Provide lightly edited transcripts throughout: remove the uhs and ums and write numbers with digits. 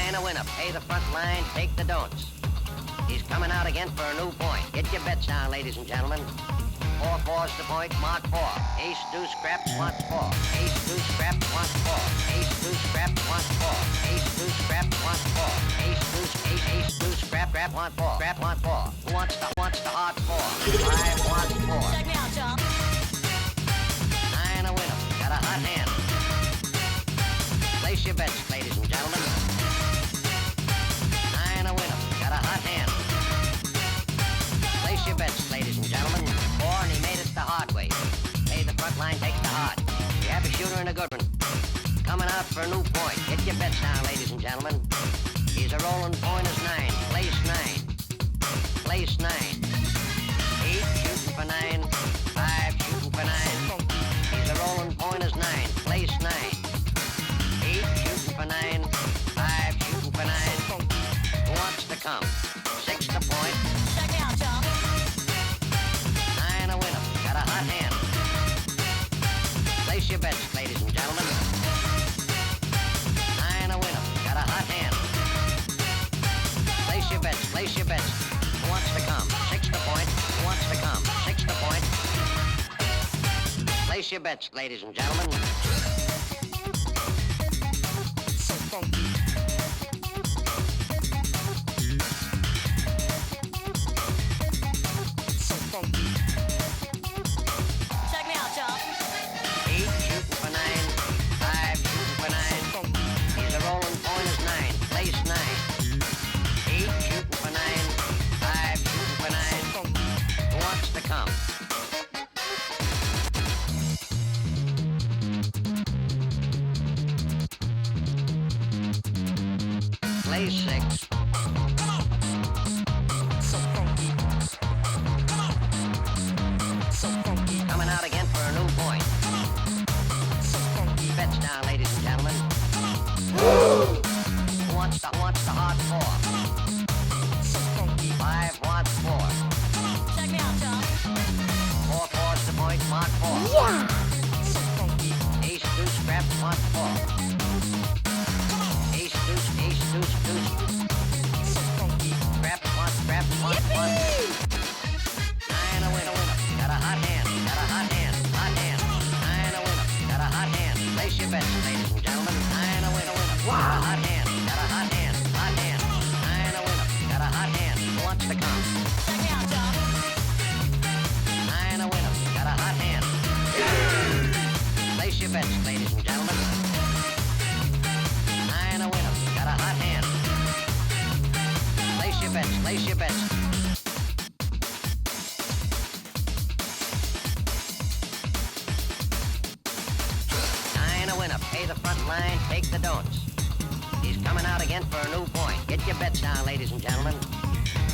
Nine a winner. Pay the front line, take the don'ts. He's coming out again for a new point. Get your bets down, ladies and gentlemen. 4-4's the point, mark 4. Ace, deuce, scraps, wants 4. Ace, deuce, scraps, wants 4. Ace, deuce, scraps, wants 4. Ace, deuce, scraps, wants 4. Ace, deuce, ace, deuce, scrap, want 4. Scrap, want 4. Who wants the hard 4? 5 wants 4. Check me out, y'all. 9 a winner. Got a hot hand. Place your bets, ladies and gentlemen. 9 a winner. Got a hot hand. Place your bets, ladies and gentlemen. 4, and he made it the hard way. Pay the front line, take the hard. We have a shooter and a good one. Coming out for a new point. Get your bets down, ladies and gentlemen. He's a rolling point is 9. Place 9. Place 9. 8 shooting for 9. 5 shooting for 9. He's a rolling point is 9. Place 9. 8 shooting for 9. 5 shooting for 9. Who wants to come? 6 to point. Check me out, y'all. 9 a winner. Got a hot hand. Place your bets, ladies and gentlemen. 9 a winner. Got a hot hand. Place your bets. Place your bets. Who wants to come? 6 to point. Who wants to come? 6 to point. Place your bets, ladies and gentlemen. So funky. So funky. Check me out, y'all. 8 shooting for 9. 5 shooting for 9. He's a rolling point is 9. Place 9. 8 shooting for 9. 5 shooting for 9. Who wants to come? Place 6. So funky. So funky. Coming out again for a new point. So funky. Bets down, ladies and gentlemen. Who wants the hard 4? So funky. 5 wants 4. Check me out, y'all. 4 4's the point, mark 4. So funky. Ace, deuce, scraps, wants 4. Ace, deuce, deuce. So funky. Scraps, wants 1. 9 a winner. Got a hot hand. 9 a winner. Got a hot hand. Place your bets, ladies and gentlemen. 9 a winner. Got a hot hand. 9 a winner. Got a hot hand. Who wants to come? Check me out, y'all. 9 a winner. Got a hot hand. Place your bets, ladies and gentlemen. 9 a winner. Got a hot hand. Place your bets. 9 a winner. Pay the front line, take the don'ts. He's coming out again for a new point. Get your bets down, ladies and gentlemen.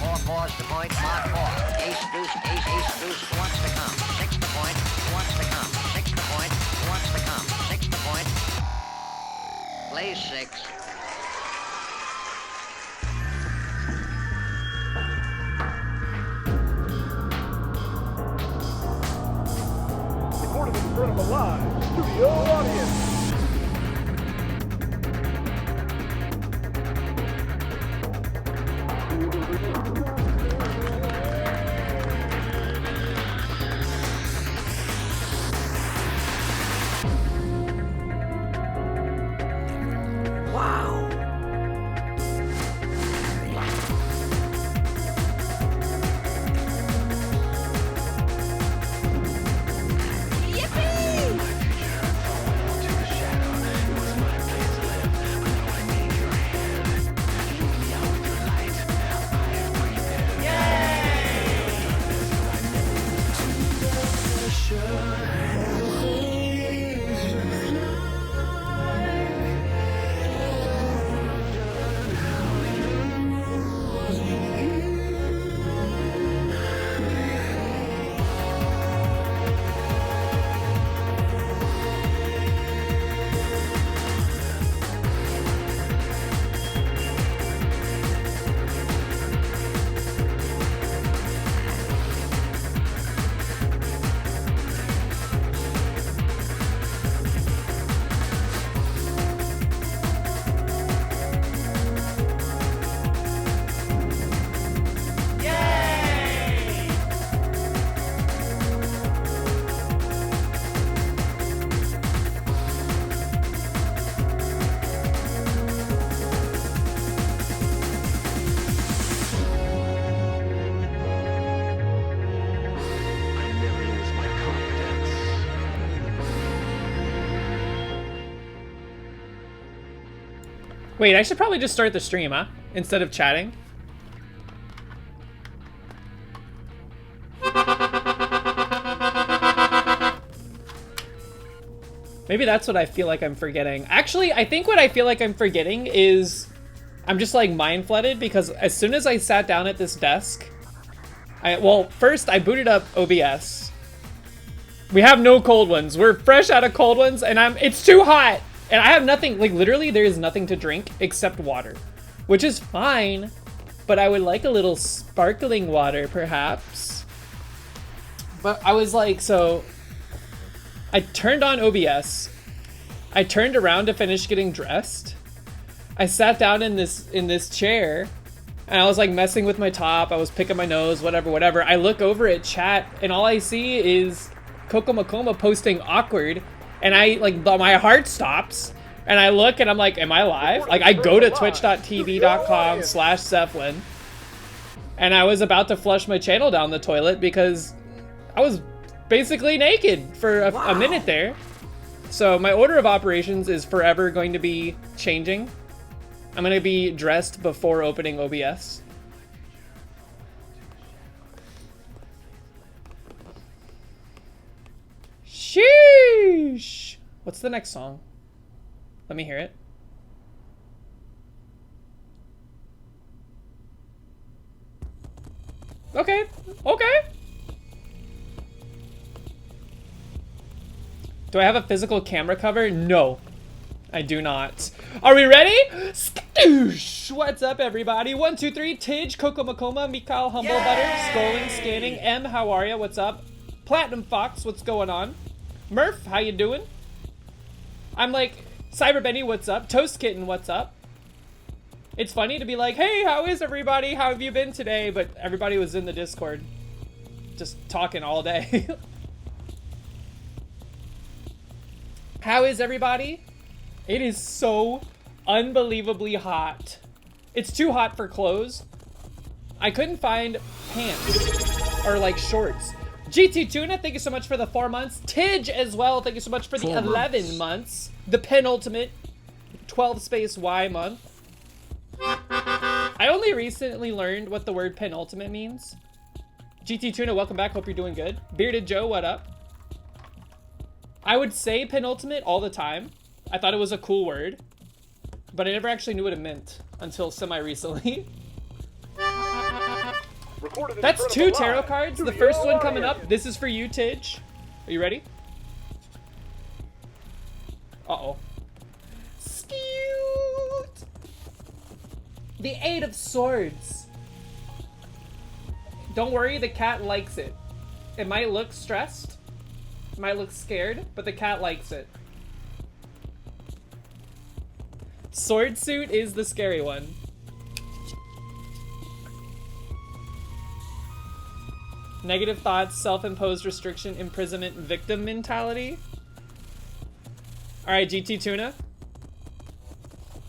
4 4's the point, mark 4. Ace, deuce, who wants to come? 6 to point, who wants to come? 6 to point, who wants to come? 6 to point. Play 6. Recorded in front of a live studio audience. Wait, I should probably just start the stream, huh? Instead of chatting. Maybe that's what I feel like I'm forgetting. Actually, I think what I feel like I'm forgetting is I'm just like mind flooded because as soon as I sat down at this desk, well, first I booted up OBS. We have no cold ones. We're fresh out of cold ones and it's too hot. And I have nothing, like literally there is nothing to drink except water, which is fine, but I would like a little sparkling water perhaps. But I was like, so I turned on OBS. I turned around to finish getting dressed. I sat down in this chair and I was like messing with my top. I was picking my nose, whatever. I look over at chat and all I see is Coco Makoma posting awkward. And I like my heart stops and I look and I'm like, am I live? Like I go to twitch.tv.com/Cephlin and I was about to flush my channel down the toilet because I was basically naked for a minute there. So my order of operations is forever going to be changing. I'm going to be dressed before opening OBS. Sheesh. What's the next song? Let me hear it. Okay. Do I have a physical camera cover? No, I do not. Are we ready? Skadoosh! What's up, everybody? 1, 2, 3. Tidge, Coco Makoma, Mikal, Humble Butter, Scrolling, Scanning, M, how are ya? What's up? Platinum Fox, what's going on? Murph, how you doing? I'm like, Cyber Benny, what's up? Toast Kitten, what's up? It's funny to be like, hey, how is everybody? How have you been today? But everybody was in the Discord, just talking all day. How is everybody? It is so unbelievably hot. It's too hot for clothes. I couldn't find pants or like shorts. GT Tuna, thank you so much for the 4 months. Tidge as well, thank you so much for the 11 months. The penultimate 12 space Y month. I only recently learned what the word penultimate means. GT Tuna, welcome back, hope you're doing good. Bearded Joe, what up? I would say penultimate all the time. I thought it was a cool word, but I never actually knew what it meant until semi-recently. That's 2 tarot cards. The first one coming up. This is for you, Tidge. Are you ready? Uh-oh. Scoot! The 8 of Swords. Don't worry, the cat likes it. It might look stressed. It might look scared, but the cat likes it. Sword suit is the scary one. Negative thoughts, self-imposed restriction, imprisonment, victim mentality. Alright, GT Tuna.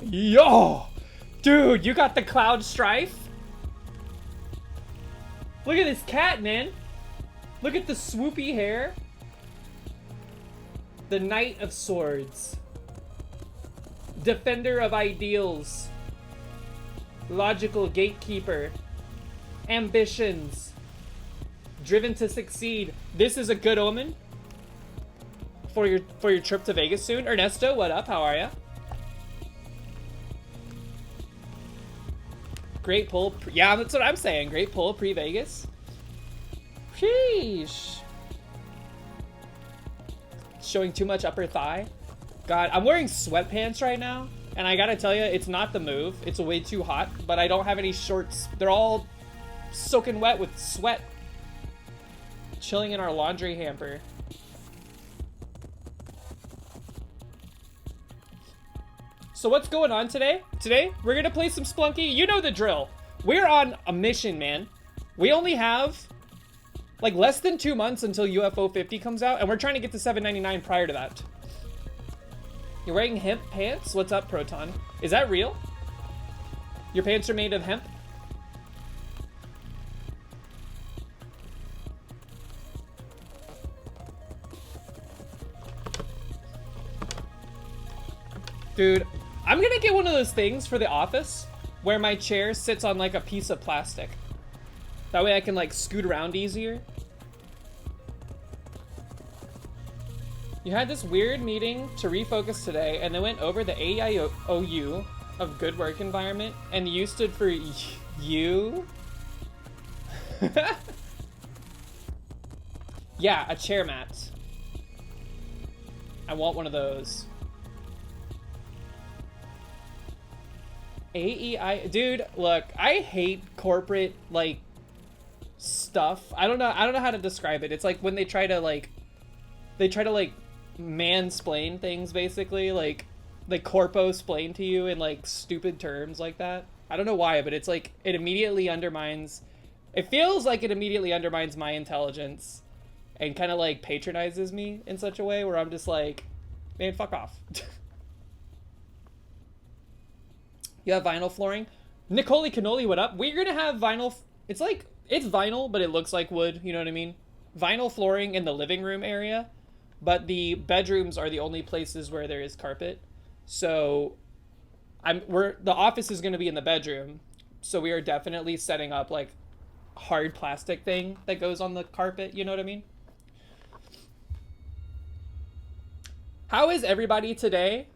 Yo! Dude, you got the Cloud Strife? Look at this cat, man. Look at the swoopy hair. The Knight of Swords. Defender of Ideals. Logical Gatekeeper. Ambitions. Driven to succeed. This is a good omen for your trip to Vegas soon. Ernesto, what up? How are ya? Great pull. Yeah, that's what I'm saying. Great pull pre-Vegas. Sheesh. Showing too much upper thigh. God, I'm wearing sweatpants right now, and I gotta tell you, it's not the move. It's way too hot, but I don't have any shorts. They're all soaking wet with sweat. Chilling in our laundry hamper. So what's going on today? Today, we're gonna play some Splunky. You know the drill. We're on a mission, man. We only have like less than 2 months until UFO 50 comes out, and we're trying to get to 799 prior to that. You're wearing hemp pants? What's up, Proton? Is that real? Your pants are made of hemp? Dude, I'm gonna get one of those things for the office where my chair sits on like a piece of plastic. That way I can like scoot around easier. You had this weird meeting to refocus today and they went over the AIOU of good work environment and U stood for you? Yeah, a chair mat. I want one of those. AEI, dude, look, I hate corporate like stuff. I don't know how to describe it. It's like when they try to like mansplain things, basically, like corpo-splain to you in like stupid terms like that. I don't know why, but it's like it feels like it immediately undermines my intelligence and kind of like patronizes me in such a way where I'm just like, man, fuck off. You have vinyl flooring? Nicole Cannoli, what up? We're gonna have vinyl. It's vinyl, but it looks like wood. You know what I mean? Vinyl flooring in the living room area, but the bedrooms are the only places where there is carpet. So, the office is gonna be in the bedroom. So we are definitely setting up like hard plastic thing that goes on the carpet. You know what I mean? How is everybody today?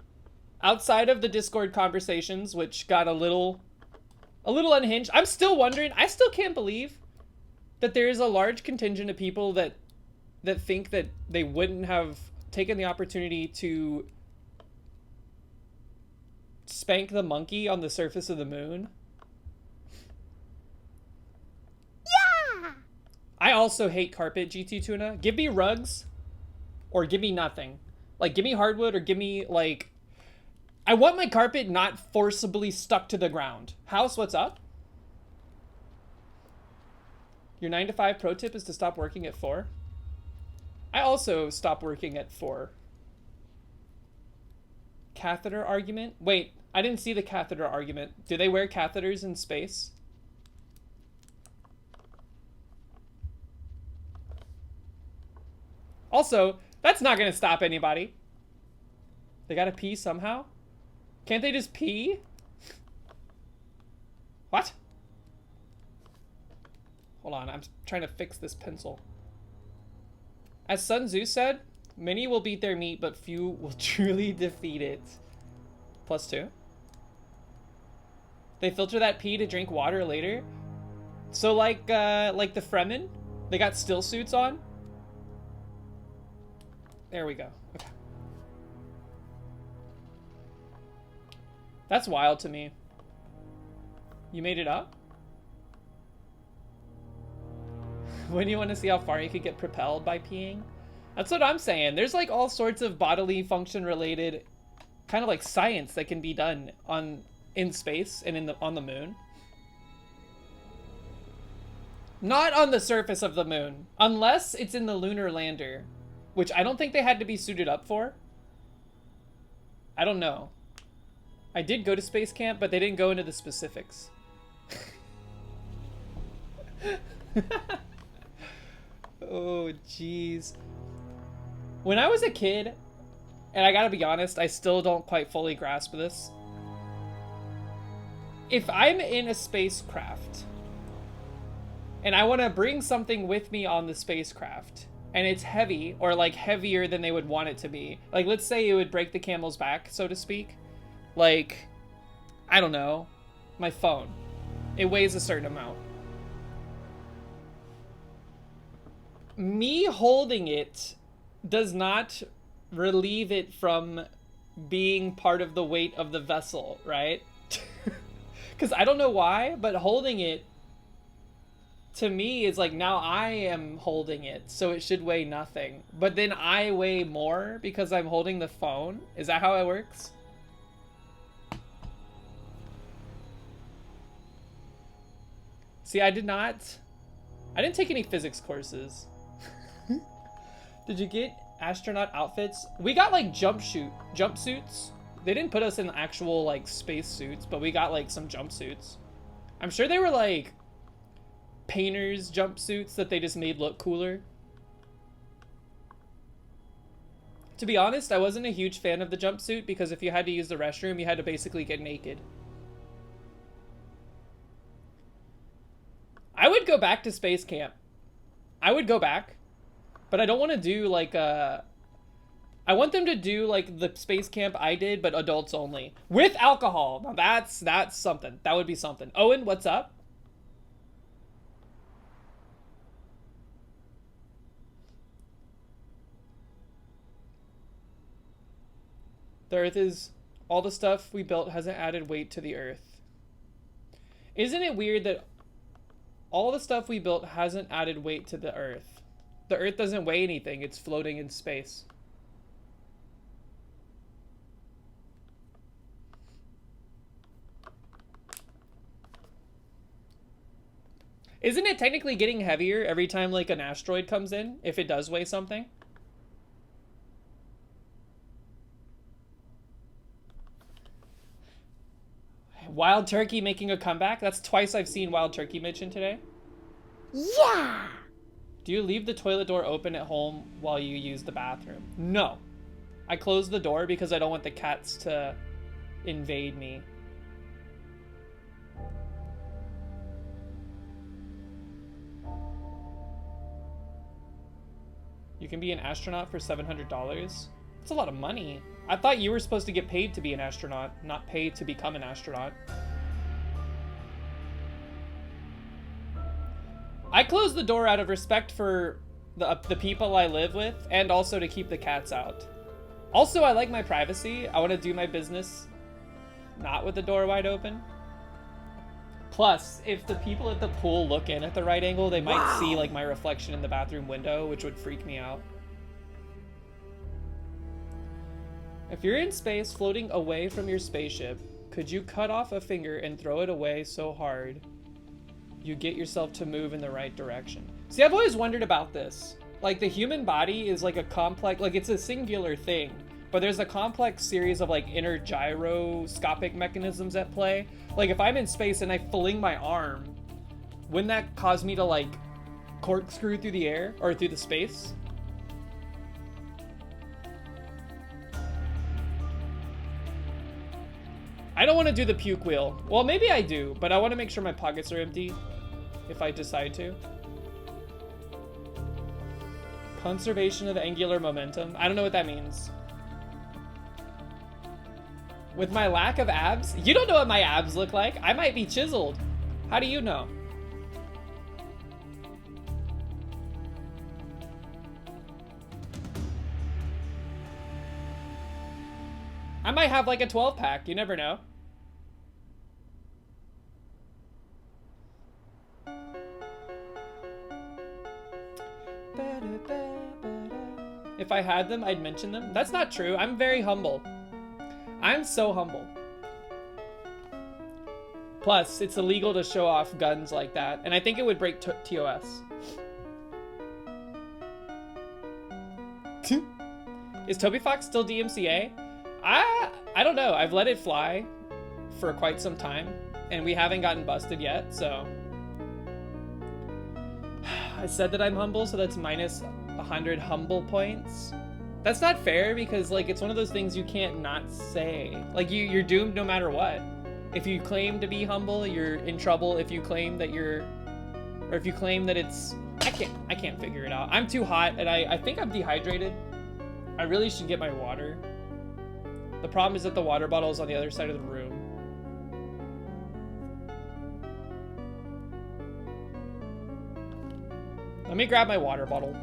Outside of the Discord conversations, which got a little unhinged, I'm still wondering, I still can't believe that there is a large contingent of people that think that they wouldn't have taken the opportunity to spank the monkey on the surface of the moon. Yeah! I also hate carpet, GT Tuna. Give me rugs or give me nothing. Like, give me hardwood or give me, like... I want my carpet not forcibly stuck to the ground. House, what's up? Your 9 to 5 pro tip is to stop working at 4. I also stopped working at 4. Catheter argument? Wait, I didn't see the catheter argument. Do they wear catheters in space? Also, that's not gonna stop anybody. They gotta pee somehow? Can't they just pee? What? Hold on, I'm trying to fix this pencil. As Sun Tzu said, many will beat their meat, but few will truly defeat it. +2. They filter that pee to drink water later. So like the Fremen, they got still suits on. There we go. Okay. That's wild to me. You made it up? When you want to see how far you could get propelled by peeing? That's what I'm saying. There's like all sorts of bodily function related kind of like science that can be done in space and on the moon. Not on the surface of the moon, unless it's in the lunar lander, which I don't think they had to be suited up for. I don't know. I did go to space camp, but they didn't go into the specifics. Oh, jeez. When I was a kid, and I gotta be honest, I still don't quite fully grasp this. If I'm in a spacecraft, and I want to bring something with me on the spacecraft, and it's heavy, or like heavier than they would want it to be, like let's say it would break the camel's back, so to speak. Like, I don't know, my phone. It weighs a certain amount. Me holding it does not relieve it from being part of the weight of the vessel, right? Because I don't know why, but holding it to me is like, now I am holding it, so it should weigh nothing. But then I weigh more because I'm holding the phone? Is that how it works? See, I didn't take any physics courses. Did you get astronaut outfits? We got like jumpsuits. They didn't put us in actual like space suits, but we got like some jumpsuits. I'm sure they were like painters jumpsuits that they just made look cooler. To be honest, I wasn't a huge fan of the jumpsuit because if you had to use the restroom, you had to basically get naked. I would go back to space camp. I would go back. But I don't want to do like I want them to do like the space camp I did, but adults only. With alcohol. Now that's something. That would be something. Owen, what's up? The Earth is... all the stuff we built hasn't added weight to the Earth. Isn't it weird that all the stuff we built hasn't added weight to the Earth? The Earth doesn't weigh anything. It's floating in space. Isn't it technically getting heavier every time like an asteroid comes in, if it does weigh something? Wild Turkey making a comeback? That's twice I've seen Wild Turkey mentioned today. Yeah. Do you leave the toilet door open at home while you use the bathroom? No. I close the door because I don't want the cats to invade me. You can be an astronaut for $700? That's a lot of money. I thought you were supposed to get paid to be an astronaut, not paid to become an astronaut. I close the door out of respect for the people I live with, and also to keep the cats out. Also, I like my privacy. I want to do my business not with the door wide open. Plus, if the people at the pool look in at the right angle, they might see like my reflection in the bathroom window, which would freak me out. If you're in space floating away from your spaceship, could you cut off a finger and throw it away so hard you get yourself to move in the right direction? See, I've always wondered about this. Like, the human body is like a complex, like it's a singular thing, but there's a complex series of like inner gyroscopic mechanisms at play. Like, if I'm in space and I fling my arm, wouldn't that cause me to like corkscrew through the air or through the space? I don't want to do the puke wheel. Well, maybe I do, but I want to make sure my pockets are empty if I decide to. Conservation of angular momentum. I don't know what that means. With my lack of abs? You don't know what my abs look like. I might be chiseled. How do you know? I might have like a 12-pack. You never know. If I had them, I'd mention them. That's not true. I'm very humble. I'm so humble. Plus, it's illegal to show off guns like that, and I think it would break TOS. Is Toby Fox still DMCA? I don't know. I've let it fly for quite some time, and we haven't gotten busted yet, so... I said that I'm humble, so that's minus 100 humble points. That's not fair because, like, it's one of those things you can't not say. Like, you're doomed no matter what. If you claim to be humble, you're in trouble. If you claim that you're... or if you claim that it's... I can't figure it out. I'm too hot, and I think I'm dehydrated. I really should get my water. The problem is that the water bottle is on the other side of the room. Let me grab my water bottle.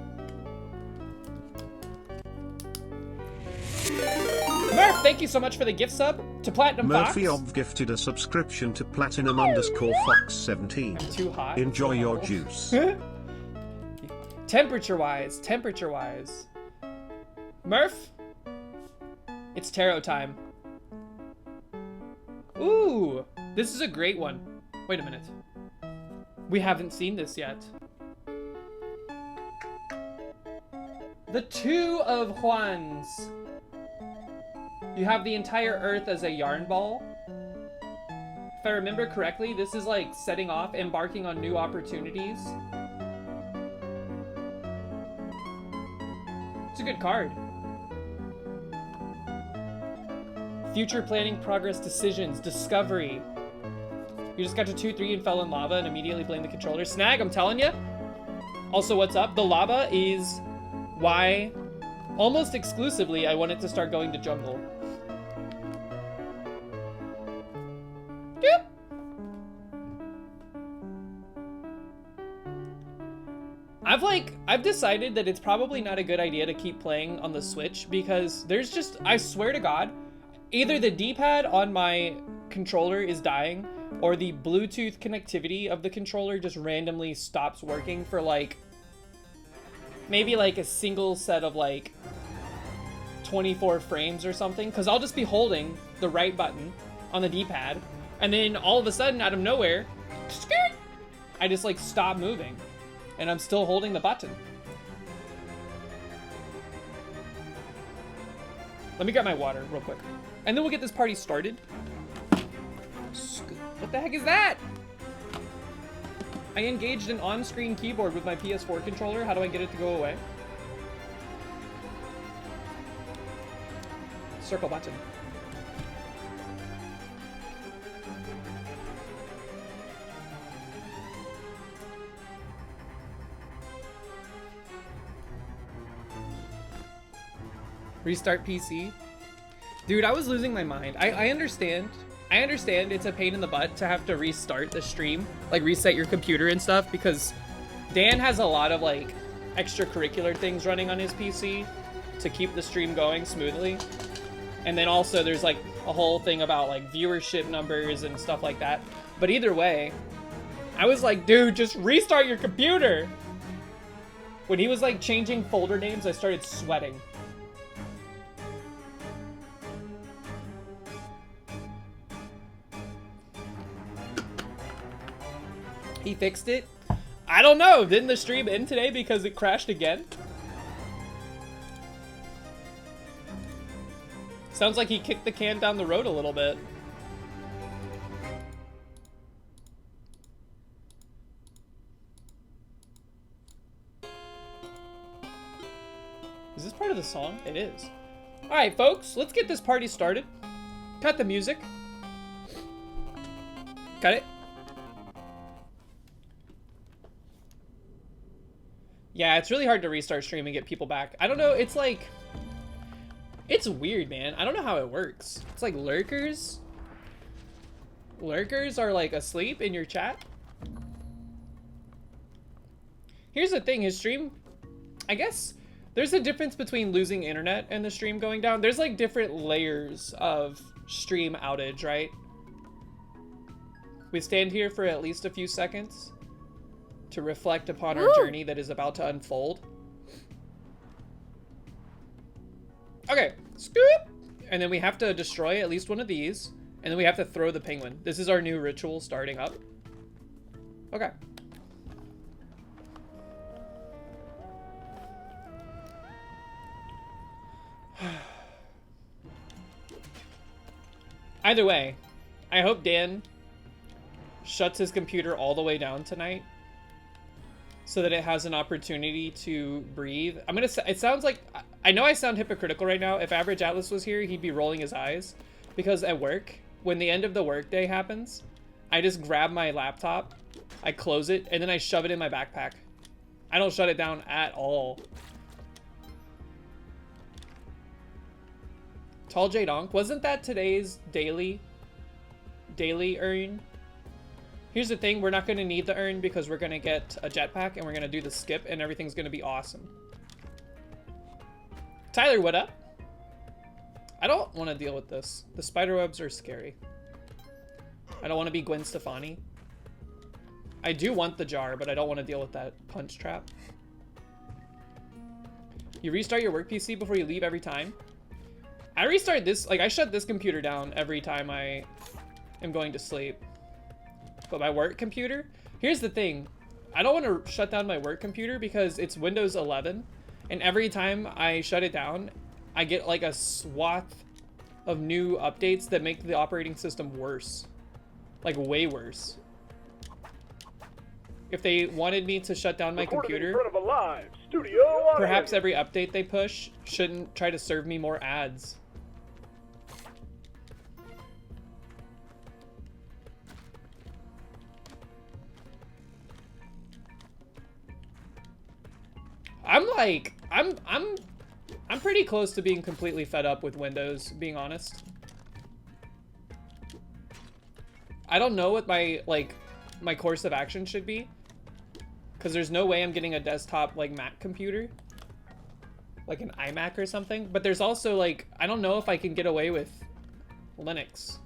Murph, thank you so much for the gift sub to Platinum Murphy Fox. Ob gifted a subscription to Platinum underscore Fox 17. I'm too hot. Enjoy Too your humble. juice. Temperature wise. Murph, it's tarot time. Ooh, this is a great one. Wait a minute. We haven't seen this yet. The Two of Juans. You have the entire Earth as a yarn ball. If I remember correctly, this is like setting off, embarking on new opportunities. It's a good card. Future planning, progress, decisions, discovery. You just got to 2-3 and fell in lava and immediately blamed the controller. Snag, I'm telling you. Also, what's up? The lava is why, almost exclusively, I wanted to start going to jungle. Doop. I've decided that it's probably not a good idea to keep playing on the Switch because there's just, I swear to God, either the D-pad on my controller is dying or the Bluetooth connectivity of the controller just randomly stops working for like, maybe like a single set of like 24 frames or something. Cause I'll just be holding the right button on the D-pad and then all of a sudden out of nowhere, I just like stop moving. And I'm still holding the button. Let me grab my water real quick. And then we'll get this party started. What the heck is that? I engaged an on-screen keyboard with my PS4 controller. How do I get it to go away? Circle button. Restart PC. Dude, I was losing my mind. I understand. I understand it's a pain in the butt to have to restart the stream, like reset your computer and stuff, because Dan has a lot of like extracurricular things running on his PC to keep the stream going smoothly. And then also there's like a whole thing about like viewership numbers and stuff like that. But either way, I was like, dude, just restart your computer. When he was like changing folder names, I started sweating. He fixed it? I don't know. Didn't the stream end today because it crashed again? Sounds like he kicked the can down the road a little bit. Is this part of the song? It is. Alright, folks. Let's get this party started. Cut the music. Cut it. Yeah, it's really hard to restart stream and get people back. I don't know, it's like... It's weird, man. I don't know how it works. It's like lurkers? Lurkers are like asleep in your chat? Here's the thing, his stream... I guess there's a difference between losing internet and the stream going down. There's like different layers of stream outage, right? We stand here for at least a few seconds to reflect upon our journey that is about to unfold. Okay, scoop! And then we have to destroy at least one of these, and then we have to throw the penguin. This is our new ritual starting up. Okay. Either way, I hope Dan shuts his computer all the way down tonight so that it has an opportunity to breathe. It sounds like, I know I sound hypocritical right now. If Average Atlas was here, he'd be rolling his eyes. Because at work, when the end of the workday happens, I just grab my laptop, I close it, and then I shove it in my backpack. I don't shut it down at all. Tall J Donk, wasn't that today's daily earn? Here's the thing, we're not going to need the urn because we're going to get a jetpack and we're going to do the skip and everything's going to be awesome. Tyler, what up? I don't want to deal with this. The spiderwebs are scary. I don't want to be Gwen Stefani. I do want the jar, but I don't want to deal with that punch trap. You restart your work PC before you leave every time? I restart this, like I shut this computer down every time I am going to sleep. But my work computer, here's the thing. I don't want to shut down my work computer because it's Windows 11. And every time I shut it down, I get like a swath of new updates that make the operating system worse. Like way worse. If they wanted me to shut down my computer, in front of a live studio audience. Perhaps every update they push shouldn't try to serve me more ads. I'm pretty close to being completely fed up with Windows, being honest. I don't know what my course of action should be, because there's no way I'm getting a desktop like Mac computer, like an iMac or something. But there's also like, I don't know if I can get away with Linux.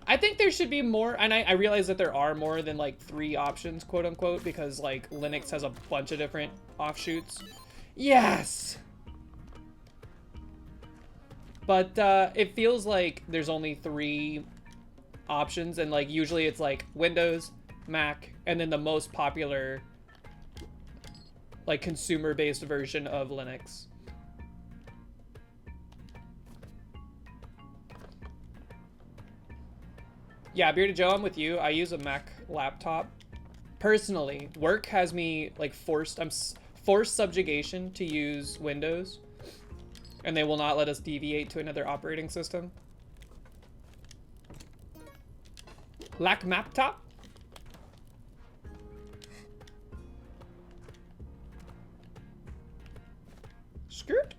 I think there should be more, and I realize that there are more than like 3 options, quote unquote, because like Linux has a bunch of different offshoots. Yes! But it feels like there's only 3 options, and like usually it's like Windows, Mac, and then the most popular like consumer-based version of Linux. Yeah, Bearded Joe, I'm with you. I use a Mac laptop. Personally, work has me like forced subjugation to use Windows, and they will not let us deviate to another operating system. Lack Maptop? Skirt?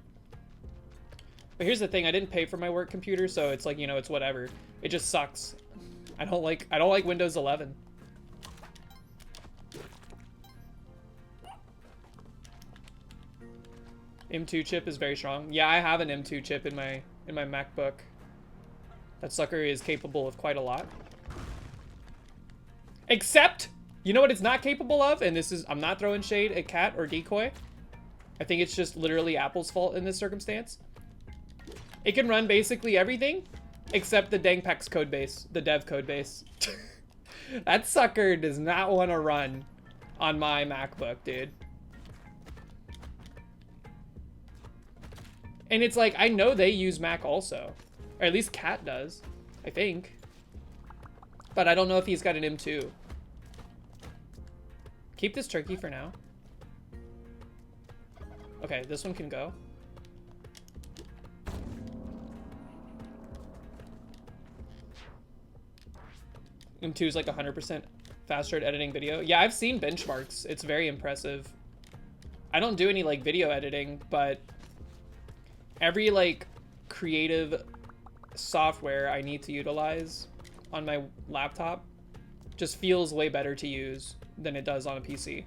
But here's the thing, I didn't pay for my work computer, so it's like, you know, it's whatever. It just sucks. I don't like Windows 11. M2 chip is very strong. Yeah, I have an M2 chip in my MacBook. That sucker is capable of quite a lot. Except, you know what it's not capable of? And this is, I'm not throwing shade at Cat or Decoy. I think it's just literally Apple's fault in this circumstance. It can run basically everything except the Dangpex code base, the dev code base. That sucker does not want to run on my MacBook, dude. And it's like, I know they use Mac also. Or at least Cat does, I think. But I don't know if he's got an M2. Keep this turkey for now. Okay, this one can go. M2 is like 100% faster at editing video. Yeah, I've seen benchmarks. It's very impressive. I don't do any like video editing, but every like creative software I need to utilize on my laptop just feels way better to use than it does on a PC.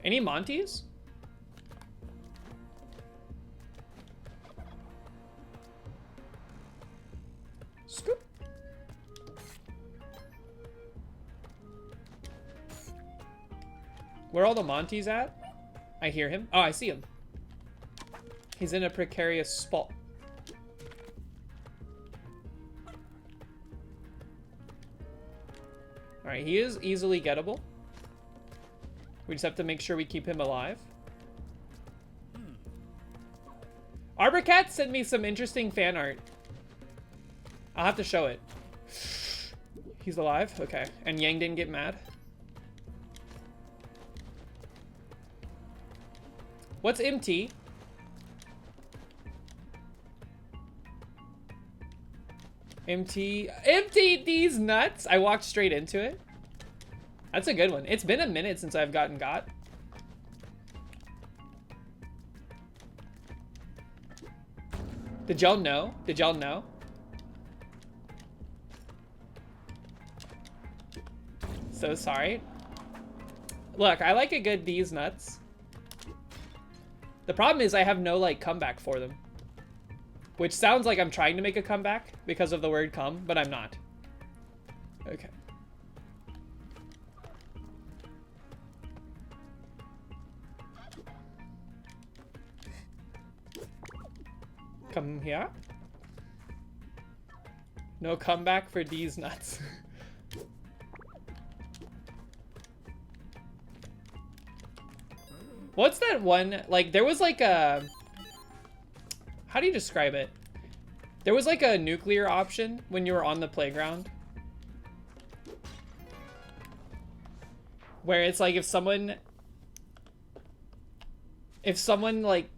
Any Monties? Scoop. Where are all the Monties at? I hear him. Oh, I see him. He's in a precarious spot. Alright, he is easily gettable. We just have to make sure we keep him alive. Arborcat sent me some interesting fan art. I'll have to show it. He's alive? Okay. And Yang didn't get mad? What's MT? MT these nuts? I walked straight into it. That's a good one. It's been a minute since I've gotten got. Did y'all know? Did y'all know? So sorry. Look, I like a good these nuts. The problem is I have no like comeback for them. Which sounds like I'm trying to make a comeback because of the word come, but I'm not. Okay. Come here. No comeback for these nuts. What's that one? Like, there was like a... How do you describe it? There was like a nuclear option when you were on the playground. Where it's like if someone like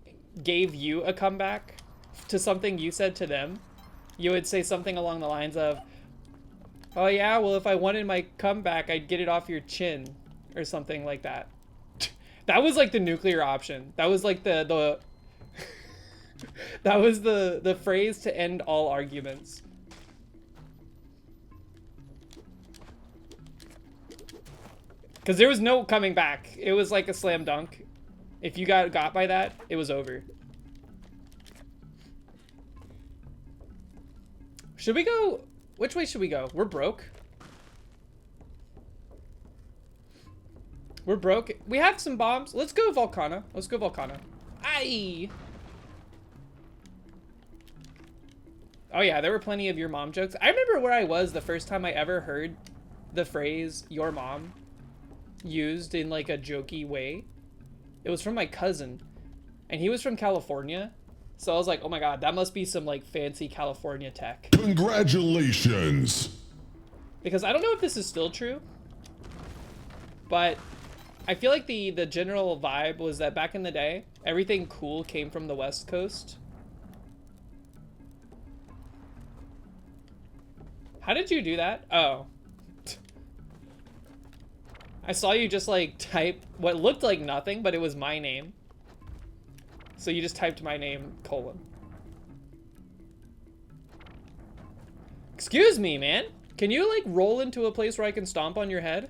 gave you a comeback to something you said to them, you would say something along the lines of, oh yeah, well if I wanted my comeback, I'd get it off your chin, or something like that. That was like the nuclear option. That was like the that was the phrase to end all arguments. Because there was no coming back. It was like a slam dunk. If you got by that, it was over. Should we go? Which way should we go? We're broke. We're broke. We have some bombs. Let's go Volcana. Let's go Volcana. Aye. Oh yeah, there were plenty of your mom jokes. I remember where I was the first time I ever heard the phrase "your mom" used in like a jokey way. It was from my cousin, and he was from California. So I was like, oh my god, that must be some like fancy California tech. Congratulations! Because I don't know if this is still true, but I feel like the general vibe was that back in the day, everything cool came from the West Coast. How did you do that? Oh. I saw you just like type what looked like nothing, but it was my name. So you just typed my name, colon. Excuse me, man. Can you like roll into a place where I can stomp on your head?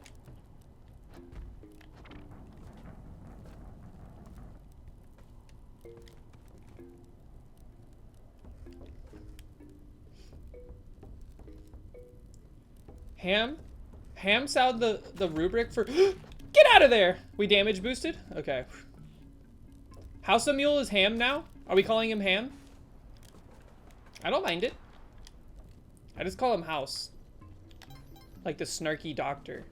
Ham sound the rubric for get out of there. We damage boosted? Okay. House of Mule is Ham now? Are we calling him Ham? I don't mind it. I just call him House. Like the snarky doctor.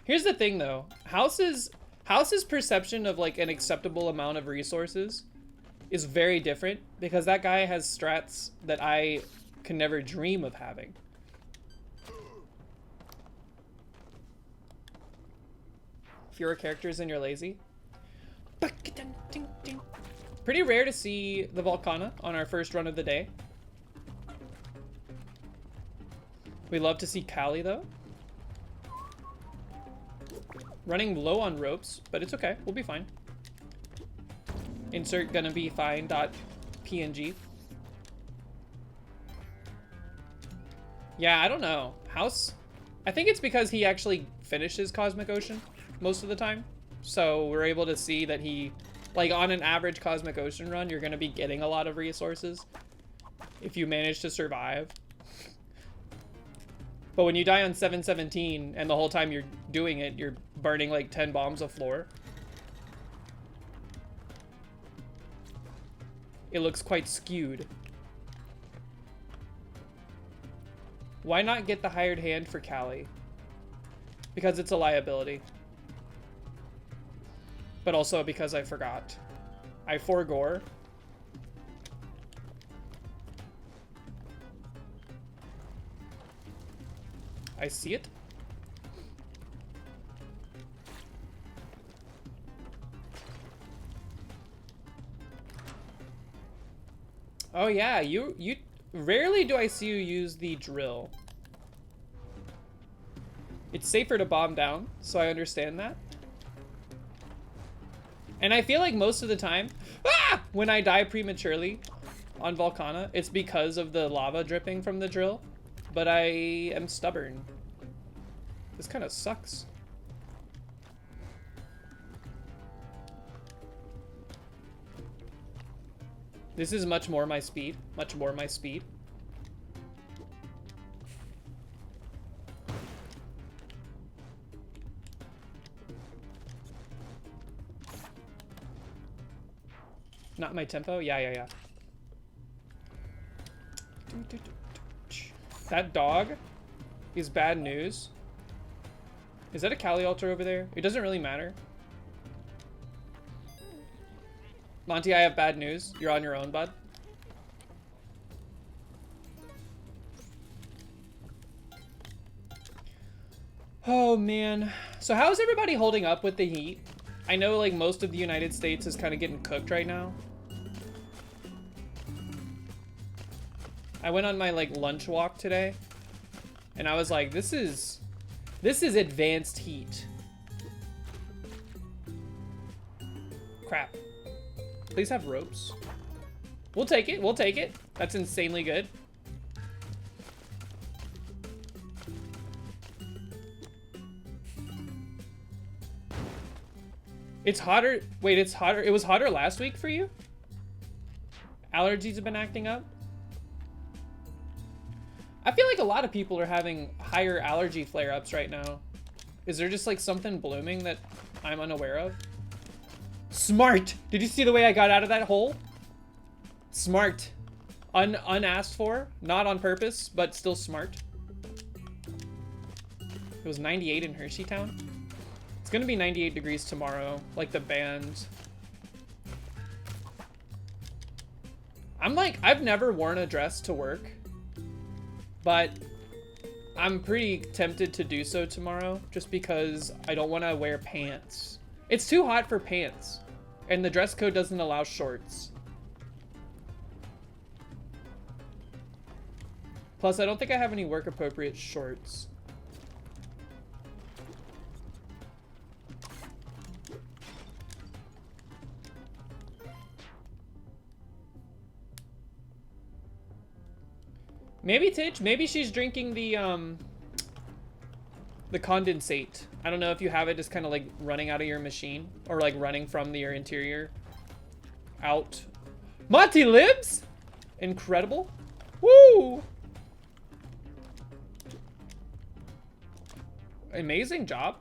Here's the thing though. House's perception of like an acceptable amount of resources is very different because that guy has strats that I can never dream of having. Fewer characters and you're lazy. Pretty rare to see the Volcana on our first run of the day. We love to see Callie though. Running low on ropes, but it's okay. We'll be fine. Insert gonna be fine .png. Yeah, I don't know. House? I think it's because he actually finishes Cosmic Ocean most of the time. So we're able to see that he, like on an average Cosmic Ocean run, you're gonna be getting a lot of resources if you manage to survive. But when you die on 717 and the whole time you're doing it, you're burning like 10 bombs of floor. It looks quite skewed. Why not get the hired hand for Callie? Because it's a liability. But also because I forgot. I forgore. I see it. Oh yeah, you rarely do I see you use the drill. It's safer to bomb down, so I understand that. And I feel like most of the time, when I die prematurely on Volcana, it's because of the lava dripping from the drill. But I am stubborn. This kind of sucks. This is much more my speed. Much more my speed. Not my tempo? Yeah. That dog is bad news. Is that a Callie altar over there? It doesn't really matter. Monty, I have bad news. You're on your own, bud. Oh, man. So how is everybody holding up with the heat? I know like most of the United States is kind of getting cooked right now. I went on my like lunch walk today and I was like, this is advanced heat. Crap. Please have ropes. We'll take it. We'll take it. That's insanely good. It's hotter. Wait, it's hotter. It was hotter last week for you? Allergies have been acting up? I feel like a lot of people are having higher allergy flare-ups right now. Is there just like something blooming that I'm unaware of? Smart! Did you see the way I got out of that hole? Smart. Unasked for. Not on purpose, but still smart. It was 98 in Hersheytown. It's gonna be 98 degrees tomorrow, like the band. I'm like, I've never worn a dress to work, but I'm pretty tempted to do so tomorrow just because I don't want to wear pants. It's too hot for pants, and the dress code doesn't allow shorts. Plus, I don't think I have any work-appropriate shorts. Maybe Titch, maybe she's drinking the condensate. I don't know if you have it just kind of like running out of your machine or like running from your interior out. Monty lives? Incredible. Woo! Amazing job.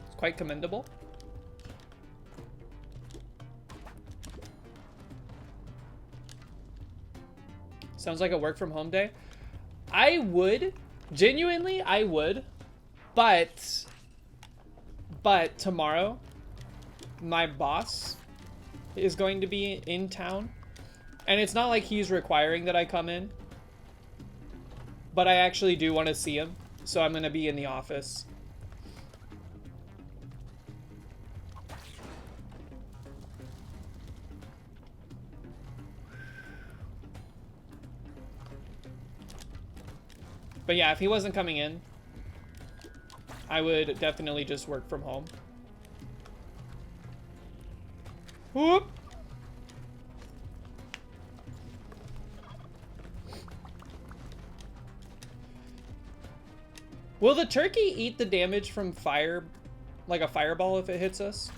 It's quite commendable. Sounds like a work from home day. I would, genuinely, I would, but tomorrow, my boss is going to be in town, and it's not like he's requiring that I come in, but I actually do want to see him, so I'm going to be in the office. But yeah, if he wasn't coming in, I would definitely just work from home. Whoop! Will the turkey eat the damage from fire, like a fireball if it hits us?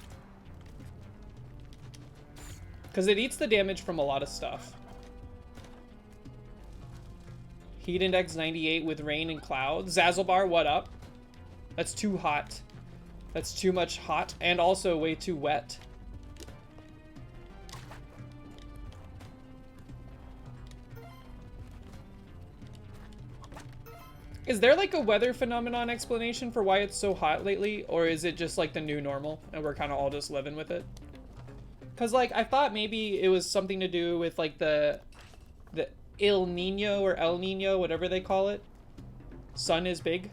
Because it eats the damage from a lot of stuff. Heat index 98 with rain and clouds. Zazzlebar, what up? That's too hot. That's too much hot and also way too wet. Is there like a weather phenomenon explanation for why it's so hot lately? Or is it just like the new normal and we're kind of all just living with it? Because like I thought maybe it was something to do with like the El Nino or El Nino, whatever they call it. Sun is big.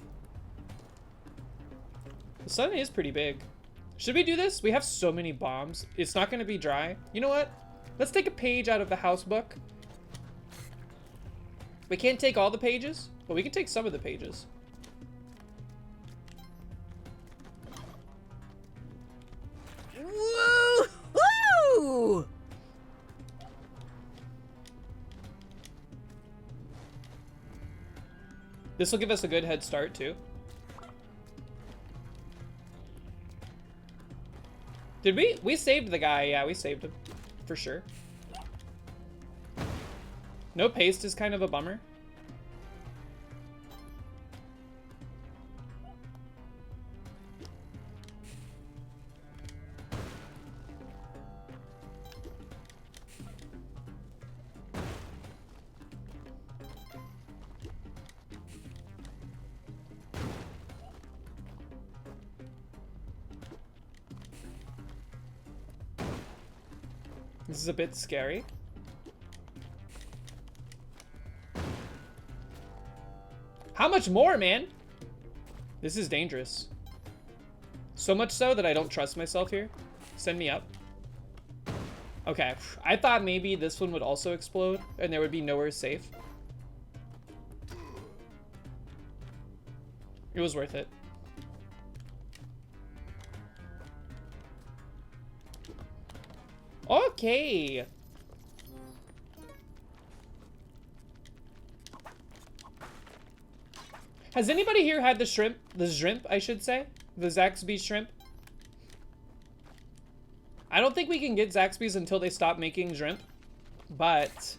The sun is pretty big. Should we do this? We have so many bombs. It's not going to be dry. You know what? Let's take a page out of the house book. We can't take all the pages, but we can take some of the pages. Woo-hoo! This will give us a good head start too. Did we saved the guy? Yeah, we saved him for sure. No paste is kind of a bummer. This is a bit scary. How much more, man? This is dangerous. So much so that I don't trust myself here. Send me up. Okay, I thought maybe this one would also explode and there would be nowhere safe. It was worth it. Okay. Has anybody here had the shrimp? The shrimp, I should say. The Zaxby's shrimp. I don't think we can get Zaxby's until they stop making shrimp. But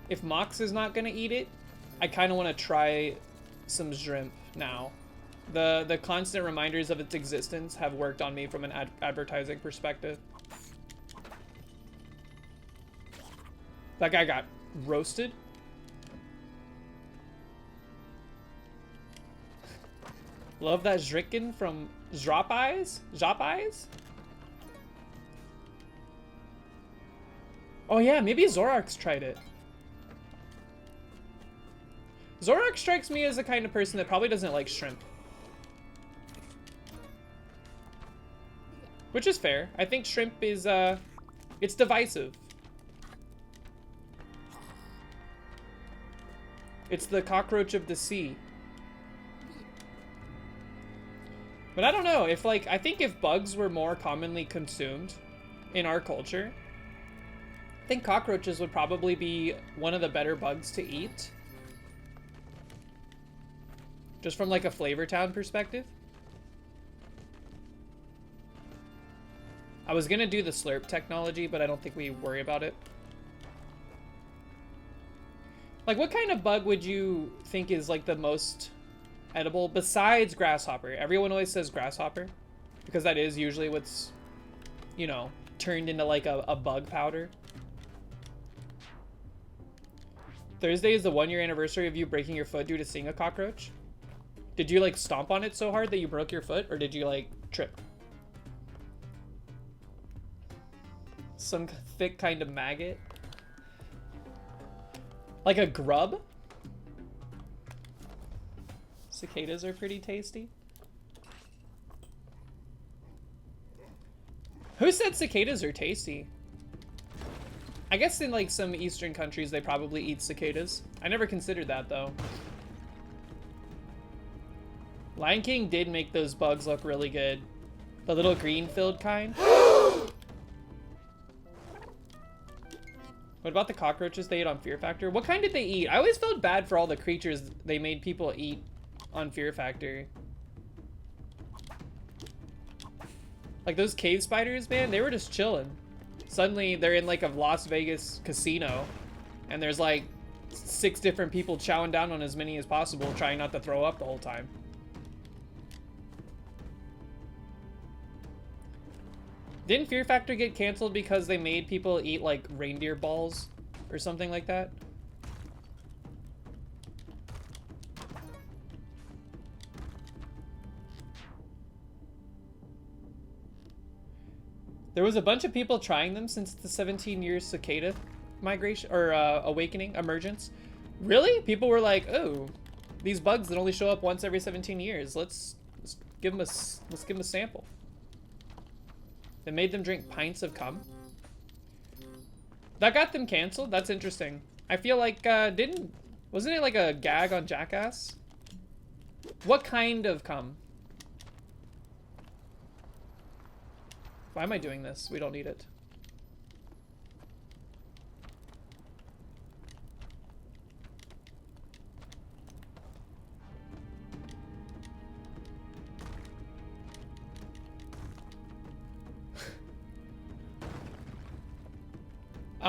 if Mox is not gonna eat it, I kind of want to try some shrimp now. The constant reminders of its existence have worked on me from an advertising perspective. That guy got roasted. Love that Zricken from Drop Eyes? Drop Eyes? Oh yeah, maybe Zorax tried it. Zorax strikes me as the kind of person that probably doesn't like shrimp. Which is fair. I think shrimp is, it's divisive. It's the cockroach of the sea. But I don't know, if like, I think if bugs were more commonly consumed in our culture, I think cockroaches would probably be one of the better bugs to eat. Just from like a Flavor Town perspective. I was gonna do the slurp technology, but I don't think we worry about it. Like, what kind of bug would you think is like the most edible besides grasshopper? Everyone always says grasshopper because that is usually what's, you know, turned into like a bug powder. Thursday is the 1-year anniversary of you breaking your foot due to seeing a cockroach. Did you like stomp on it so hard that you broke your foot, or did you like trip? Some thick kind of maggot. Like a grub? Cicadas are pretty tasty. Who said cicadas are tasty? I guess in like some Eastern countries they probably eat cicadas. I never considered that though. Lion King did make those bugs look really good. The little green-filled kind. What about the cockroaches they ate on Fear Factor? What kind did they eat? I always felt bad for all the creatures they made people eat on Fear Factor. Like those cave spiders, man, they were just chilling. Suddenly they're in like a Las Vegas casino and there's like 6 different people chowing down on as many as possible, trying not to throw up the whole time. Didn't Fear Factor get canceled because they made people eat like reindeer balls or something like that? There was a bunch of people trying them since the 17-year cicada migration or awakening emergence. Really? People were like, "Oh, these bugs that only show up once every 17 years. Let's give them a sample." They made them drink pints of cum. That got them canceled? That's interesting. I feel like, wasn't it like a gag on Jackass? What kind of cum? Why am I doing this? We don't need it.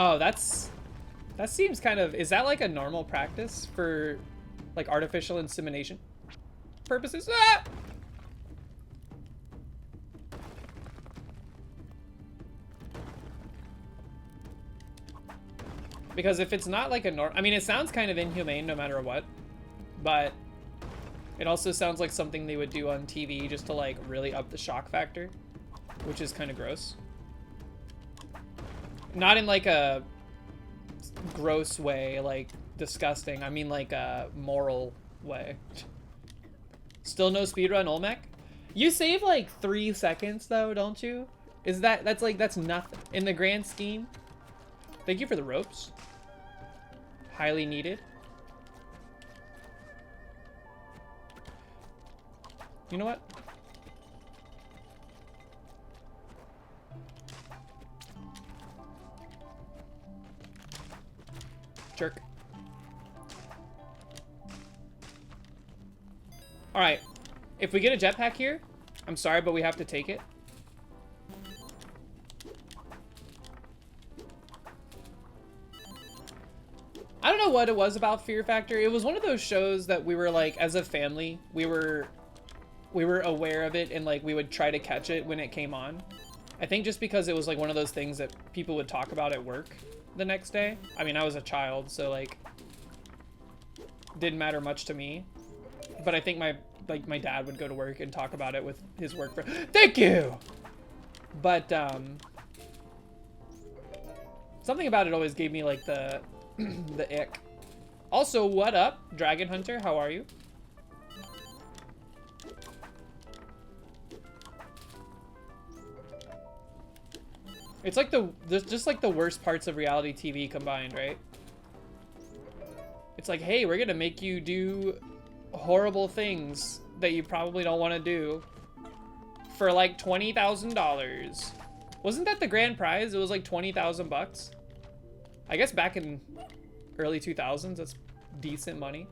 Oh, that seems kind of, is that like a normal practice for like artificial insemination purposes? Ah! Because if it's not like a I mean, it sounds kind of inhumane no matter what, but it also sounds like something they would do on TV just to like really up the shock factor, which is kind of gross. Not in like a gross way, like disgusting. I mean like a moral way. Still no speedrun Olmec? You save like 3 seconds though, don't you? That's nothing in the grand scheme. Thank you for the ropes. Highly needed. You know what? Jerk. Alright. If we get a jetpack here, I'm sorry, but we have to take it. I don't know what it was about Fear Factor. It was one of those shows that we were like, as a family, we were aware of it and like we would try to catch it when it came on. I think just because it was like one of those things that people would talk about at work the next day. I mean, I was a child, so like didn't matter much to me. But I think my dad would go to work and talk about it with his work friend. Thank you. But something about it always gave me like the the ick. Also, what up, Dragon Hunter? How are you? It's like just like the worst parts of reality TV combined, right? It's like, hey, we're gonna make you do horrible things that you probably don't want to do for like $20,000. Wasn't that the grand prize? It was like 20,000 bucks. I guess back in early 2000s, that's decent money.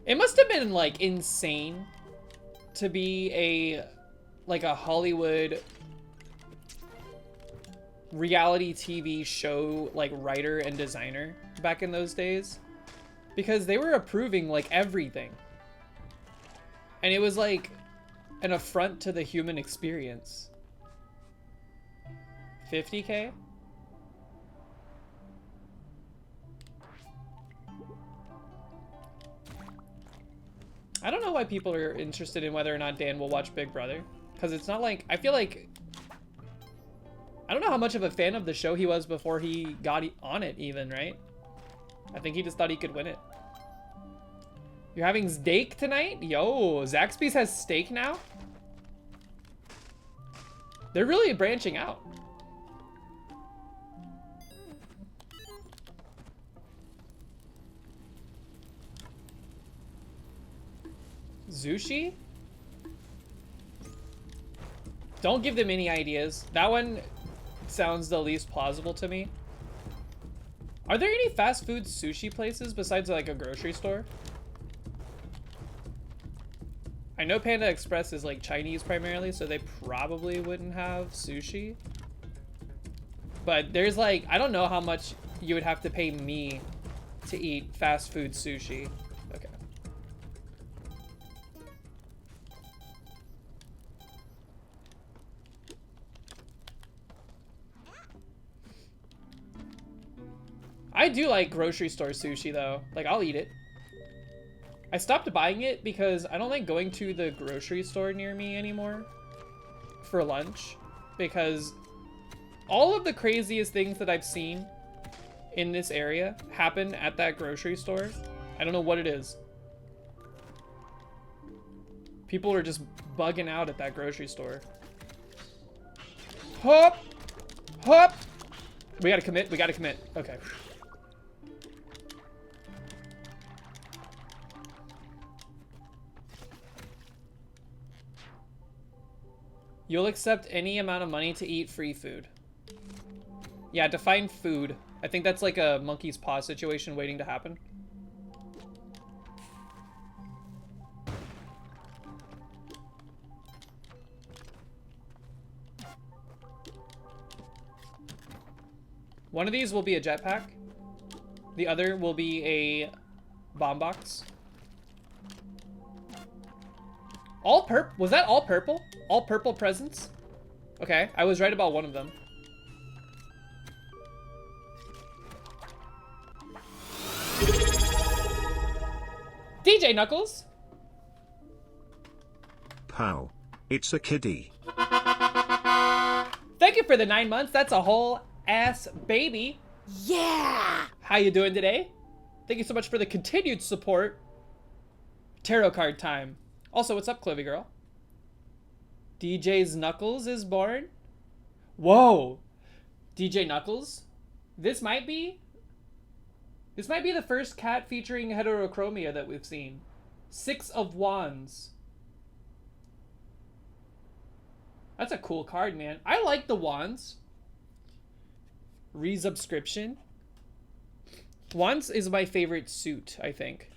It must have been like insane to be like a Hollywood reality TV show like writer and designer back in those days, because they were approving like everything, and it was like an affront to the human experience. 50K? I don't know why people are interested in whether or not Dan will watch Big Brother, because it's not like, I feel like, I don't know how much of a fan of the show he was before he got on it even, right? I think he just thought he could win it. You're having steak tonight? Yo, Zaxby's has steak now? They're really branching out. Sushi? Don't give them any ideas. That one sounds the least plausible to me. Are there any fast food sushi places besides like a grocery store? I know Panda Express is like Chinese primarily, so they probably wouldn't have sushi. But there's like, I don't know how much you would have to pay me to eat fast food sushi. Okay. I do like grocery store sushi though. Like, I'll eat it. I stopped buying it because I don't like going to the grocery store near me anymore for lunch, because all of the craziest things that I've seen in this area happen at that grocery store. I don't know what it is. People are just bugging out at that grocery store. Hop! Hop! We gotta commit, we gotta commit. Okay. You'll accept any amount of money to eat free food. Yeah, define food. I think that's like a monkey's paw situation waiting to happen. One of these will be a jetpack. The other will be a bomb box. All was that all purple? All purple presents? Okay, I was right about one of them. DJ Knuckles! Pow. It's a kiddie. Thank Thank you for the 9 months. That's a whole ass baby. Yeah! How you doing today? Thank you so much for the continued support. Tarot card time. Also, what's up, Clovey Girl? DJ's Knuckles is born. Whoa. DJ Knuckles? This might be the first cat featuring heterochromia that we've seen. 6 of Wands. That's a cool card, man. I like the Wands. Resubscription. Wands is my favorite suit, I think.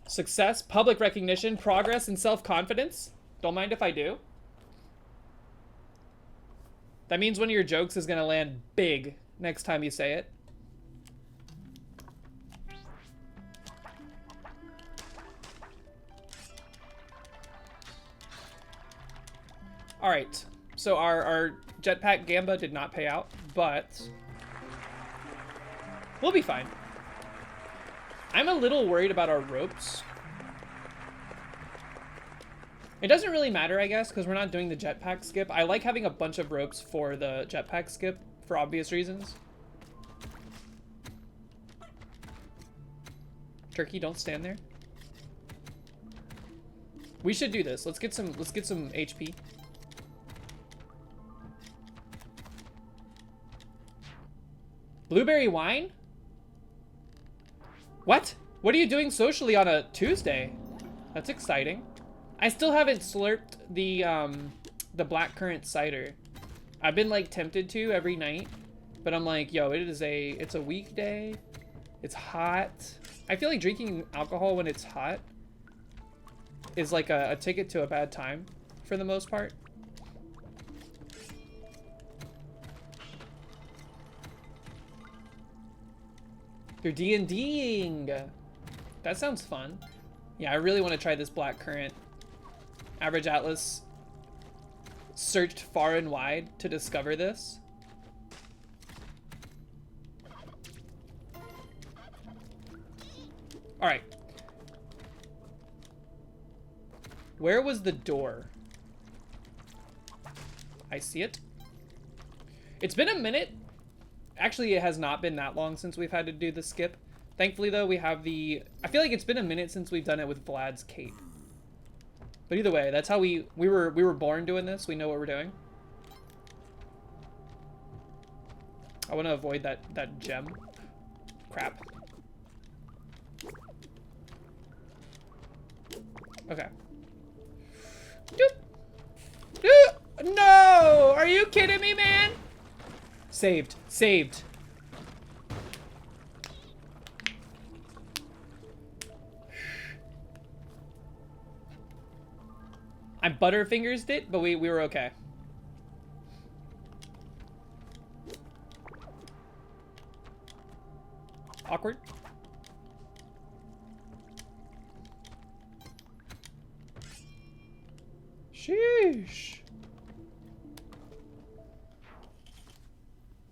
Success, public recognition, progress, and self-confidence. Don't mind if I do. That means one of your jokes is gonna land big next time you say it. Alright, so our jetpack gamba did not pay out, but we'll be fine. I'm a little worried about our ropes. It doesn't really matter, I guess, because we're not doing the jetpack skip. I like having a bunch of ropes for the jetpack skip, for obvious reasons. Turkey, don't stand there. We should do this. Let's get some HP. Blueberry wine? What? What are you doing socially on a Tuesday? That's exciting. I still haven't slurped the blackcurrant cider. I've been like tempted to every night, but I'm like, yo, it's a weekday. It's hot. I feel like drinking alcohol when it's hot is like a ticket to a bad time for the most part. You're D&Ding. That sounds fun. Yeah, I really want to try this blackcurrant. Average Atlas searched far and wide to discover this. All right. Where was the door? I see it. It's been a minute. Actually, it has not been that long since we've had to do the skip. Thankfully, though, we have the... I feel like it's been a minute since we've done it with Vlad's cape. But either way, that's how we were born doing this. We know what we're doing. I want to avoid that gem. Crap. Okay. No! Are you kidding me, man? Saved. Saved. I butterfingers it, but we were okay. Awkward. Sheesh.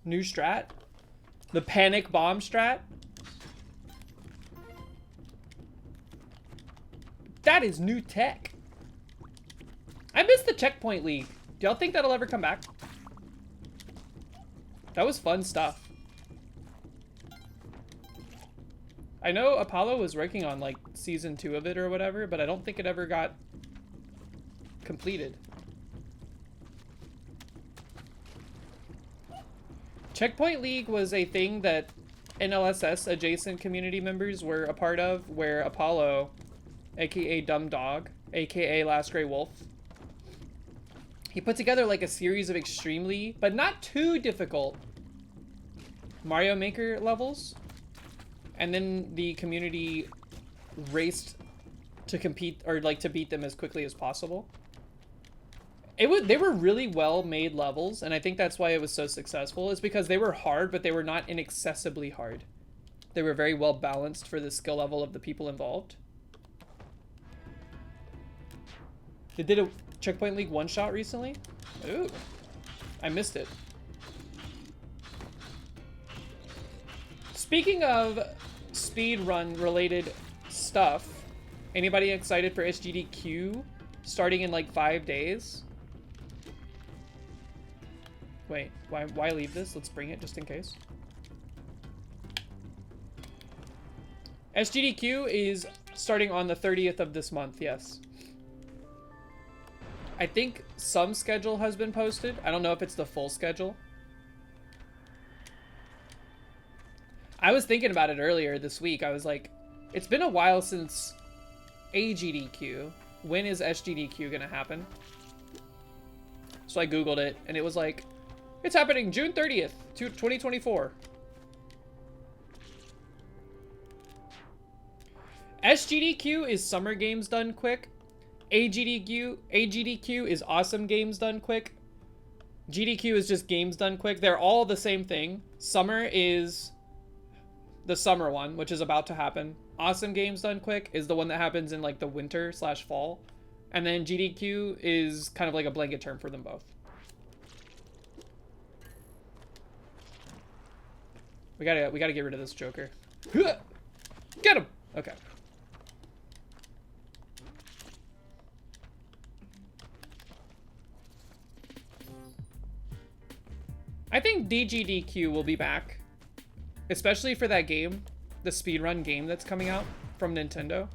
New strat? The panic bomb strat? That is new tech. I missed the checkpoint league. Do y'all think that'll ever come back? That was fun stuff. I know Apollo was working on like season 2 of it or whatever, but I don't think it ever got completed. Checkpoint League was a thing that NLSS adjacent community members were a part of, where Apollo, aka Dumb Dog, aka Last Grey Wolf, he put together like a series of extremely, but not too difficult, Mario Maker levels, and then the community raced to compete, or like to beat them as quickly as possible. They were really well made levels, and I think that's why it was so successful, is because they were hard, but they were not inaccessibly hard. They were very well balanced for the skill level of the people involved. They did a Checkpoint League one-shot recently? Ooh, I missed it. Speaking of speedrun related stuff, anybody excited for SGDQ starting in like 5 days? Wait, why leave this? Let's bring it just in case. SGDQ is starting on the 30th of this month, yes. I think some schedule has been posted. I don't know if it's the full schedule. I was thinking about it earlier this week. I was like, it's been a while since AGDQ. When is SGDQ gonna happen? So I Googled it, and it was like, it's happening June 30th, 2024. SGDQ is Summer Games Done Quick. AGDQ is Awesome Games Done Quick. GDQ is just Games Done Quick. They're all the same thing. Summer is the summer one, which is about to happen. Awesome Games Done Quick is the one that happens in like the winter / fall. And then GDQ is kind of like a blanket term for them both. We gotta get rid of this Joker. Get him! Okay. I think DGDQ will be back. Especially for that game. The speedrun game that's coming out from Nintendo.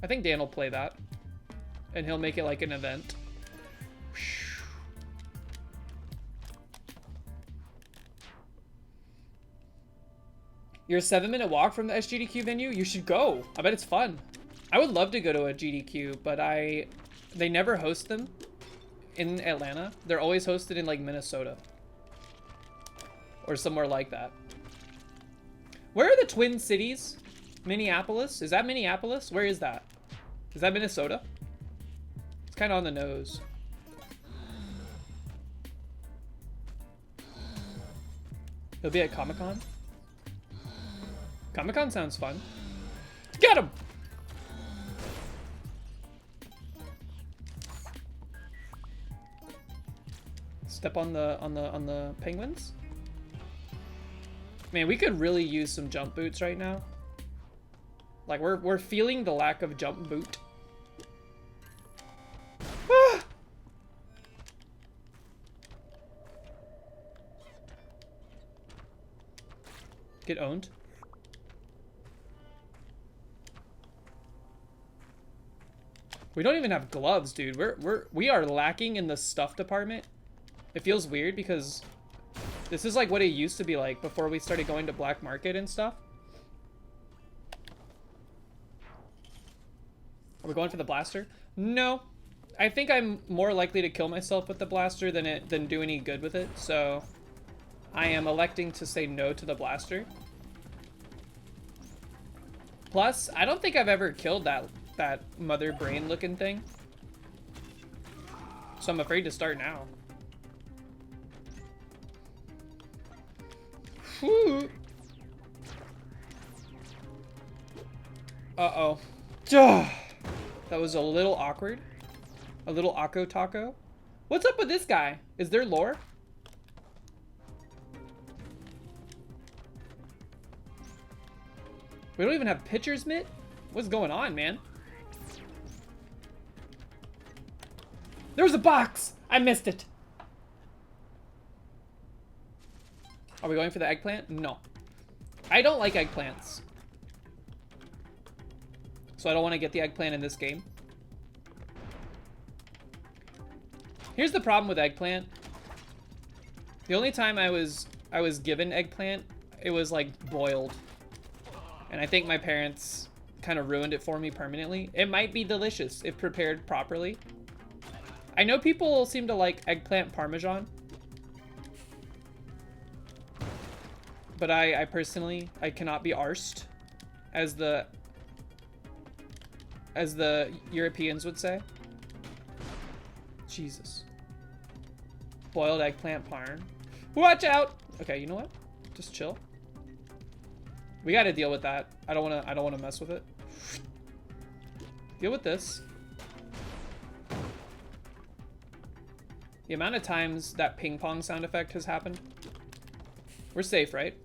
I think Dan will play that. And he'll make it like an event. You're a 7-minute walk from the SGDQ venue? You should go. I bet it's fun. I would love to go to a GDQ, but they never host them in Atlanta. They're always hosted in like Minnesota. Or somewhere like that. Where are the Twin Cities? Minneapolis? Is that Minneapolis? Where is that? Is that Minnesota? It's kind of on the nose. He'll be at Comic-Con? Comic-Con sounds fun. Get him! Step on the penguins? Man, we could really use some jump boots right now. Like we're feeling the lack of jump boot. Ah! Get owned. We don't even have gloves, dude. We are lacking in the stuff department. It feels weird because this is like what it used to be like before we started going to black market and stuff. Are we going for the blaster? No. I think I'm more likely to kill myself with the blaster than do any good with it, so I am electing to say no to the blaster. Plus, I don't think I've ever killed that mother brain looking thing. So I'm afraid to start now. Whew. Uh-oh. Duh. That was a little awkward. A little Akko Taco. What's up with this guy? Is there lore? We don't even have pitchers mitt? What's going on, man? There was a box! I missed it. Are we going for the eggplant? No. I don't like eggplants. So I don't want to get the eggplant in this game. Here's the problem with eggplant. The only time I was given eggplant, it was like boiled. And I think my parents kind of ruined it for me permanently. It might be delicious if prepared properly. I know people seem to like eggplant parmesan. But I personally, I cannot be arsed, as the Europeans would say. Jesus. Boiled eggplant parm. Watch out! Okay, you know what? Just chill. We gotta deal with that. I don't wanna mess with it. Deal with this. The amount of times that ping pong sound effect has happened. We're safe, right?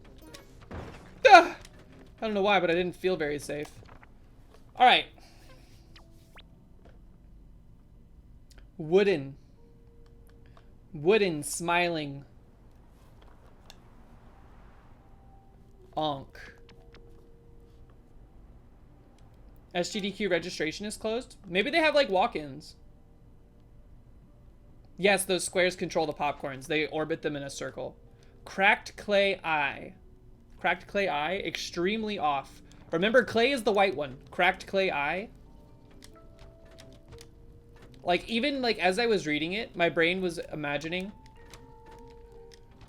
Ah! I don't know why, but I didn't feel very safe. All right. Wooden smiling Onk. SGDQ registration is closed. Maybe they have like walk-ins. Yes, those squares control the popcorns. They orbit them in a circle. Cracked clay eye. Cracked clay eye, extremely off. Remember, clay is the white one. Cracked clay eye. Like, even like as I was reading it, my brain was imagining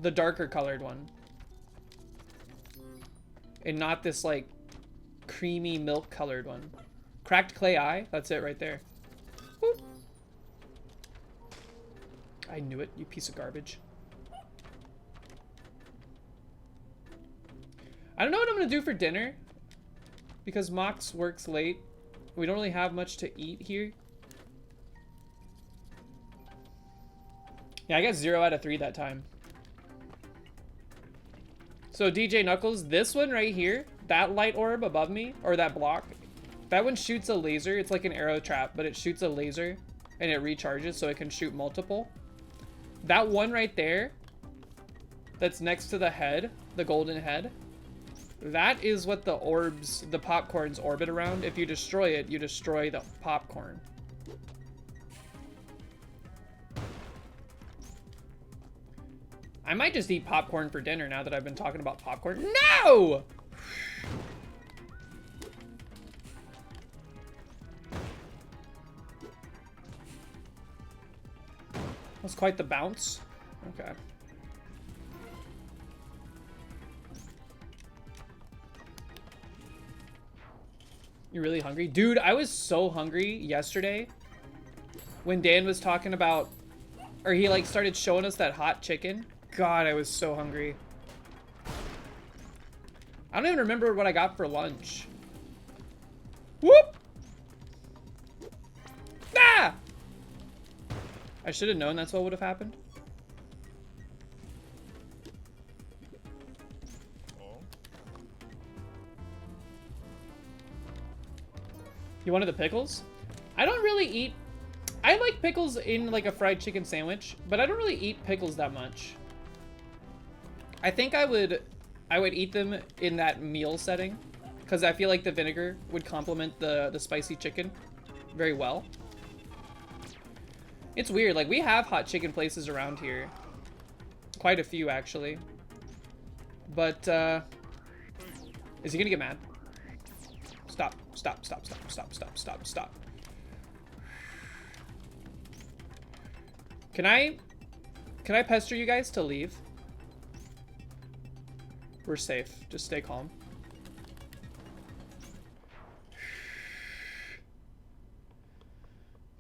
the darker colored one. And not this like creamy milk colored one. Cracked clay eye, that's it right there. Whoop. I knew it, you piece of garbage. I don't know what I'm gonna do for dinner because Mox works late. We don't really have much to eat here. Yeah, I got 0 out of 3 that time. So DJ Knuckles, this one right here, that light orb above me, or that block, that one shoots a laser. It's like an arrow trap, but it shoots a laser and it recharges so it can shoot multiple. That one right there, that's next to the head, the golden head, that is what the orbs, the popcorns orbit around. If you destroy it, you destroy the popcorn. I might just eat popcorn for dinner now that I've been talking about popcorn. No! That's quite the bounce. Okay. You really hungry? Dude, I was so hungry yesterday when Dan was talking about, or he like started showing us that hot chicken. God, I was so hungry. I don't even remember what I got for lunch. Whoop! Ah! I should have known that's what would have happened. You wanted the pickles? I don't really eat... I like pickles in like a fried chicken sandwich, but I don't really eat pickles that much. I think I would eat them in that meal setting because I feel like the vinegar would complement the spicy chicken very well. It's weird, like we have hot chicken places around here. Quite a few actually. But is he gonna get mad? Stop, stop, stop, stop, stop, stop, stop, stop. Can I pester you guys to leave? We're safe. Just stay calm.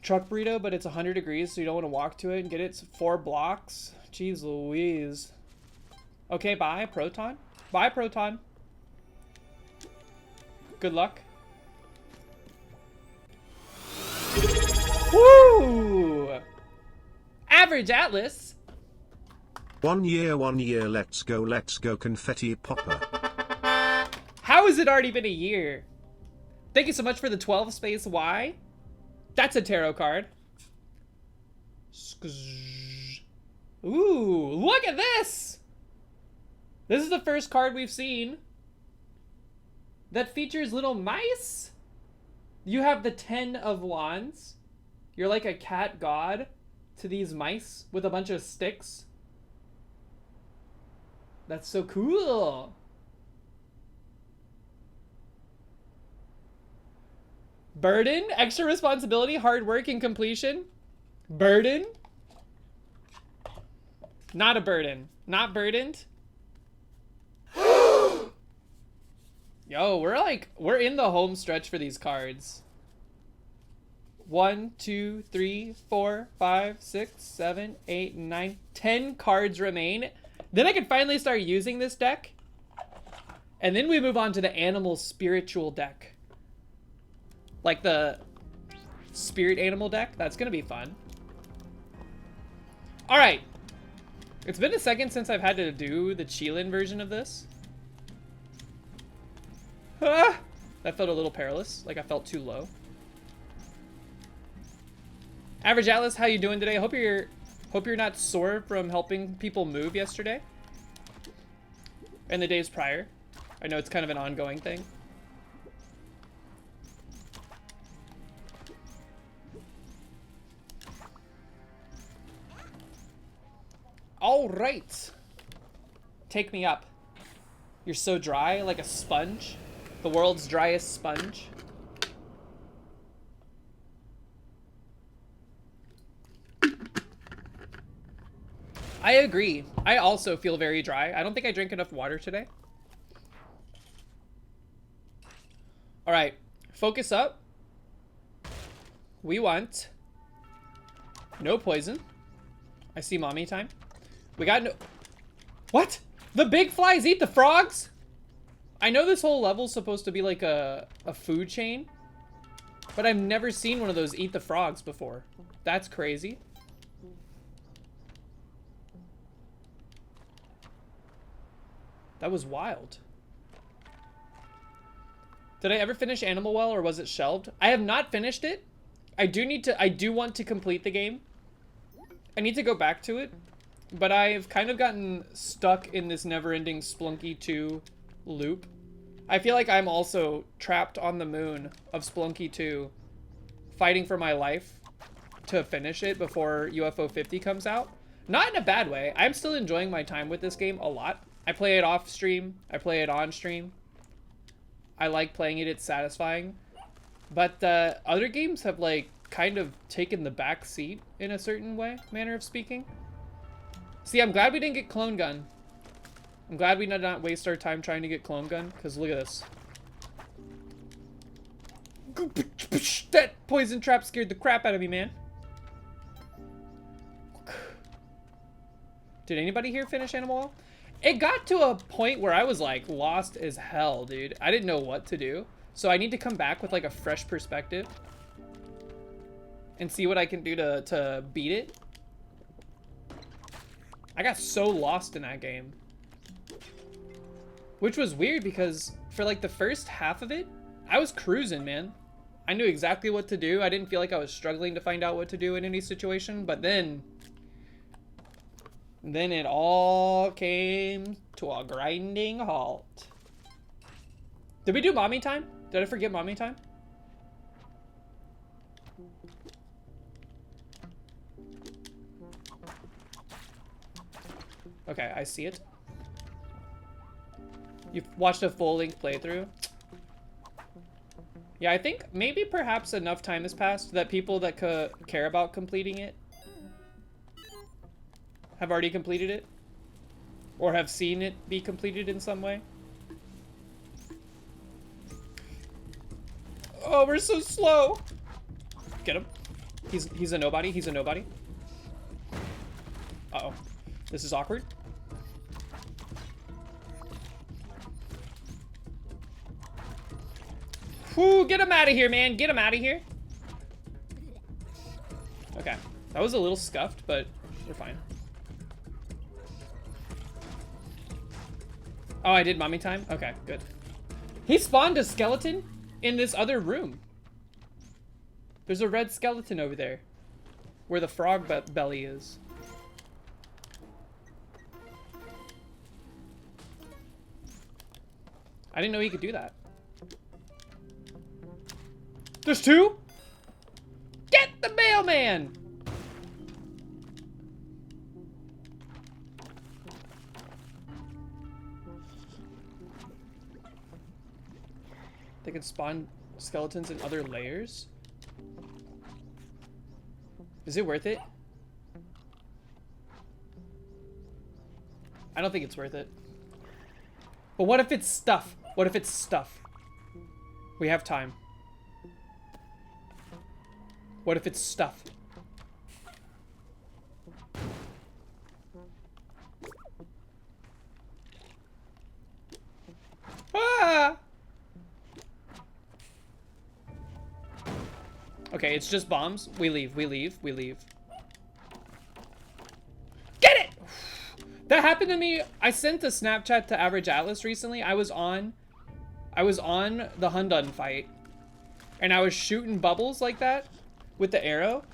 Truck burrito, but it's 100 degrees, so you don't want to walk to it and get it. It's 4 blocks. Jeez Louise. Okay, bye, Proton. Bye, Proton. Good luck. Woo! Average Atlas. 1 year, let's go, confetti popper. How has it already been a year? Thank you so much for the 12 space Y. That's a tarot card. Ooh, look at this! This is the first card we've seen that features little mice. You have the 10 of Wands. You're like a cat god to these mice with a bunch of sticks. That's so cool. Burden, extra responsibility, hard work, and completion. Burden. Not a burden. Not burdened. Yo, we're in the home stretch for these cards. 1, 2, 3, 4, 5, 6, 7, 8, 9, 10 cards remain. Then I can finally start using this deck. And then we move on to the animal spiritual deck. Like the spirit animal deck. That's gonna be fun. Alright. It's been a second since I've had to do the Qilin version of this. Ah! That felt a little perilous. Like I felt too low. Average Atlas, how you doing today? Hope you're not sore from helping people move yesterday and the days prior. I know it's kind of an ongoing thing. All right. Take me up. You're so dry, like a sponge. The world's driest sponge. I agree. I also feel very dry. I don't think I drank enough water today. All right, focus up. We want no poison. I see mommy time. We got no... What? The big flies eat the frogs? I know this whole level's supposed to be like a food chain, but I've never seen one of those eat the frogs before. That's crazy. That was wild. Did I ever finish Animal Well, or was it shelved? I have not finished it. I do want to complete the game. I need to go back to it, but I've kind of gotten stuck in this never-ending Spelunky 2 loop. I feel like I'm also trapped on the moon of Spelunky 2, fighting for my life to finish it before UFO 50 comes out. Not in a bad way. I'm still enjoying my time with this game a lot. I play it off stream. I play it on stream. I like playing it. It's satisfying. But other games have like kind of taken the back seat in a certain way, manner of speaking. See, I'm glad we didn't get Clone Gun. I'm glad we did not waste our time trying to get Clone Gun, because look at this. That poison trap scared the crap out of me, man. Did anybody here finish Animal Well? It got to a point where I was like lost as hell, dude. I didn't know what to do. So I need to come back with like a fresh perspective and see what I can do to beat it. I got so lost in that game. Which was weird because for like the first half of it, I was cruising, man. I knew exactly what to do. I didn't feel like I was struggling to find out what to do in any situation, but then it all came to a grinding halt. Did we do mommy time? Did I forget mommy time? Okay, I see it. You've watched a full-length playthrough? Yeah, I think maybe perhaps enough time has passed that people that care about completing it have already completed it, or have seen it be completed in some way. Oh, we're so slow. Get him. He's a nobody. He's a nobody. Uh-oh. This is awkward. Whew, get him out of here, man. Get him out of here. Okay. That was a little scuffed, but we're fine. Oh, I did mommy time? Okay, good. He spawned a skeleton in this other room. There's a red skeleton over there where the frog belly is. I didn't know he could do that. There's two? Get the mailman! They can spawn skeletons in other layers? Is it worth it? I don't think it's worth it. But what if it's stuff? What if it's stuff? We have time. What if it's stuff? Ah! Okay, it's just bombs. We leave, we leave, we leave. Get it! That happened to me. I sent a Snapchat to Average Atlas recently. I was on the Hundun fight, and I was shooting bubbles like that with the arrow,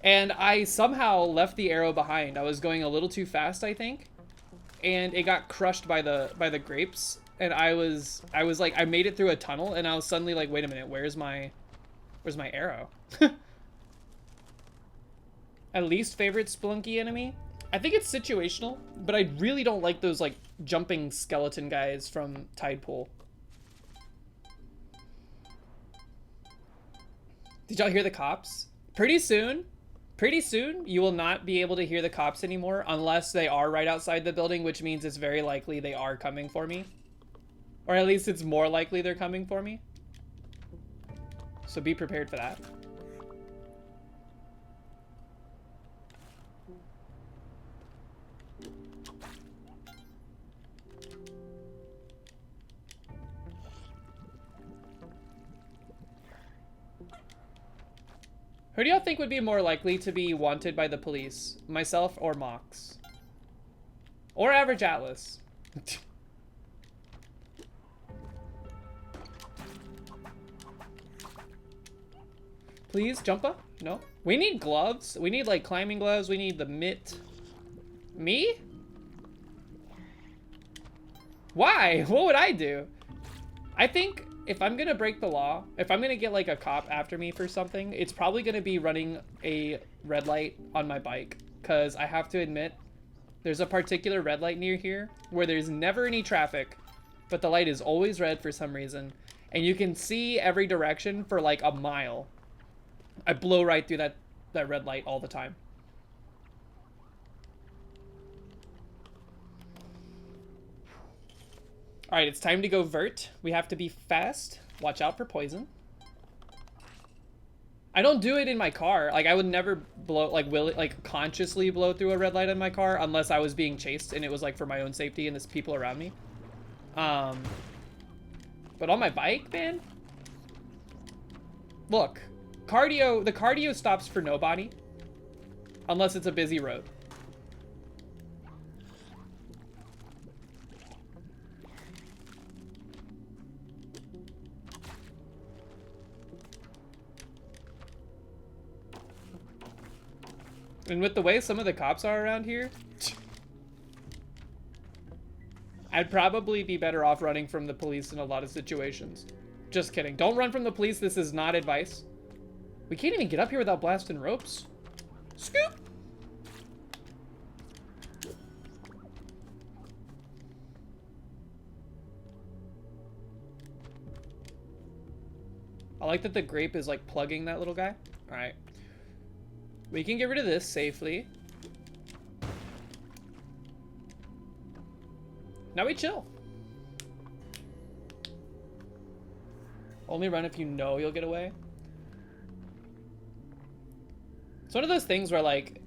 and I somehow left the arrow behind. I was going a little too fast, I think, and it got crushed by the grapes and I was like, I made it through a tunnel, and I was suddenly like, wait a minute, where's my arrow? At least favorite Spelunky enemy? I think it's situational, but I really don't like those like jumping skeleton guys from Tidepool. Did y'all hear the cops? Pretty soon, you will not be able to hear the cops anymore unless they are right outside the building, which means it's very likely they are coming for me. Or at least it's more likely they're coming for me. So be prepared for that. Who do y'all think would be more likely to be wanted by the police? Myself or Mox? Or Average Atlas? Please, jump up? No? We need gloves. We need, like, climbing gloves. We need the mitt. Me? Why? What would I do? I think if I'm gonna break the law, if I'm gonna get, like, a cop after me for something, it's probably gonna be running a red light on my bike. Because I have to admit, there's a particular red light near here where there's never any traffic, but the light is always red for some reason. And you can see every direction for, like, a mile. I blow right through that red light all the time. Alright, it's time to go vert. We have to be fast. Watch out for poison. I don't do it in my car. Like, I would never blow, like, consciously blow through a red light in my car unless I was being chased and it was, like, for my own safety and there's people around me. But on my bike, man? Look. The cardio stops for nobody. Unless it's a busy road. And with the way some of the cops are around here, I'd probably be better off running from the police in a lot of situations. Just kidding. Don't run from the police. This is not advice. We can't even get up here without blasting ropes. Scoop! I like that the grape is like plugging that little guy. Alright. We can get rid of this safely. Now we chill. Only run if you know you'll get away. It's one of those things where, like,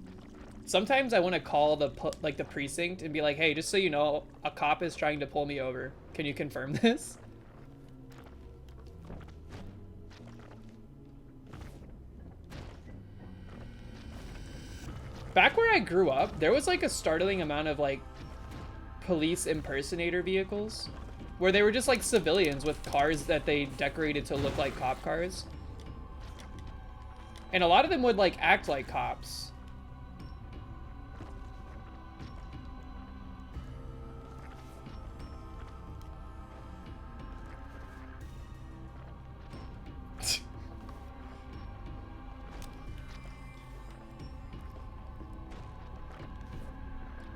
sometimes I want to call the precinct and be like, hey, just so you know, a cop is trying to pull me over. Can you confirm this? Back where I grew up, there was, like, a startling amount of, like, police impersonator vehicles where they were just, like, civilians with cars that they decorated to look like cop cars. And a lot of them would, like, act like cops.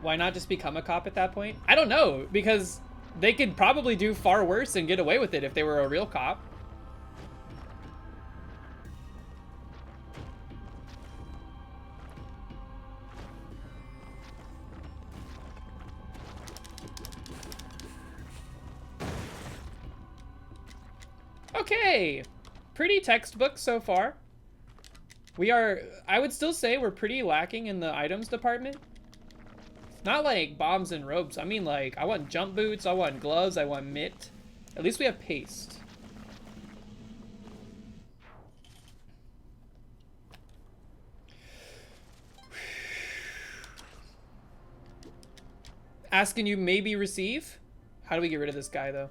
Why not just become a cop at that point? I don't know, because they could probably do far worse and get away with it if they were a real cop. Okay, pretty textbook so far. I would still say we're pretty lacking in the items department. Not like bombs and ropes. I mean, like, I want jump boots, I want gloves, I want mitt. At least we have paste. Asking you maybe receive? How do we get rid of this guy, though?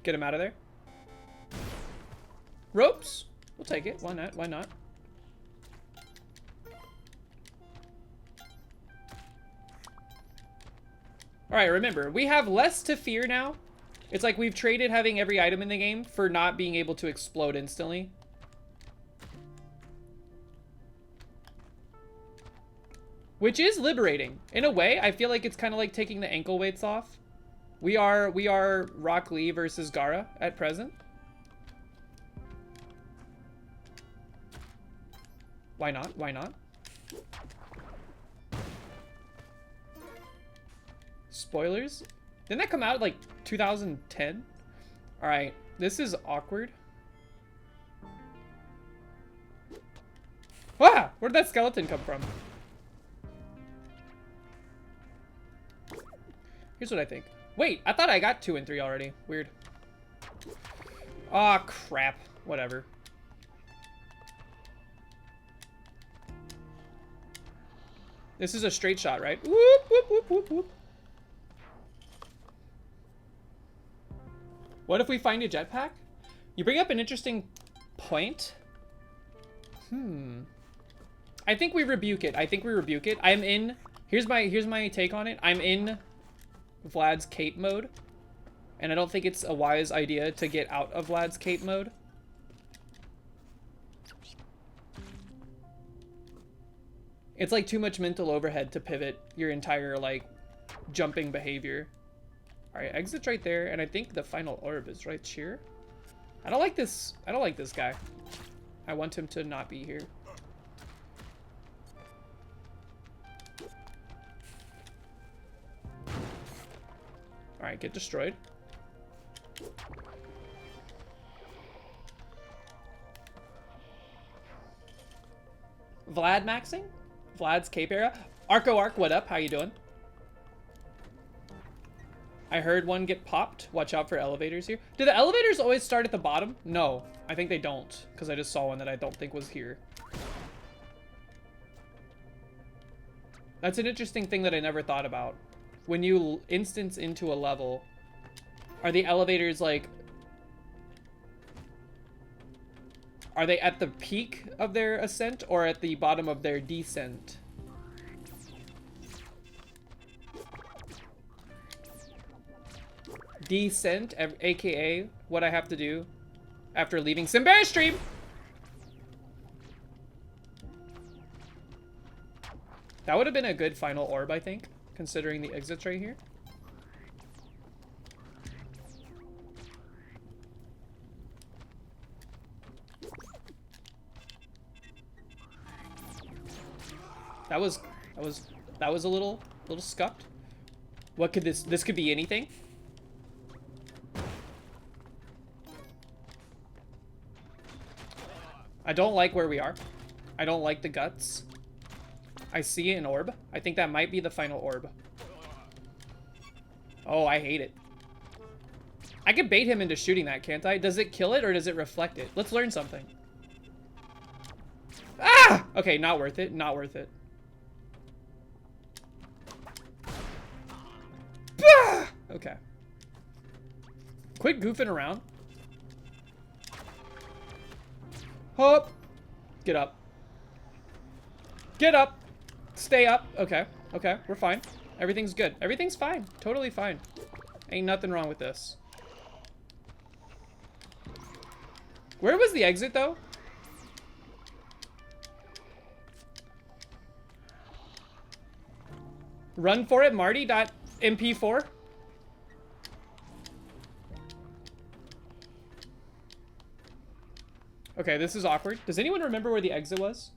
Get him out of there. Ropes? We'll take it. Why not? Why not? Alright, remember, we have less to fear now. It's like we've traded having every item in the game for not being able to explode instantly. Which is liberating. In a way, I feel like it's kind of like taking the ankle weights off. We are Rock Lee versus Gara at present. Why not? Why not? Spoilers? Didn't that come out like 2010? Alright, this is awkward. Ah! Where did that skeleton come from? Here's what I think. Wait, I thought I got 2 and 3 already. Weird. Aw, crap. Whatever. This is a straight shot, right? Whoop, whoop, whoop, whoop, whoop. What if we find a jetpack? You bring up an interesting point. I think we rebuke it. I think we rebuke it. I'm in. Here's my take on it. I'm in Vlad's cape mode, and I don't think it's a wise idea to get out of Vlad's cape mode. It's like too much mental overhead to pivot your entire like jumping behavior. All right, exit's right there, and I think the final orb is right here. I don't like this. I don't like this guy. I want him to not be here. All right, get destroyed. Vlad maxing? Vlad's cape era? Arco Arc, what up? How you doing? I heard one get popped. Watch out for elevators here. Do the elevators always start at the bottom? No, I think they don't, because I just saw one that I don't think was here. That's an interesting thing that I never thought about. When you instance into a level, are the elevators like... Are they at the peak of their ascent or at the bottom of their descent? Descent, aka what I have to do after leaving Simbear stream. That would have been a good final orb, I think, considering the exits right here. That was a little scuffed. What could this could be anything? I don't like where we are. I don't like the guts. I see an orb. I think that might be the final orb. Oh, I hate it. I could bait him into shooting that, can't I? Does it kill it or does it reflect it? Let's learn something. Ah! Okay, not worth it. Not worth it. Ah! Okay. Quit goofing around. Hop. Get up. Get up. Stay up. Okay. Okay. We're fine. Everything's good. Everything's fine. Totally fine. Ain't nothing wrong with this. Where was the exit, though? Run for it, Marty.mp4. Okay, this is awkward. Does anyone remember where the exit was?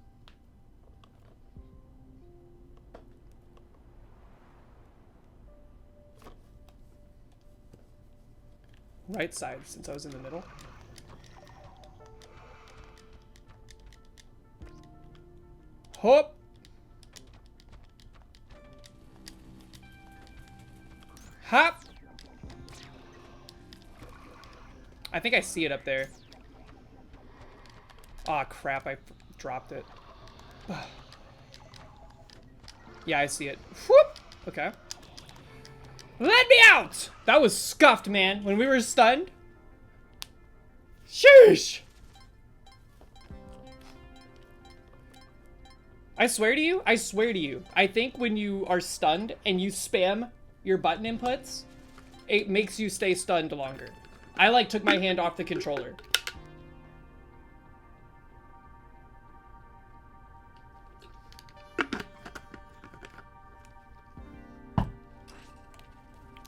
Right side, since I was in the middle. Hop! Hop! I think I see it up there. Aw, crap, I dropped it. Yeah, I see it. Whoop! Okay. Let me out! That was scuffed, man. When we were stunned. Sheesh! I swear to you, I think when you are stunned and you spam your button inputs, it makes you stay stunned longer. I like took my hand off the controller.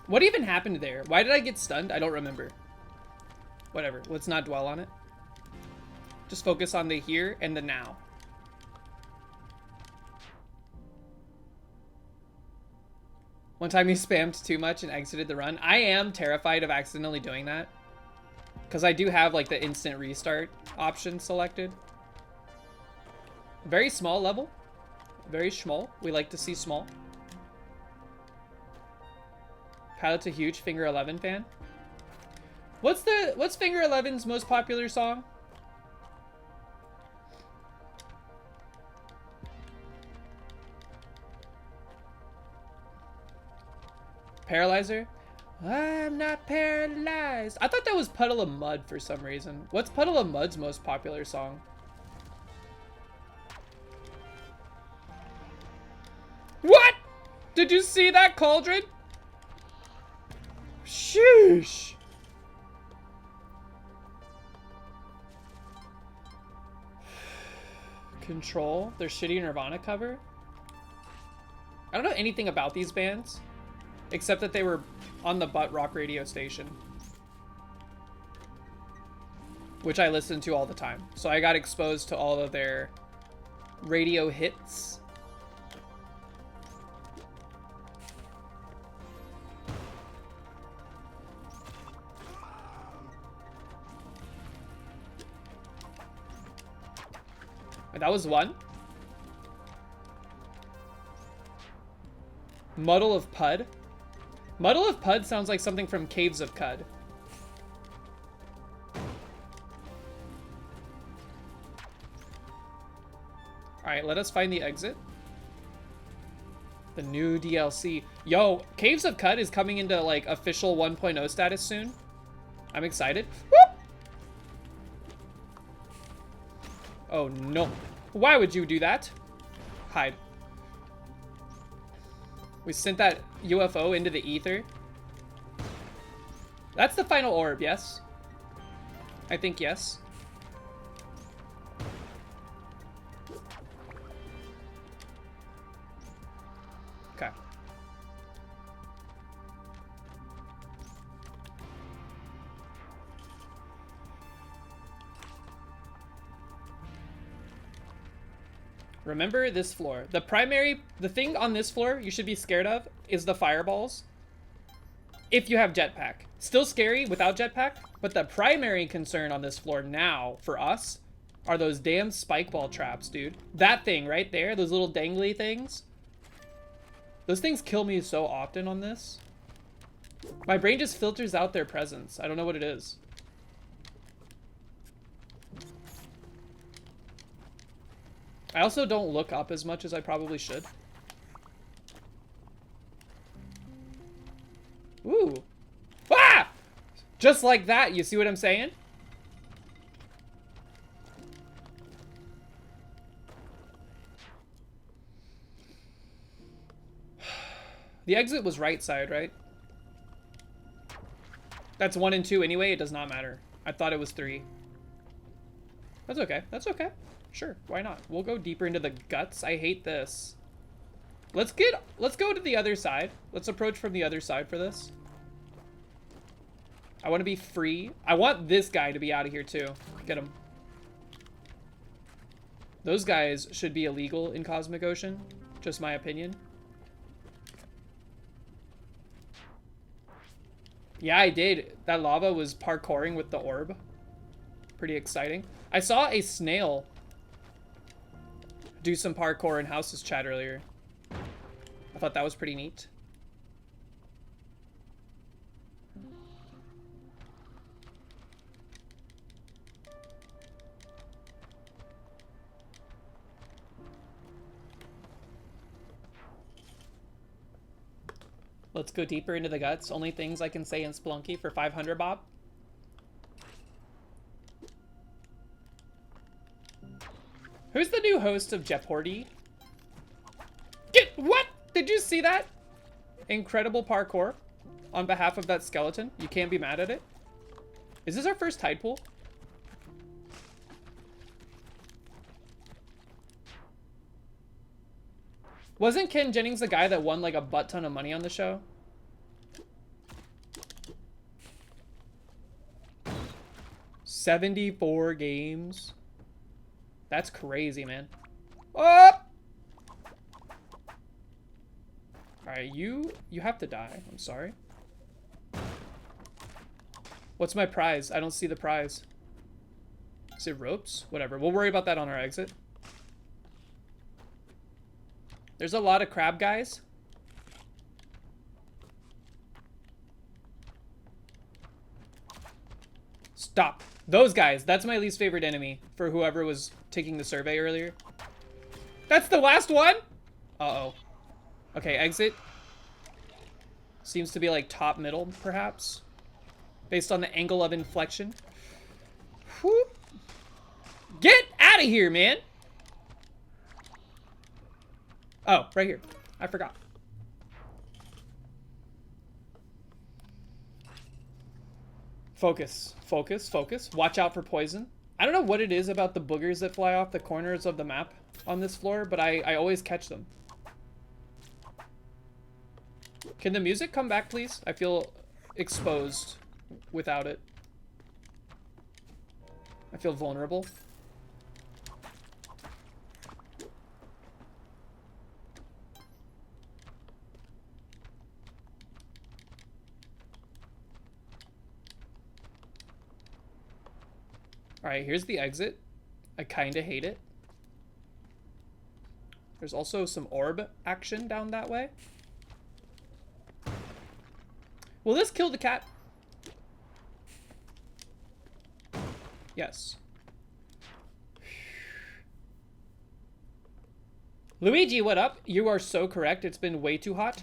What even happened there? Why did I get stunned? I don't remember. Whatever, let's not dwell on it. Just focus on the here and the now. One time you spammed too much and exited the run. I am terrified of accidentally doing that. Because I do have like the instant restart option selected. Very small level. Very small. We like to see small. Pilot's a huge Finger 11 fan. What's Finger 11's most popular song? Paralyzer? I'm not paralyzed. I thought that was Puddle of Mud for some reason. What's Puddle of Mud's most popular song? What? Did you see that, Cauldron? Sheesh. Control, their shitty Nirvana cover. I don't know anything about these bands, except that they were on the Butt Rock radio station, which I listened to all the time. So I got exposed to all of their radio hits. That was one. Muddle of Pud. Muddle of Pud sounds like something from Caves of Cud. Alright, let us find the exit. The new DLC. Yo, Caves of Cud is coming into like official 1.0 status soon. I'm excited. Whoop! Oh no. Why would you do that? Hide. We sent that UFO into the ether. That's the final orb, yes? I think yes. Okay. Remember this floor. The thing on this floor you should be scared of is the fireballs. If you have jetpack. Still scary without jetpack, but the primary concern on this floor now for us are those damn spike ball traps, dude. That thing right there, those little dangly things. Those things kill me so often on this. My brain just filters out their presence. I don't know what it is. I also don't look up as much as I probably should. Ooh. Ah! Just like that, you see what I'm saying? The exit was right side, right? That's 1 and 2 anyway, it does not matter. I thought it was 3. That's okay, that's okay. Sure, why not? We'll go deeper into the guts. I hate this. Let's go to the other side. Let's approach from the other side for this. I want to be free. I want this guy to be out of here too. Get him. Those guys should be illegal in Cosmic Ocean. Just my opinion. Yeah, I did. That lava was parkouring with the orb. Pretty exciting. I saw a snail do some parkour in House's chat earlier. I thought that was pretty neat. Let's go deeper into the guts. Only things I can say in Splunky for 500 Bob. Who's the new host of Jeopardy? What? Did you see that? incredible parkour on behalf of that skeleton. You can't be mad at it. Is this our first tide pool? Wasn't Ken Jennings the guy that won like a butt ton of money on the show? $74 games. That's crazy, man. Oh! Alright, you have to die. I'm sorry. What's my prize? I don't see the prize. Is it ropes? Whatever. We'll worry about that on our exit. There's a lot of crab guys. Stop. Those guys. That's my least favorite enemy for whoever was taking the survey earlier. That's the last one? Uh-oh. Okay, exit. Seems to be like top middle, perhaps. Based on the angle of inflection. Whoop. Get out of here, man! Oh, right here. I forgot. Focus, focus, focus. Watch out for poison. I don't know what it is about the boogers that fly off the corners of the map on this floor, but I always catch them. Can the music come back, please? I feel exposed without it. I feel vulnerable. Alright, here's the exit. I kinda hate it. There's also some orb action down that way. Will this kill the cat? Yes. Luigi, what up? You are so correct. It's been way too hot.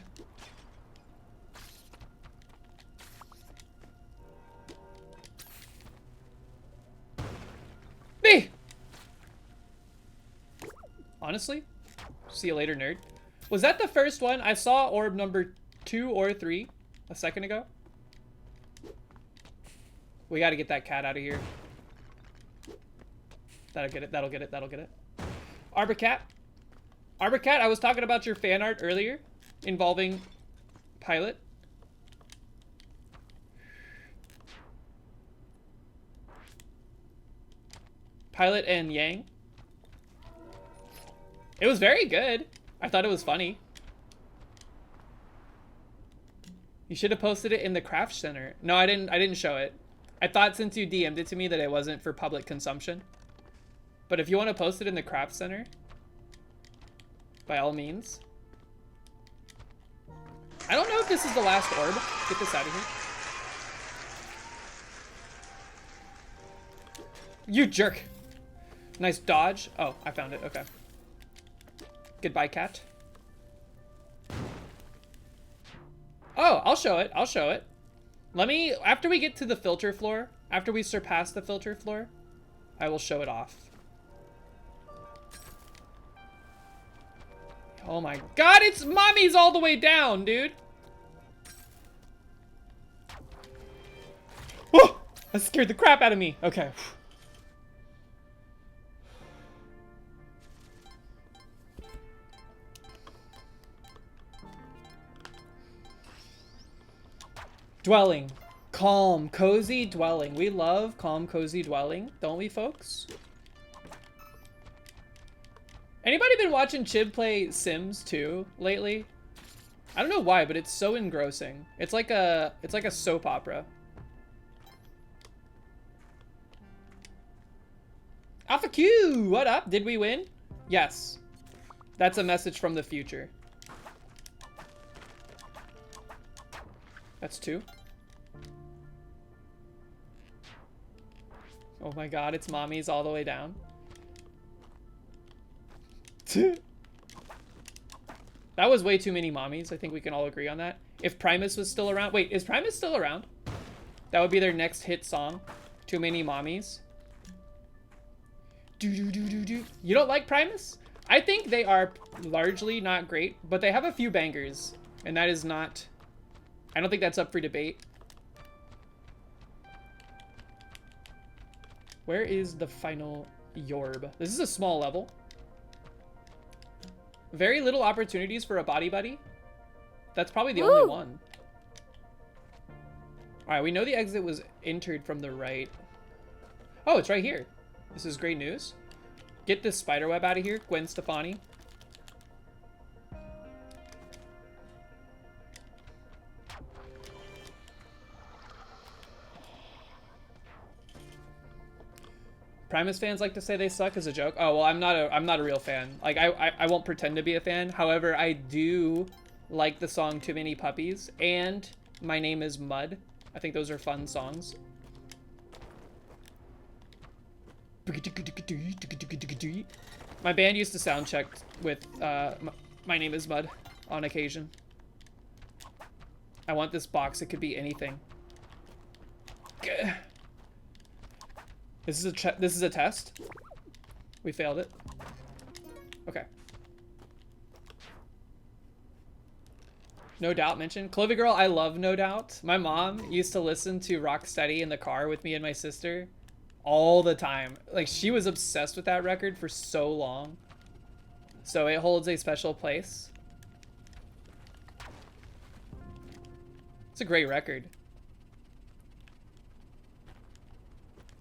Me! Honestly? See you later, nerd. Was that the first one? I saw orb number 2 or 3 a second ago. We gotta get that cat out of here. That'll get it, that'll get it, that'll get it. Arborcat. Arborcat, I was talking about your fan art earlier involving Pilot. Pilot and Yang. It was very good. I thought it was funny. You should have posted it in the craft center. No, I didn't show it. I thought since you DM'd it to me that it wasn't for public consumption. But if you want to post it in the craft center, by all means. I don't know if this is the last orb. Get this out of here. You jerk. Nice dodge. Oh, I found it. Okay. Goodbye, cat. Oh, I'll show it. I'll show it. Let me, after we get to the filter floor, after we surpass the filter floor, I will show it off. Oh my god, it's mommy's all the way down, dude. Oh, that scared the crap out of me. Okay. Dwelling. Calm, cozy dwelling. We love calm, cozy dwelling, don't we, folks? Anybody been watching Chib play Sims 2 lately? I don't know why, but it's so engrossing. It's like a soap opera. Alpha Q, what up? Did we win? Yes. That's a message from the future. That's 2. Oh my god, it's mommy's all the way down. That was way too many mommies. I think we can all agree on that. If Primus was still around. Wait, is Primus still around? That would be their next hit song. Too many mommies. You don't like Primus? I think they are largely not great, but they have a few bangers. And that is not... I don't think that's up for debate. Where is the final Yorb? This is a small level. Very little opportunities for a body buddy. That's probably the only one. Alright, we know the exit was entered from the right. Oh, it's right here. This is great news. Get this spiderweb out of here, Gwen Stefani. Primus fans like to say they suck as a joke. Oh well, I'm not a real fan. Like I won't pretend to be a fan. However, I do like the song Too Many Puppies and My Name Is Mud. I think those are fun songs. My band used to sound check with My Name Is Mud on occasion. I want this box. It could be anything. This is a test. We failed it. Okay. No Doubt mentioned. Clovy Girl, I love No Doubt. My mom used to listen to Rocksteady in the car with me and my sister all the time. Like, she was obsessed with that record for so long. So it holds a special place. It's a great record.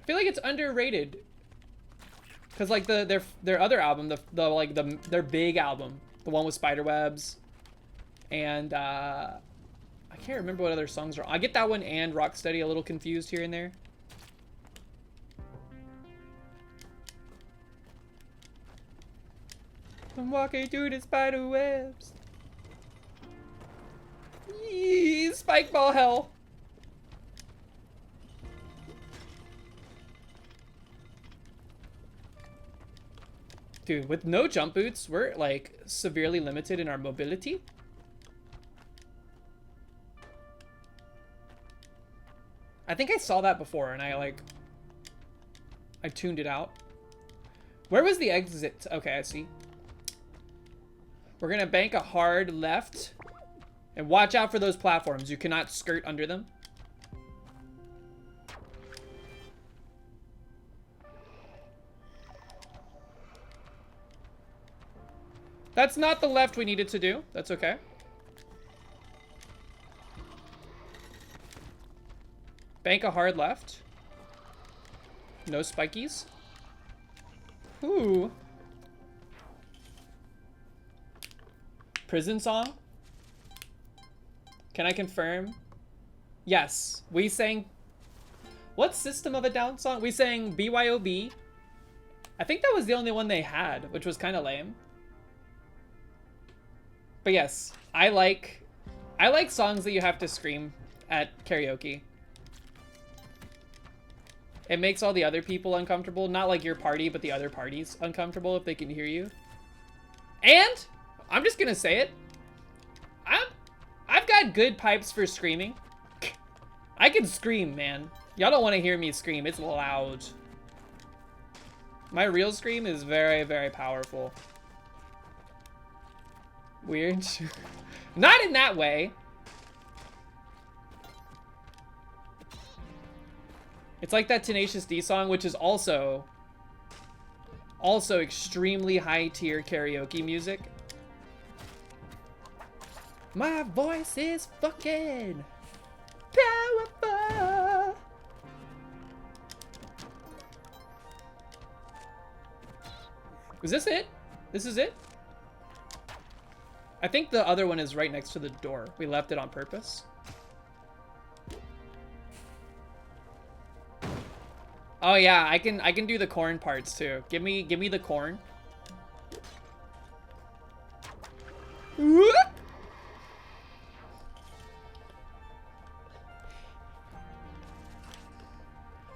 I feel like it's underrated. Cause like their other album, their big album, the one with Spiderwebs, and I can't remember what other songs are. I get that one and Rocksteady a little confused here and there. I'm walking through the spiderwebs. Yee, spike ball hell. Dude, with no jump boots, we're like severely limited in our mobility. I think I saw that before and I tuned it out. Where was the exit? Okay, I see. We're gonna bank a hard left and watch out for those platforms. You cannot skirt under them. That's not the left we needed to do. That's okay. Bank a hard left. No spikies. Ooh. Prison song? Can I confirm? Yes. We sang... What System of a Down song? We sang BYOB. I think that was the only one they had, which was kind of lame. But yes, I like songs that you have to scream at karaoke. It makes all the other people uncomfortable. Not like your party, but the other parties uncomfortable if they can hear you. And I'm just gonna say it. I've got good pipes for screaming. I can scream, man. Y'all don't want to hear me scream. It's loud. My real scream is very, very powerful. Weird. Not in that way. It's like that Tenacious D song, which is also extremely high tier karaoke music. My voice is fucking powerful. Is this it? This is it? I think the other one is right next to the door. We left it on purpose. Oh yeah, I can do the corn parts too. Give me the corn.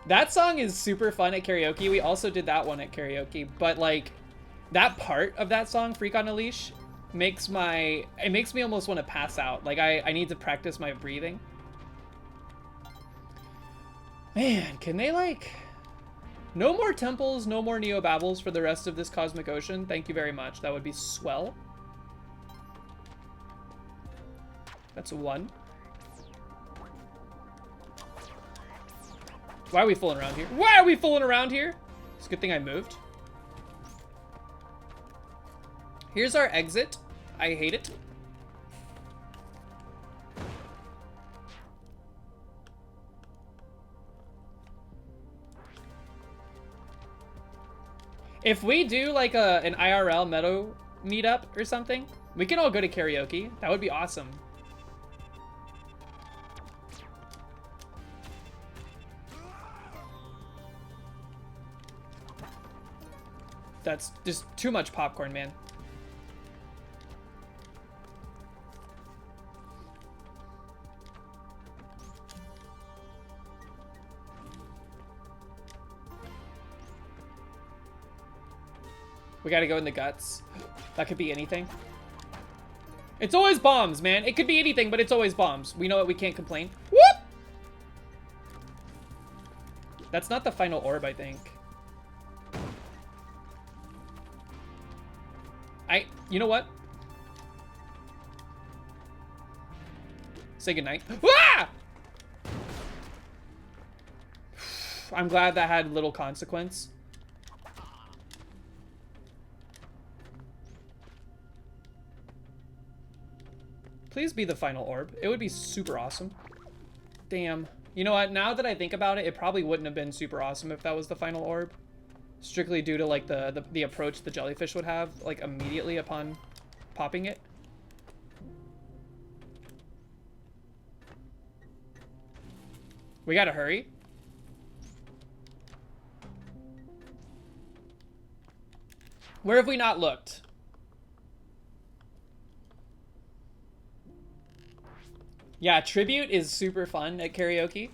That song is super fun at karaoke. We also did that one at karaoke, but like that part of that song, Freak on a Leash, makes me almost want to pass out. Like I need to practice my breathing. Man, can they like... No more temples, no more Neobabbles for the rest of this Cosmic Ocean. Thank you very much. That would be swell. That's 1. Why are we fooling around here? Why are we fooling around here? It's a good thing I moved. Here's our exit. I hate it. If we do like an IRL Meadow meetup or something, we can all go to karaoke. That would be awesome. That's just too much popcorn, man. We gotta go in the guts. That could be anything. It's always bombs, man. It could be anything, but it's always bombs. We know it, we can't complain. Whoop! That's not the final orb, I think. You know what? Say goodnight. Ah! I'm glad that had little consequence. Please be the final orb. It would be super awesome. Damn. You know what? Now that I think about it, it probably wouldn't have been super awesome if that was the final orb. Strictly due to like the approach the jellyfish would have, like immediately upon popping it. We gotta hurry. Where have we not looked? Yeah, Tribute is super fun at karaoke.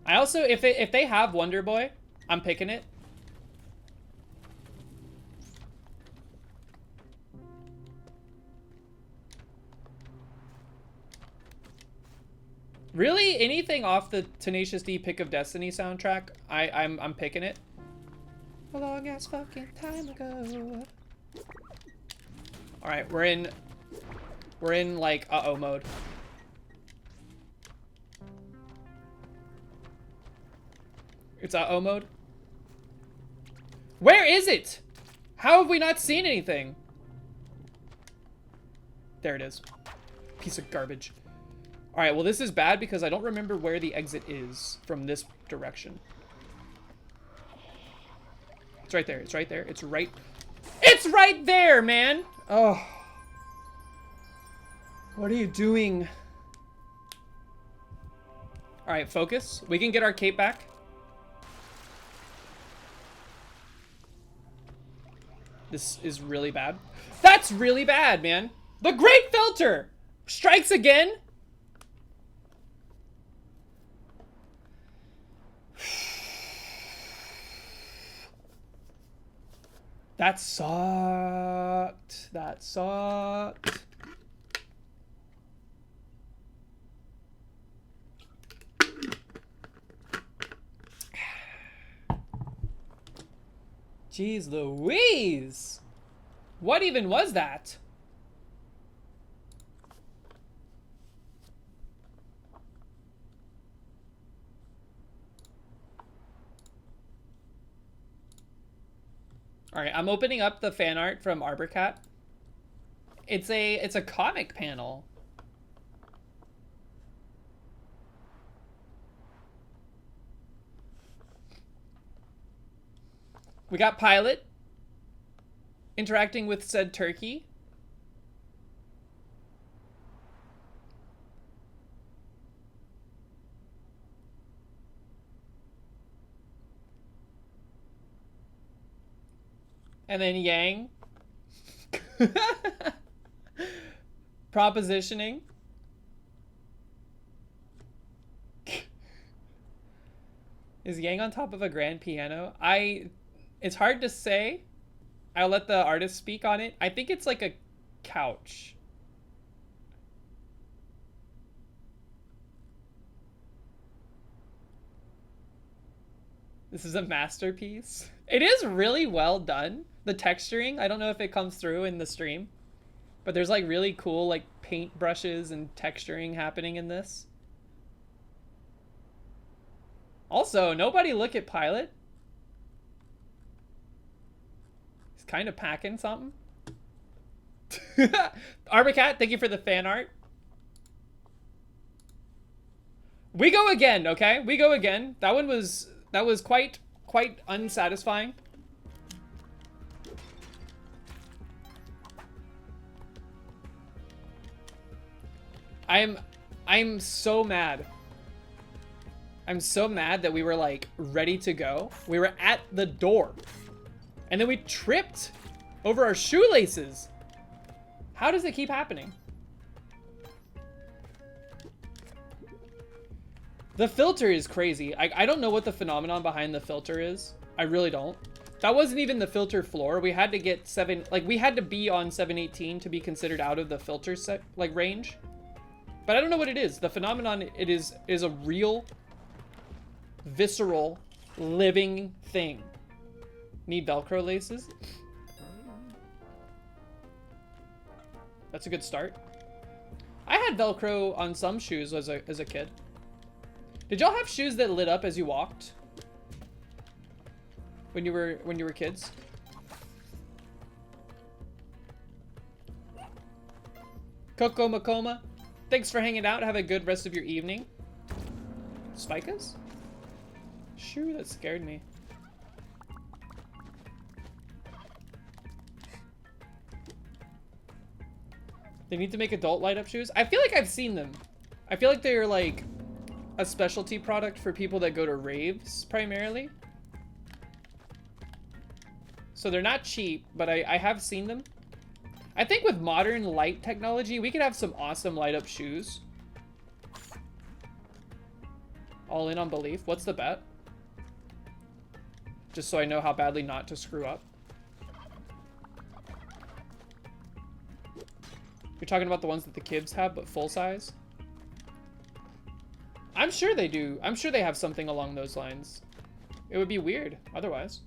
I also, if they have Wonder Boy, I'm picking it. Really, anything off the Tenacious D Pick of Destiny soundtrack, I'm picking it. A long ass fucking time ago. All right, we're in like uh-oh mode. It's uh-oh mode. Where is it? How have we not seen anything? There it is. Piece of garbage. All right, well, this is bad because I don't remember where the exit is from this direction. It's right there. It's right there. It's right there, man. Oh. What are you doing? All right, focus. We can get our cape back. This is really bad. That's really bad, man. The Great Filter strikes again. That sucked. That sucked. Jeez Louise! What even was that? All right, I'm opening up the fan art from Arborcat. It's a comic panel. We got Pilot interacting with said turkey. And then Yang propositioning. Is Yang on top of a grand piano? It's hard to say. I'll let the artist speak on it. I think it's like a couch. This is a masterpiece. It is really well done. The texturing, I don't know if it comes through in the stream. But there's like really cool like paint brushes and texturing happening in this. Also, nobody look at Pilot. He's kind of packing something. Arbicat, thank you for the fan art. We go again, okay? We go again. That was quite unsatisfying. I'm so mad. I'm so mad that we were like ready to go. We were at the door. And then we tripped over our shoelaces. How does it keep happening? The filter is crazy. I don't know what the phenomenon behind the filter is. I really don't. That wasn't even the filter floor. We had to get we had to be on 718 to be considered out of the filter set like range. But I don't know what it is. The phenomenon it is a real visceral living thing. Need Velcro laces? That's a good start. I had Velcro on some shoes as a kid. Did y'all have shoes that lit up as you walked? When you were kids? Coco Macoma, thanks for hanging out. Have a good rest of your evening. Spikas? Shoo, that scared me. They need to make adult light up shoes? I feel like I've seen them. I feel like they're like a specialty product for people that go to raves primarily. So they're not cheap, but I have seen them. I think with modern light technology, we could have some awesome light up shoes. All in on belief. What's the bet? Just so I know how badly not to screw up. You're talking about the ones that the kids have, but full size? I'm sure they do. I'm sure they have something along those lines. It would be weird otherwise.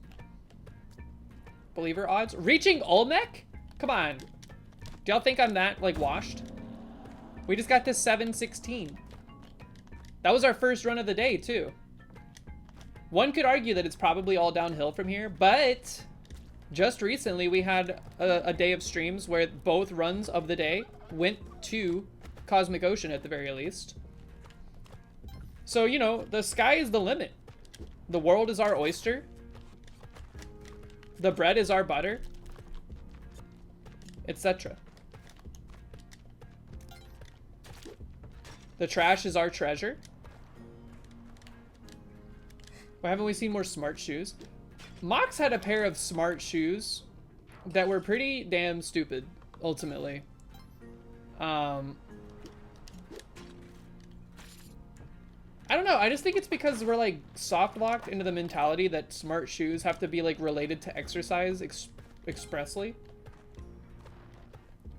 Believer odds? Reaching Olmec? Come on. Do y'all think I'm that, like, washed? We just got to 716. That was our first run of the day, too. One could argue that it's probably all downhill from here, but just recently we had a day of streams where both runs of the day went to Cosmic Ocean at the very least. So, you know, the sky is the limit. The world is our oyster. The bread is our butter, etc. The trash is our treasure. Why haven't we seen more smart shoes? Mox had a pair of smart shoes that were pretty damn stupid, ultimately. I don't know. I just think it's because we're like soft locked into the mentality that smart shoes have to be like related to exercise expressly.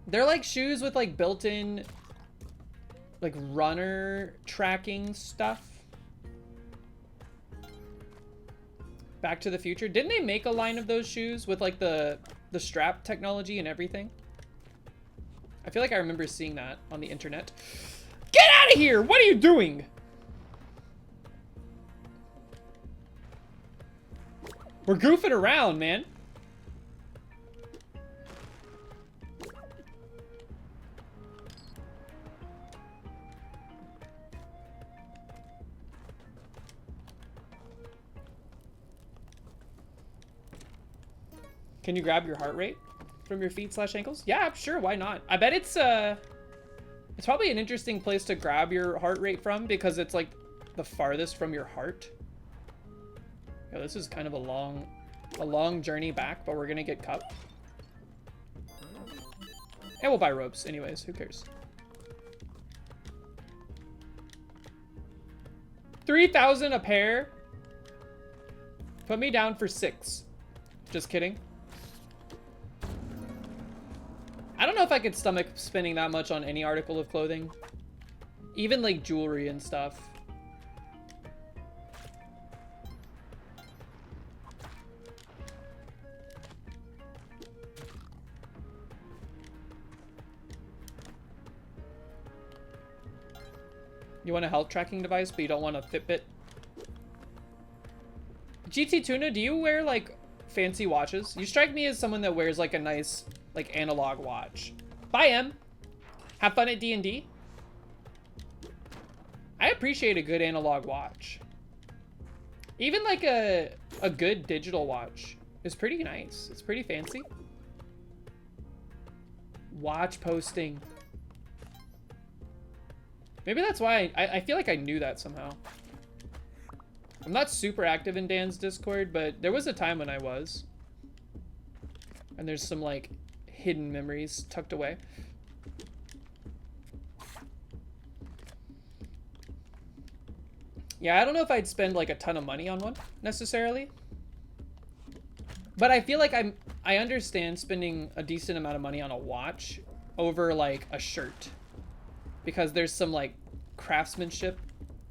They're like shoes with like built-in like runner tracking stuff. Back to the Future. Didn't they make a line of those shoes with like the strap technology and everything? I feel like I remember seeing that on the internet. Get out of here! What are you doing? We're goofing around, man. Can you grab your heart rate from your feet/ankles? Yeah, sure, why not? I bet it's probably an interesting place to grab your heart rate from because it's like the farthest from your heart. Yeah, this is kind of a long journey back, but we're gonna get cup. And we'll buy ropes anyways, who cares? 3,000 a pair. Put me down for 6. Just kidding. I don't know if I could stomach spending that much on any article of clothing. Even like jewelry and stuff. You want a health tracking device, but you don't want a Fitbit. GT Tuna, do you wear like fancy watches? You strike me as someone that wears like a nice like analog watch. Bye, M. Have fun at D&D. I appreciate a good analog watch. Even like a good digital watch is pretty nice. It's pretty fancy. Watch posting. Maybe that's why I feel like I knew that somehow. I'm not super active in Dan's Discord, but there was a time when I was. And there's some like hidden memories tucked away. Yeah, I don't know if I'd spend like a ton of money on one necessarily. But I feel like I understand spending a decent amount of money on a watch over like a shirt. Because there's some like craftsmanship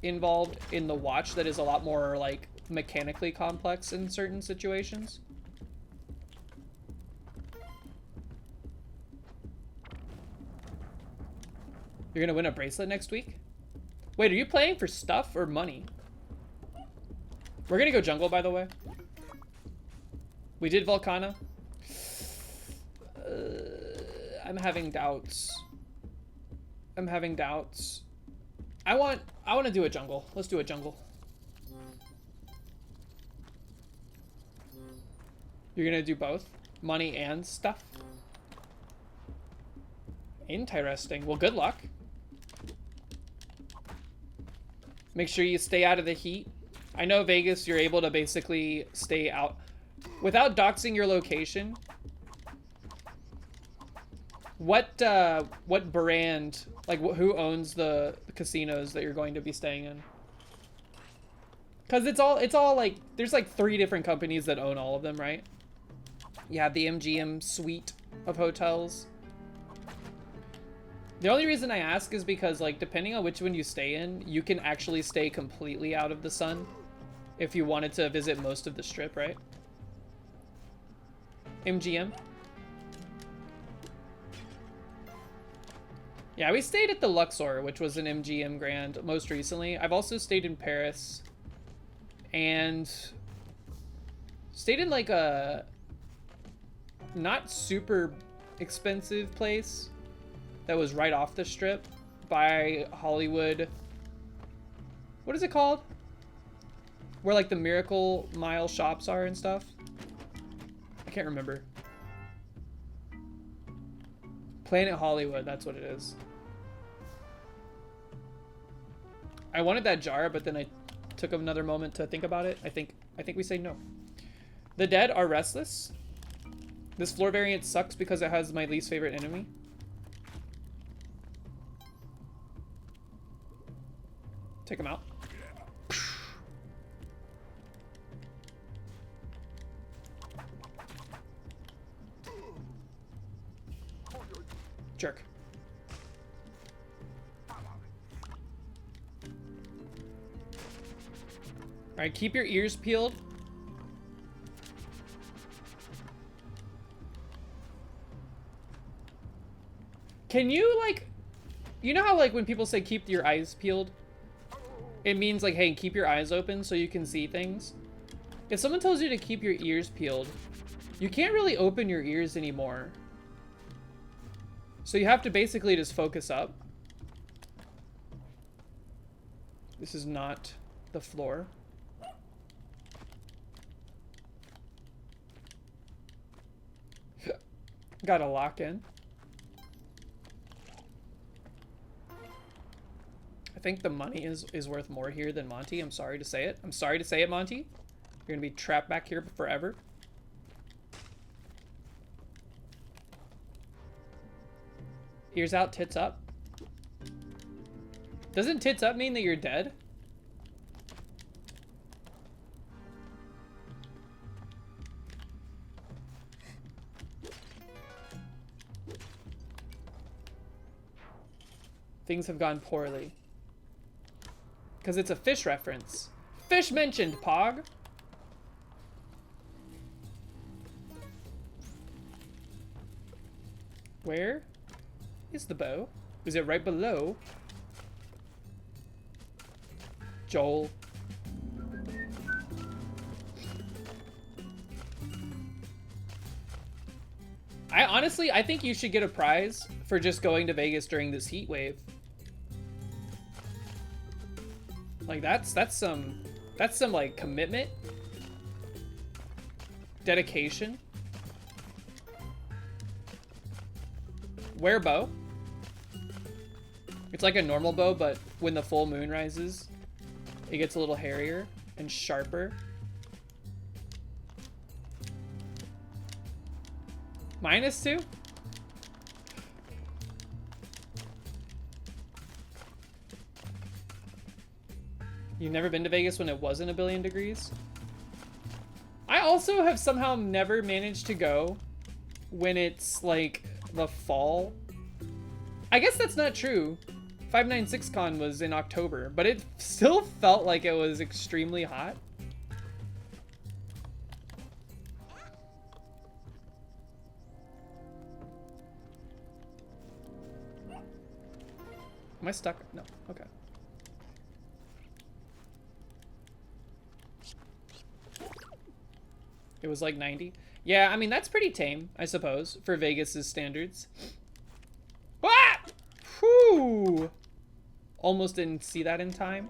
involved in the watch that is a lot more like mechanically complex in certain situations. You're gonna win a bracelet next week? Wait, are you playing for stuff or money? We're gonna go jungle, by the way. We did Volcana. I'm having doubts. I'm having doubts. I want to do a jungle. Let's do a jungle. You're gonna do both? Money and stuff? Interesting. Well, good luck. Make sure you stay out of the heat. I know Vegas, you're able to basically stay out without doxing your location. What brand, like who owns the casinos that you're going to be staying in? Cause it's all like, there's like 3 different companies that own all of them, right? You have the MGM suite of hotels. The only reason I ask is because, like, depending on which one you stay in, you can actually stay completely out of the sun if you wanted to visit most of the strip, right? MGM. Yeah, we stayed at the Luxor, which was an MGM Grand most recently. I've also stayed in Paris and stayed in like a not super expensive place that was right off the strip by Hollywood. What is it called? Where like the Miracle Mile shops are and stuff. I can't remember. Planet Hollywood, that's what it is. I wanted that jar, but then I took another moment to think about it. I think we say no. The dead are restless. This floor variant sucks because it has my least favorite enemy. Take him out. Jerk. Alright, keep your ears peeled. Can you, like... You know how, like, when people say keep your eyes peeled? It means, like, hey, keep your eyes open so you can see things. If someone tells you to keep your ears peeled, you can't really open your ears anymore. So you have to basically just focus up. This is not the floor. Gotta lock in. I think the money is worth more here than Monty. I'm sorry to say it. I'm sorry to say it, Monty. You're gonna be trapped back here forever. Ears out, tits up. Doesn't tits up mean that you're dead? Things have gone poorly. Because it's a fish reference. Fish mentioned, Pog! Where is the bow? Is it right below? Joel. I think you should get a prize for just going to Vegas during this heat wave. Like that's some like commitment, dedication. Wear bow. It's like a normal bow, but when the full moon rises, it gets a little hairier and sharper. -2? You've never been to Vegas when it wasn't 1,000,000,000 degrees? I also have somehow never managed to go when it's like the fall. I guess that's not true. 596Con was in October, but it still felt like it was extremely hot. Am I stuck? No. Okay. It was like 90. Yeah, I mean, that's pretty tame, I suppose, for Vegas's standards. Ah! Whew! Almost didn't see that in time.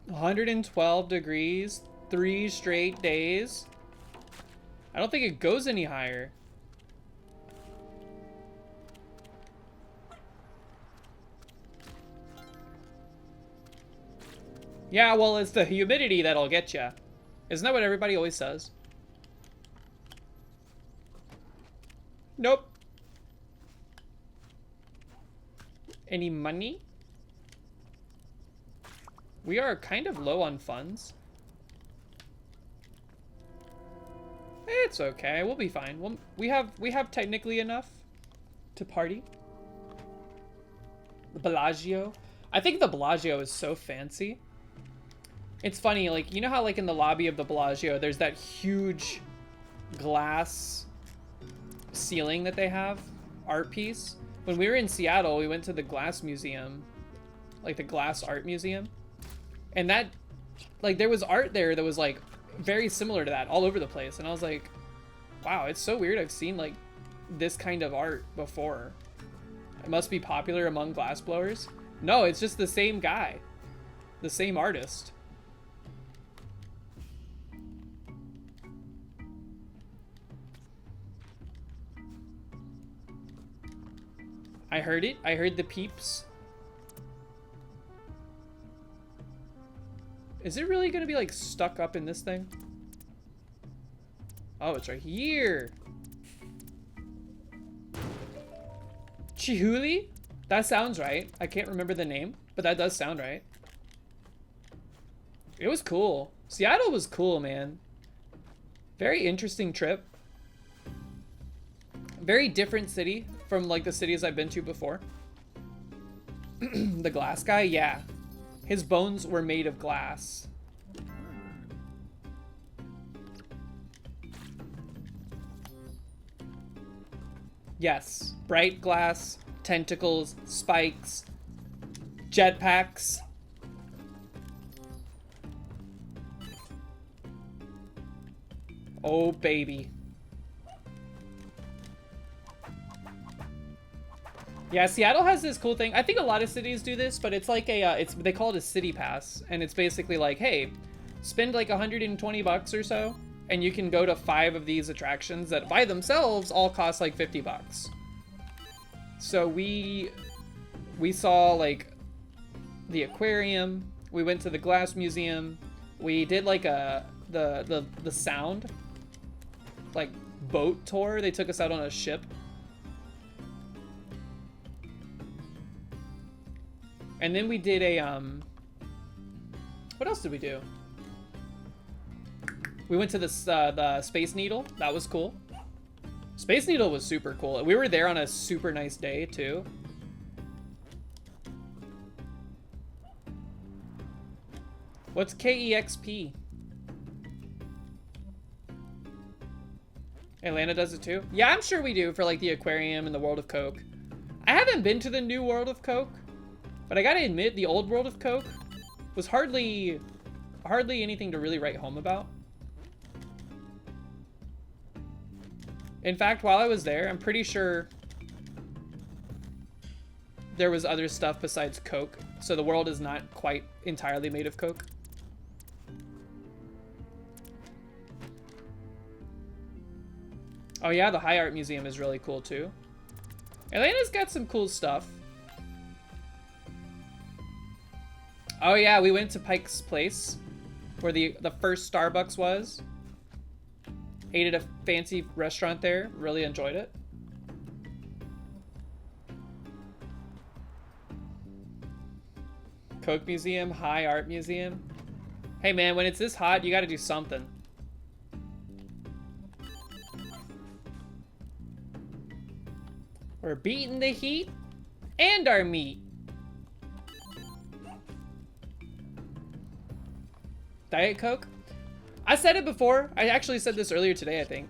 $112, 3 straight days. I don't think it goes any higher. Yeah, well, it's the humidity that'll get you. Isn't that what everybody always says? Nope. Any money? We are kind of low on funds. It's okay. We'll be fine. We have technically enough to party. The Bellagio. I think the Bellagio is so fancy. It's funny, like, you know how like in the lobby of the Bellagio, there's that huge glass ceiling that they have, art piece. When we were in Seattle, we went to the glass museum, like the glass art museum. And that, like, there was art there that was like very similar to that all over the place. And I was like, wow, it's so weird. I've seen like this kind of art before. It must be popular among glassblowers. No, it's just the same guy, the same artist. I heard it. I heard the peeps. Is it really gonna be like stuck up in this thing? Oh, it's right here. Chihuly? That sounds right. I can't remember the name, but that does sound right. It was cool. Seattle was cool, man. Very interesting trip. Very different city from like the cities I've been to before. The glass guy, yeah. His bones were made of glass. Yes, bright glass, tentacles, spikes, jetpacks. Oh, baby. Yeah, Seattle has this cool thing. I think a lot of cities do this, but it's like a, they call it a city pass. And it's basically like, hey, spend like 120 bucks or so, and you can go to 5 of these attractions that by themselves all cost like 50 bucks. So we saw like the aquarium, we went to the glass museum, we did like the sound, like boat tour. They took us out on a ship. And then we did a, what else did we do? We went to the Space Needle. That was cool. Space Needle was super cool. We were there on a super nice day, too. What's KEXP? Atlanta does it too? Yeah, I'm sure we do for like the aquarium and the World of Coke. I haven't been to the new World of Coke, but I gotta admit the old World of Coke was hardly anything to really write home about. In fact, while I was there, I'm pretty sure there was other stuff besides Coke, so the world is not quite entirely made of Coke. Oh yeah, the High Art Museum is really cool too. Atlanta's got some cool stuff. Oh yeah, we went to Pike's Place, where the first Starbucks was. Ate at a fancy restaurant there, really enjoyed it. Coke Museum, High Art Museum. Hey man, when it's this hot, you gotta do something. We're beating the heat and our meat. Diet Coke? I said it before. I actually said this earlier today, I think.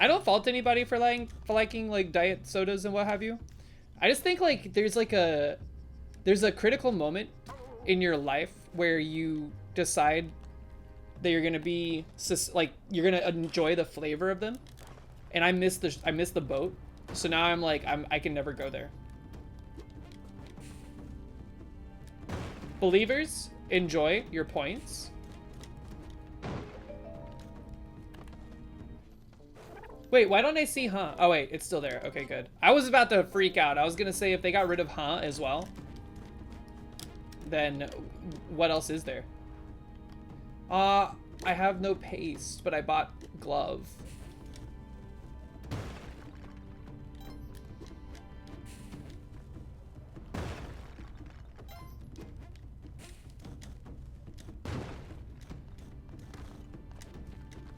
I don't fault anybody for liking like diet sodas and what have you. I just think like there's a critical moment in your life where you decide that you're gonna be like you're gonna enjoy the flavor of them, and I missed the boat. So now I'm like, I can never go there. Believers, enjoy your points. Wait, why don't I see huh? Oh wait, it's still there. Okay, good. I was about to freak out. I was gonna say if they got rid of huh as well, then what else is there? I have no paste, but I bought glove.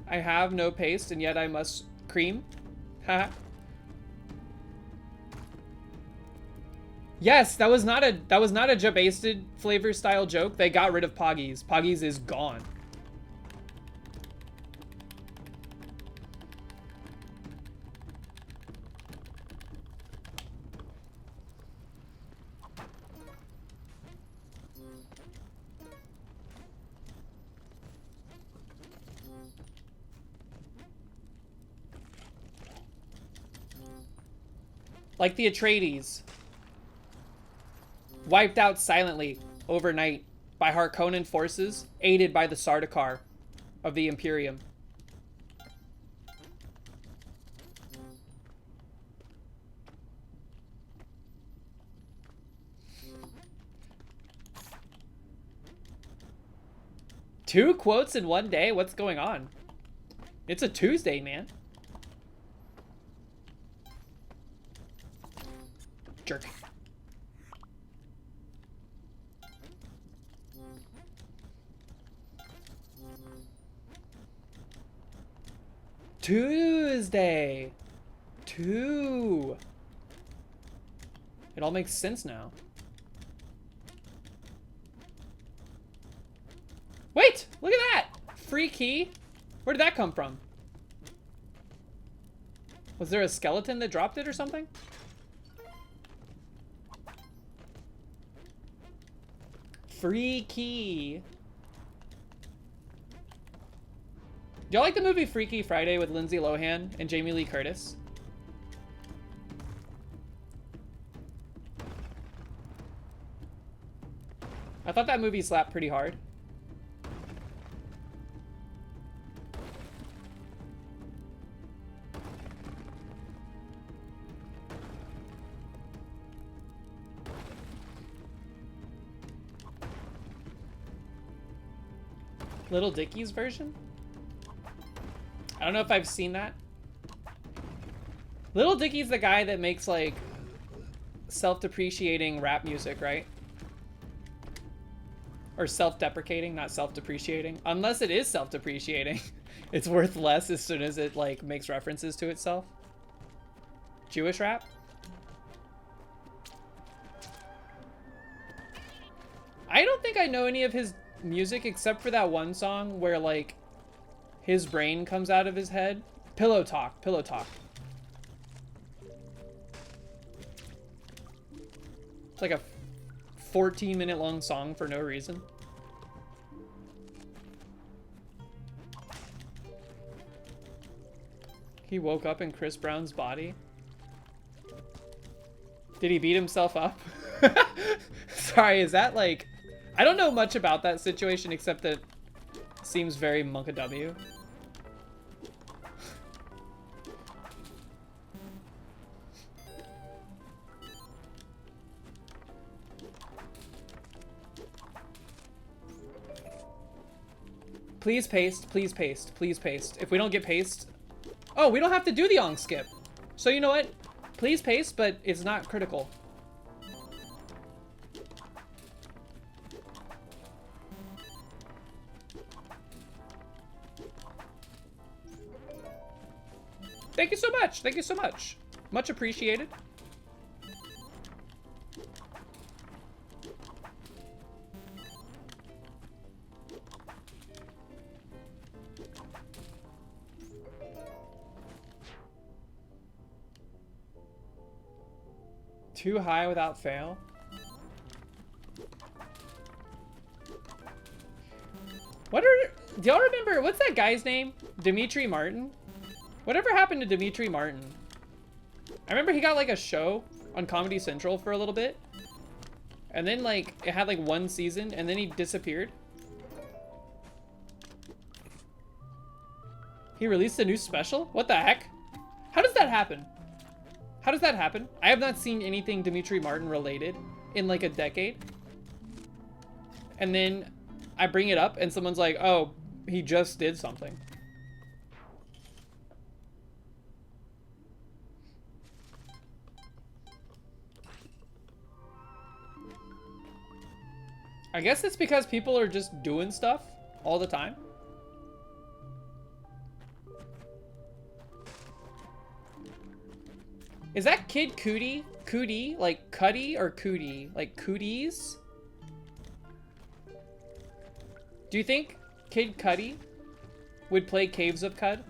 I have no paste, and yet I must cream. Haha. Yes, that was not a Jabasted flavor style joke. They got rid of Poggies. Poggies is gone. Like the Atreides. Wiped out silently overnight by Harkonnen forces, aided by the Sardaukar of the Imperium. Two quotes in one day? What's going on? It's a Tuesday, man. Jerk. Tuesday. Two. It all makes sense now. Wait, look at that. Free key. Where did that come from? Was there a skeleton that dropped it or something? Free key. Do y'all like the movie Freaky Friday with Lindsay Lohan and Jamie Lee Curtis? I thought that movie slapped pretty hard. Little Dicky's version? I don't know if I've seen that. Little Dicky's the guy that makes like self-depreciating rap music, right? Or self-deprecating, not self-depreciating. Unless it is self-depreciating. It's worth less as soon as it like makes references to itself. Jewish rap? I don't think I know any of his music except for that one song where like his brain comes out of his head. Pillow Talk, Pillow Talk. It's like a 14-minute long song for no reason. He woke up in Chris Brown's body. Did he beat himself up? Sorry, is that like... I don't know much about that situation except that it seems very Monka W. Please paste, please paste, please paste. If we don't get paste... Oh, we don't have to do the Ong skip. So you know what? Please paste, but it's not critical. Thank you so much. Thank you so much. Much appreciated. Too high without fail. What are... Do y'all remember... What's that guy's name? Dimitri Martin? Whatever happened to Dimitri Martin? I remember he got like a show on Comedy Central for a little bit. And then like, it had like one season and then he disappeared. He released a new special? What the heck? How does that happen? How does that happen? I have not seen anything Dimitri Martin related in like a decade. And then I bring it up and someone's like, oh, he just did something. I guess it's because people are just doing stuff all the time. Is that Kid Cudi? Cudi? Like Cuddy or Cootie? Like Cooties? Do you think Kid Cudi would play Caves of Cud?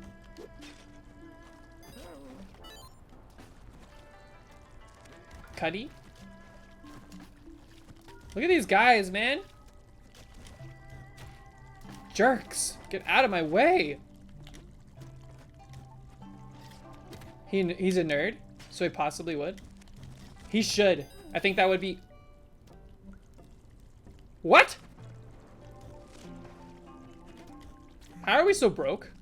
Cuddy? Look at these guys, man. Jerks. Get out of my way. He's a nerd, so he possibly would. He should. I think that would be... What? How are we so broke?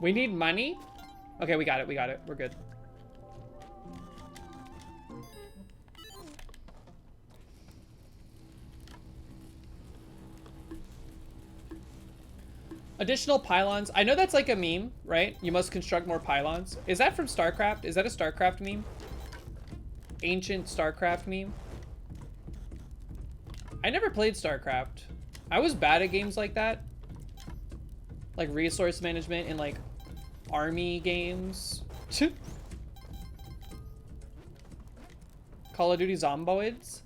We need money? Okay, we got it, we got it. We're good. Additional pylons. I know that's like a meme, right? You must construct more pylons. Is that from StarCraft? Is that a StarCraft meme? Ancient StarCraft meme? I never played StarCraft. I was bad at games like that. Like resource management and like army games. Call of Duty Zomboids.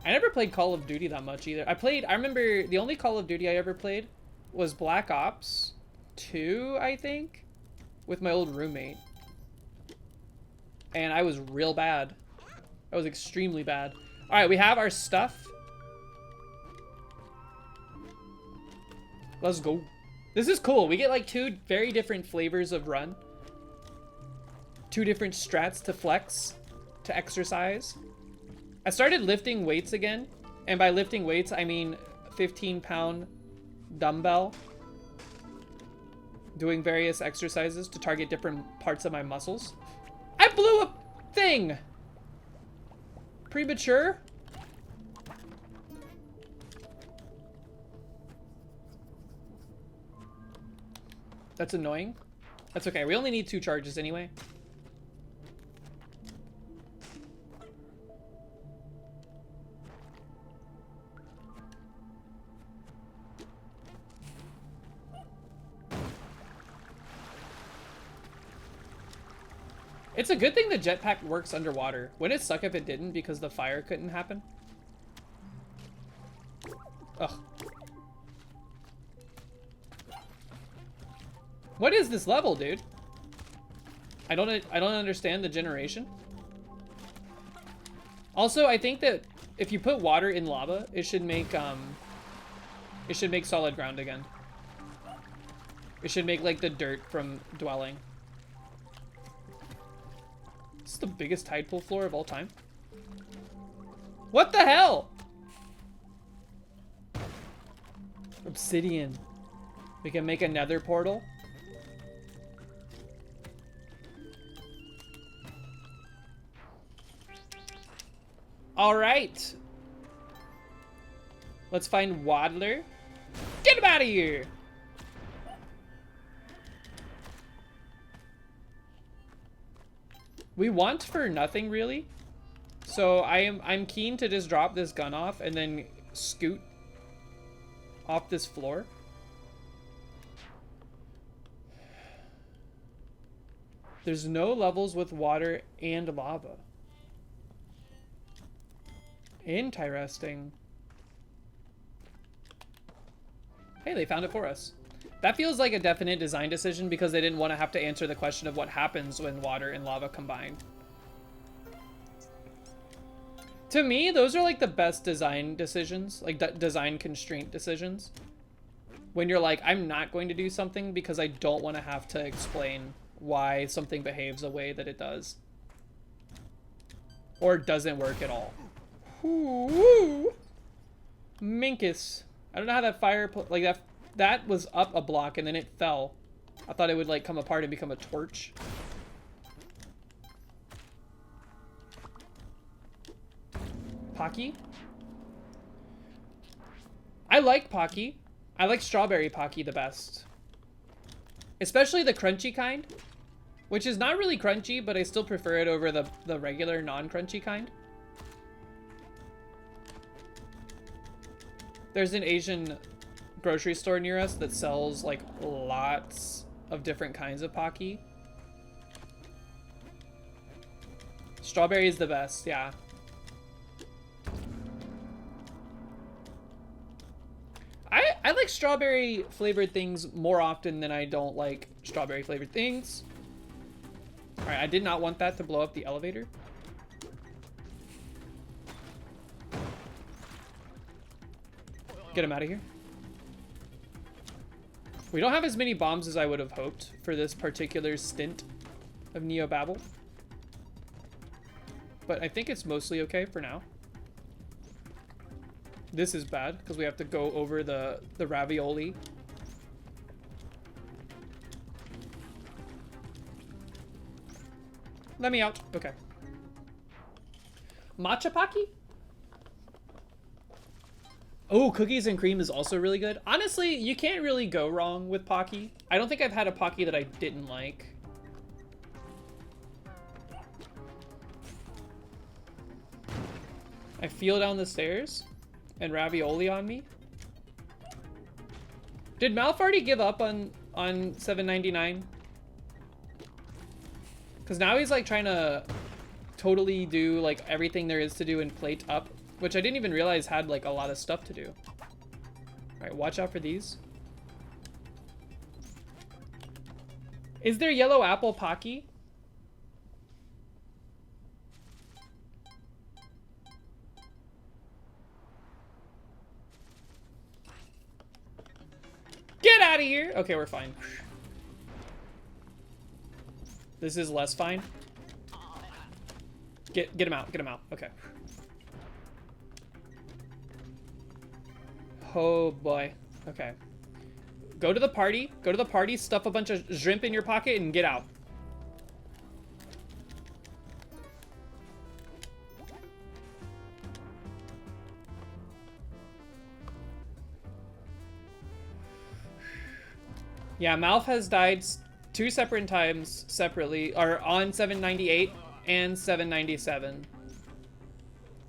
I never played Call of Duty that much either. I remember the only Call of Duty I ever played was Black Ops 2, I think, with my old roommate. And I was real bad. I was extremely bad. All right, we have our stuff. Let's go. This is cool. We get like two very different flavors of run. Two different strats to flex, to exercise. I started lifting weights again. And by lifting weights, I mean 15-pound dumbbell. Doing various exercises to target different parts of my muscles. I blew a thing! Premature? That's annoying. That's okay. We only need 2 charges anyway. It's a good thing the jetpack works underwater. Wouldn't it suck if it didn't because the fire couldn't happen? Ugh. What is this level, dude? I don't understand the generation. Also, I think that if you put water in lava, it should make solid ground again. It should make like the dirt from dwelling. This is the biggest tide pool floor of all time. What the hell? Obsidian. We can make a nether portal. All right. Let's find Waddler. Get him out of here. We want for nothing really. So I'm keen to just drop this gun off and then scoot off this floor. There's no levels with water and lava. Interesting. Hey, they found it for us. That feels like a definite design decision because they didn't want to have to answer the question of what happens when water and lava combine. To me, those are like the best design decisions, like design constraint decisions. When you're like, I'm not going to do something because I don't want to have to explain why something behaves a way that it does. Or doesn't work at all. Ooh. Minkus. I don't know how that fire, like that was up a block and then it fell. I thought it would like come apart and become a torch. Pocky? I like Pocky. I like strawberry Pocky the best. Especially the crunchy kind, which is not really crunchy, but I still prefer it over the regular non-crunchy kind. There's an Asian grocery store near us that sells like lots of different kinds of Pocky. Strawberry is the best, yeah. I like strawberry flavored things more often than I don't like strawberry flavored things. All right, I did not want that to blow up the elevator. Get him out of here. We don't have as many bombs as I would have hoped for this particular stint of Neobabble. But I think it's mostly okay for now. This is bad because we have to go over the ravioli. Let me out. Okay. Matcha Pocky? Oh, cookies and cream is also really good. Honestly, you can't really go wrong with Pocky. I don't think I've had a Pocky that I didn't like. I feel down the stairs and ravioli on me. Did Malf already give up on $7.99? Because now he's like trying to totally do like everything there is to do in Plate Up, which I didn't even realize had like a lot of stuff to do. All right, watch out for these. Is there yellow apple Pocky? Get out of here! Okay, we're fine. This is less fine. Get him out, get him out. Okay. Oh boy. Okay. Go to the party, stuff a bunch of shrimp in your pocket and get out. Yeah, Malf has died 2 separate times separately, or on 798 and 797.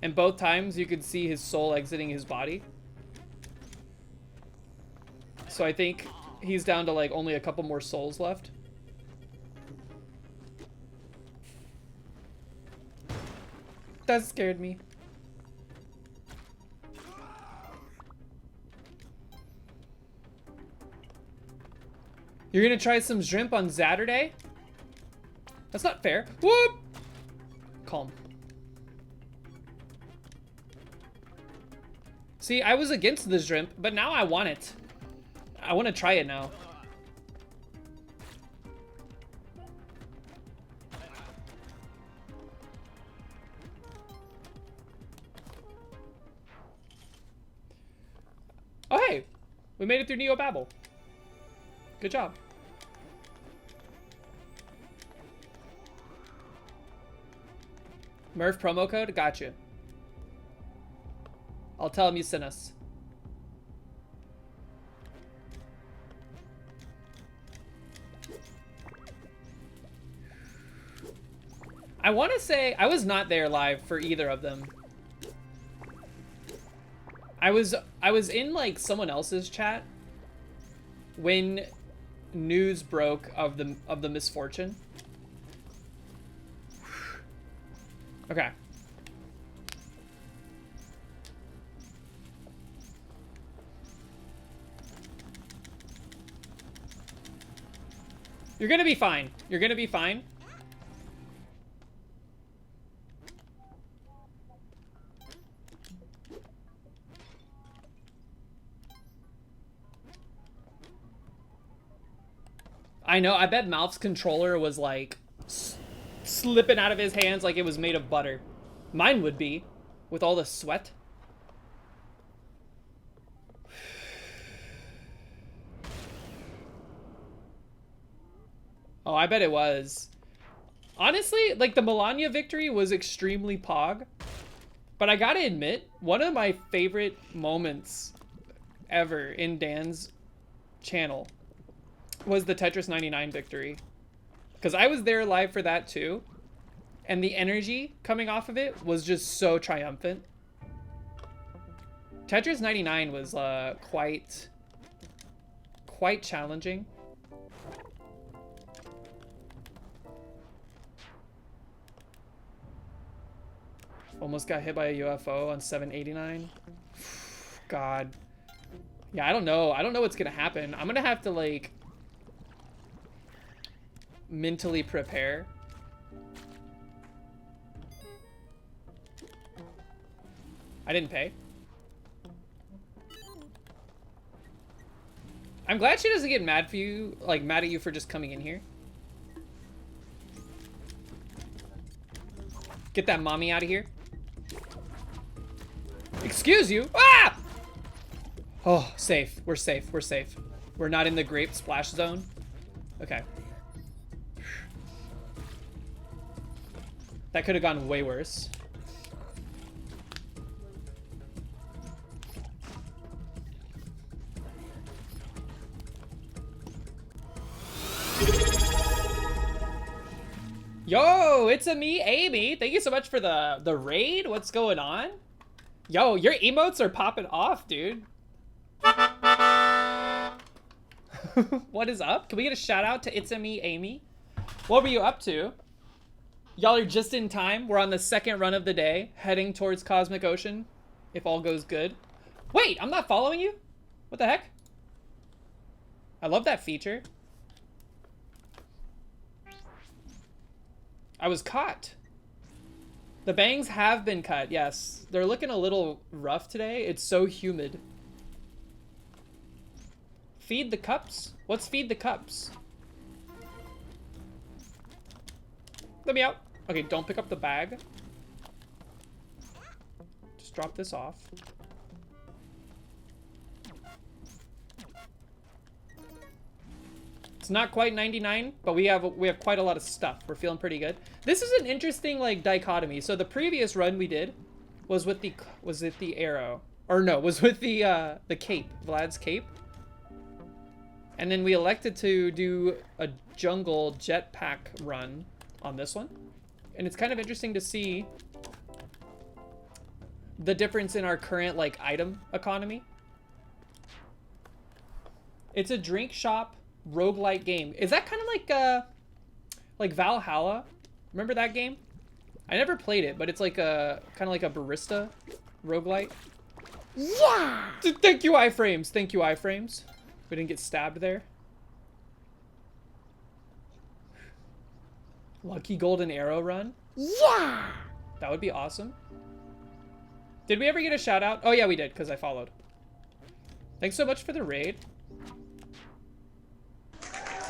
And both times you could see his soul exiting his body. So I think he's down to like only a couple more souls left. That scared me. You're gonna try some shrimp on Saturday? That's not fair. Whoop! Calm. See, I was against the shrimp, but now I want it. I want to try it now. Oh, hey! We made it through Neo Babel. Good job. Murph promo code? Gotcha. I'll tell him you sent us. I want to say I was not there live for either of them. I was in like someone else's chat when news broke of the misfortune. Okay. You're gonna be fine. You're gonna be fine. I know, I bet Malph's controller was like slipping out of his hands like it was made of butter. Mine would be, with all the sweat. Oh, I bet it was. Honestly, like the Melania victory was extremely pog. But I gotta admit, one of my favorite moments ever in Dan's channel was the Tetris 99 victory. Because I was there live for that too. And the energy coming off of it was just so triumphant. Tetris 99 was quite challenging. Almost got hit by a UFO on 789. God. Yeah, I don't know. I don't know what's gonna happen. I'm gonna have to like mentally prepare. I didn't pay. I'm glad she doesn't get mad for you, like mad at you for just coming in here. Get that mommy out of here. Excuse you. Ah! Oh, safe. We're safe. We're safe. We're not in the grape splash zone. Okay. That could have gone way worse. Yo, it's a me, Amy. Thank you so much for the raid. What's going on? Yo, your emotes are popping off, dude. What is up? Can we get a shout out to It's a Me, Amy? What were you up to? Y'all are just in time. We're on the second run of the day, heading towards Cosmic Ocean, if all goes good. Wait, I'm not following you? What the heck? I love that feature. I was caught. The bangs have been cut, yes. They're looking a little rough today. It's so humid. Feed the cups? What's feed the cups? Let me out. Okay, don't pick up the bag. Just drop this off. It's not quite 99, but we have quite a lot of stuff. We're feeling pretty good. This is an interesting like dichotomy. So the previous run we did was with the arrow, or no, was with the cape, Vlad's cape. And then we elected to do a jungle jetpack run on this one. And it's kind of interesting to see the difference in our current like item economy. It's a drink shop roguelike game. Is that kind of like Valhalla? Remember that game? I never played it, but it's like a kind of like a barista roguelite. Yeah! Thank you, iframes. Thank you, iframes. We didn't get stabbed there. Lucky golden arrow run. Yeah! That would be awesome. Did we ever get a shout out? Oh yeah, we did, because I followed. Thanks so much for the raid.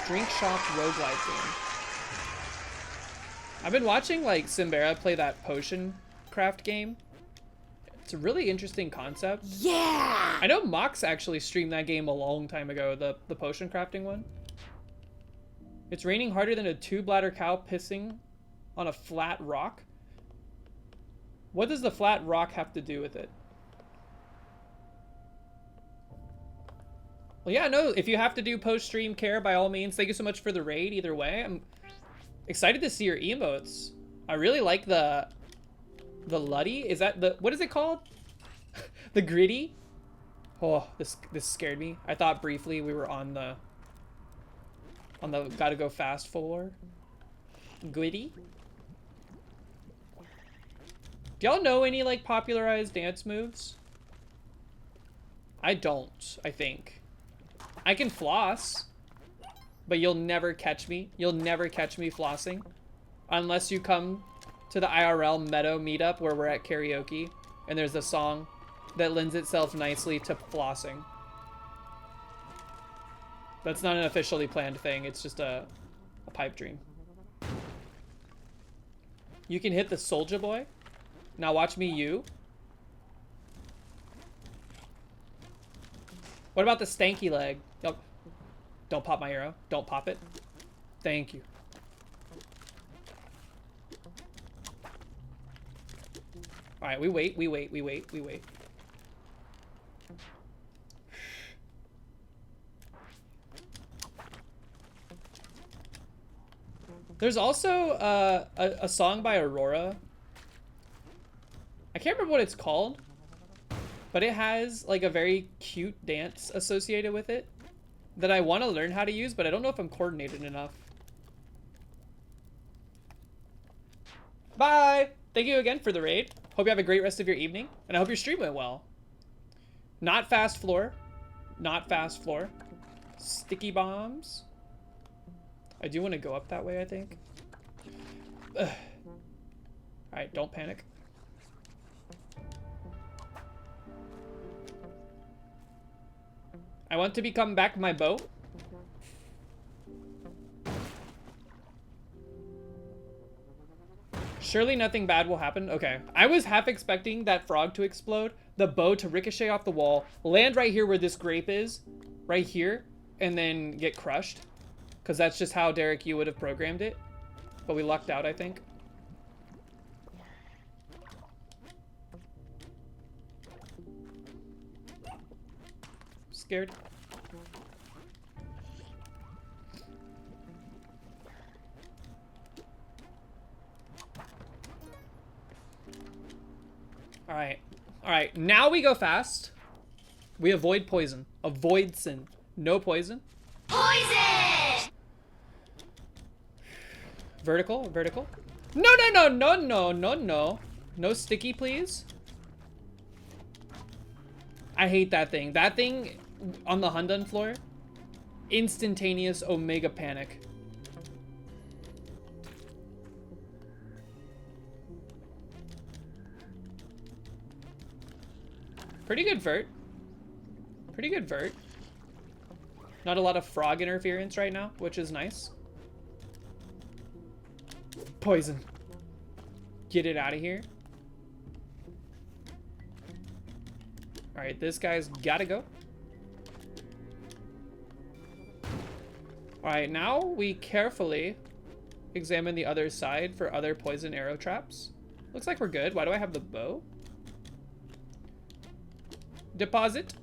Drink Shop roguelite game. I've been watching like Simbera play that potion craft game. It's a really interesting concept. Yeah! I know Mox actually streamed that game a long time ago, the potion crafting one. It's raining harder than a two-bladder cow pissing on a flat rock. What does the flat rock have to do with it? Well, yeah, no, if you have to do post-stream care, by all means, thank you so much for the raid, either way. I'm excited to see your emotes. I really like the Luddy. Is that the, what is it called? The Gritty? Oh, this scared me. I thought briefly we were on the gotta go fast floor. Gritty? Do y'all know any like popularized dance moves? I don't, I think. I can floss, but you'll never catch me. You'll never catch me flossing unless you come to the IRL Meadow meetup where we're at karaoke and there's a song that lends itself nicely to flossing. That's not an officially planned thing. It's just a pipe dream. You can hit the Soulja Boy. Now watch me, you. What about the stanky leg? Oh, don't pop my arrow. Don't pop it. Thank you. All right, we wait. There's also a song by Aurora. I can't remember what it's called, but it has like a very cute dance associated with it that I want to learn how to use, but I don't know if I'm coordinated enough. Bye! Thank you again for the raid. Hope you have a great rest of your evening, and I hope your stream went well. Not fast floor. Not fast floor. Sticky bombs. I do want to go up that way, I think. Alright, don't panic. I want to become back my boat. Surely nothing bad will happen. Okay. I was half expecting that frog to explode, the bow to ricochet off the wall, land right here where this grape is, right here, and then get crushed. Because that's just how Derek, you would have programmed it. But we lucked out, I think. Scared. Alright, now we go fast. We avoid poison. Avoid sin. No poison. Poison! Vertical. No. No sticky, please. I hate that thing. That thing on the Hundun floor. Instantaneous Omega panic. Pretty good vert. Not a lot of frog interference right now, which is nice. Poison. Get it out of here. Alright, this guy's gotta go. Alright, now we carefully examine the other side for other poison arrow traps. Looks like we're good. Why do I have the bow? Deposit.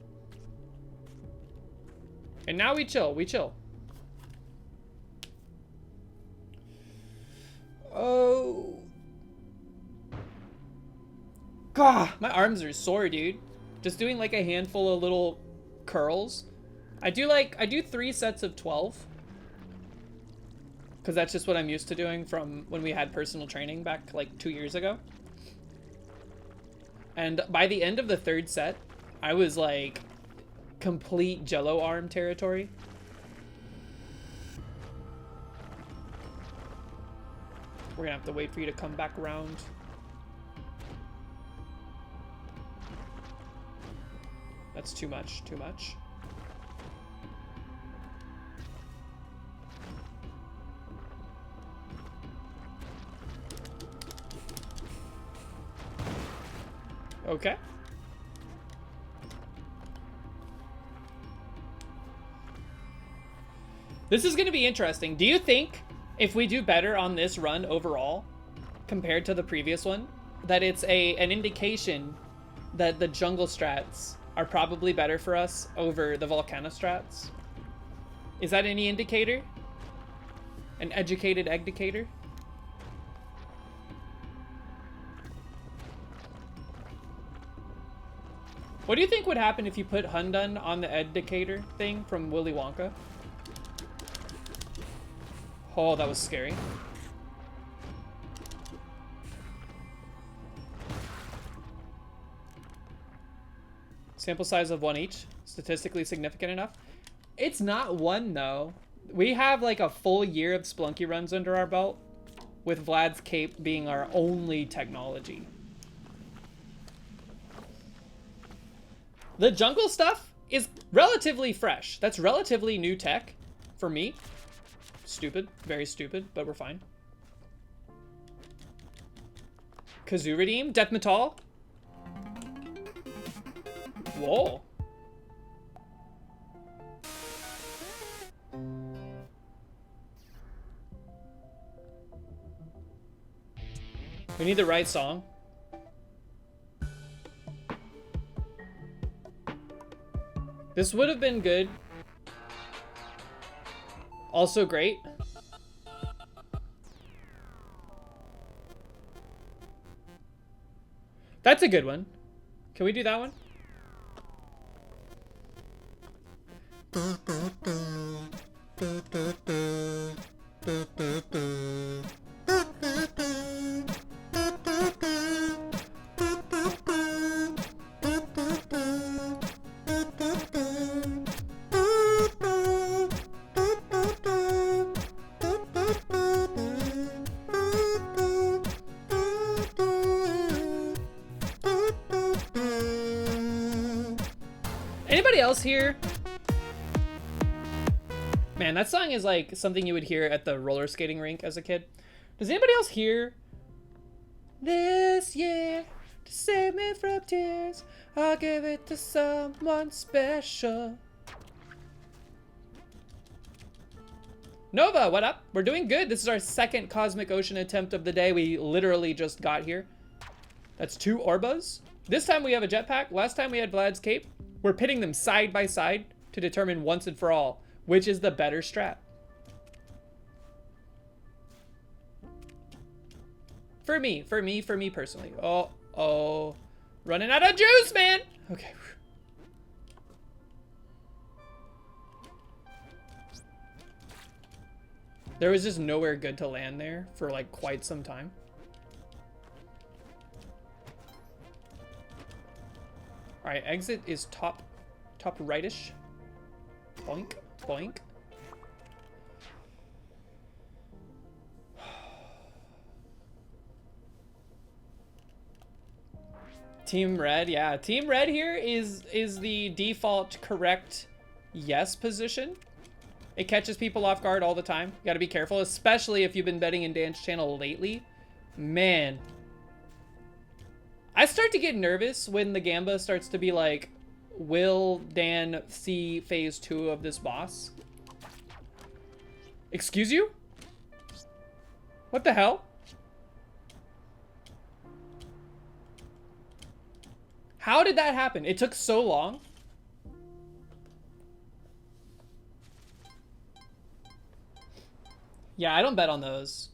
And now we chill. Oh. Gah, my arms are sore, dude. Just doing like a handful of little curls. I do 3 sets of 12. because that's just what I'm used to doing from when we had personal training back like 2 years ago. And by the end of the third set, I was like complete Jello arm territory. We're gonna have to wait for you to come back around. That's too much, too much. Okay. This is going to be interesting. Do you think if we do better on this run overall compared to the previous one, that it's an indication that the jungle strats are probably better for us over the Volcano strats? Is that any indicator? An educated egdicator? What do you think would happen if you put Hundun on the Educator thing from Willy Wonka? Oh, that was scary. Sample size of 1 each. Statistically significant enough. It's not 1 though. We have like a full year of Splunky runs under our belt, with Vlad's cape being our only technology. The jungle stuff is relatively fresh. That's relatively new tech for me. Stupid, very stupid, but we're fine. Kazoo redeem, Death Metal. Whoa. We need the right song. This would have been good. Also great. That's a good one. Can we do that one? Anybody else here? Man, that song is like something you would hear at the roller skating rink as a kid. Does anybody else hear? This year, to save me from tears, I'll give it to someone special. Nova, what up? We're doing good. This is our second Cosmic Ocean attempt of the day. We literally just got here. That's 2 Orbas. This time we have a jetpack. Last time we had Vlad's cape. We're pitting them side by side to determine once and for all which is the better strat. For me personally. Oh. Running out of juice, man! Okay. There was just nowhere good to land there for like quite some time. Alright, exit is top rightish. Boink, boink. Team Red, yeah. Team Red here is the default correct yes position. It catches people off guard all the time. You gotta be careful, especially if you've been betting in Dan's channel lately. Man. I start to get nervous when the Gamba starts to be like, will Dan see phase 2 of this boss? Excuse you? What the hell? How did that happen? It took so long. Yeah, I don't bet on those.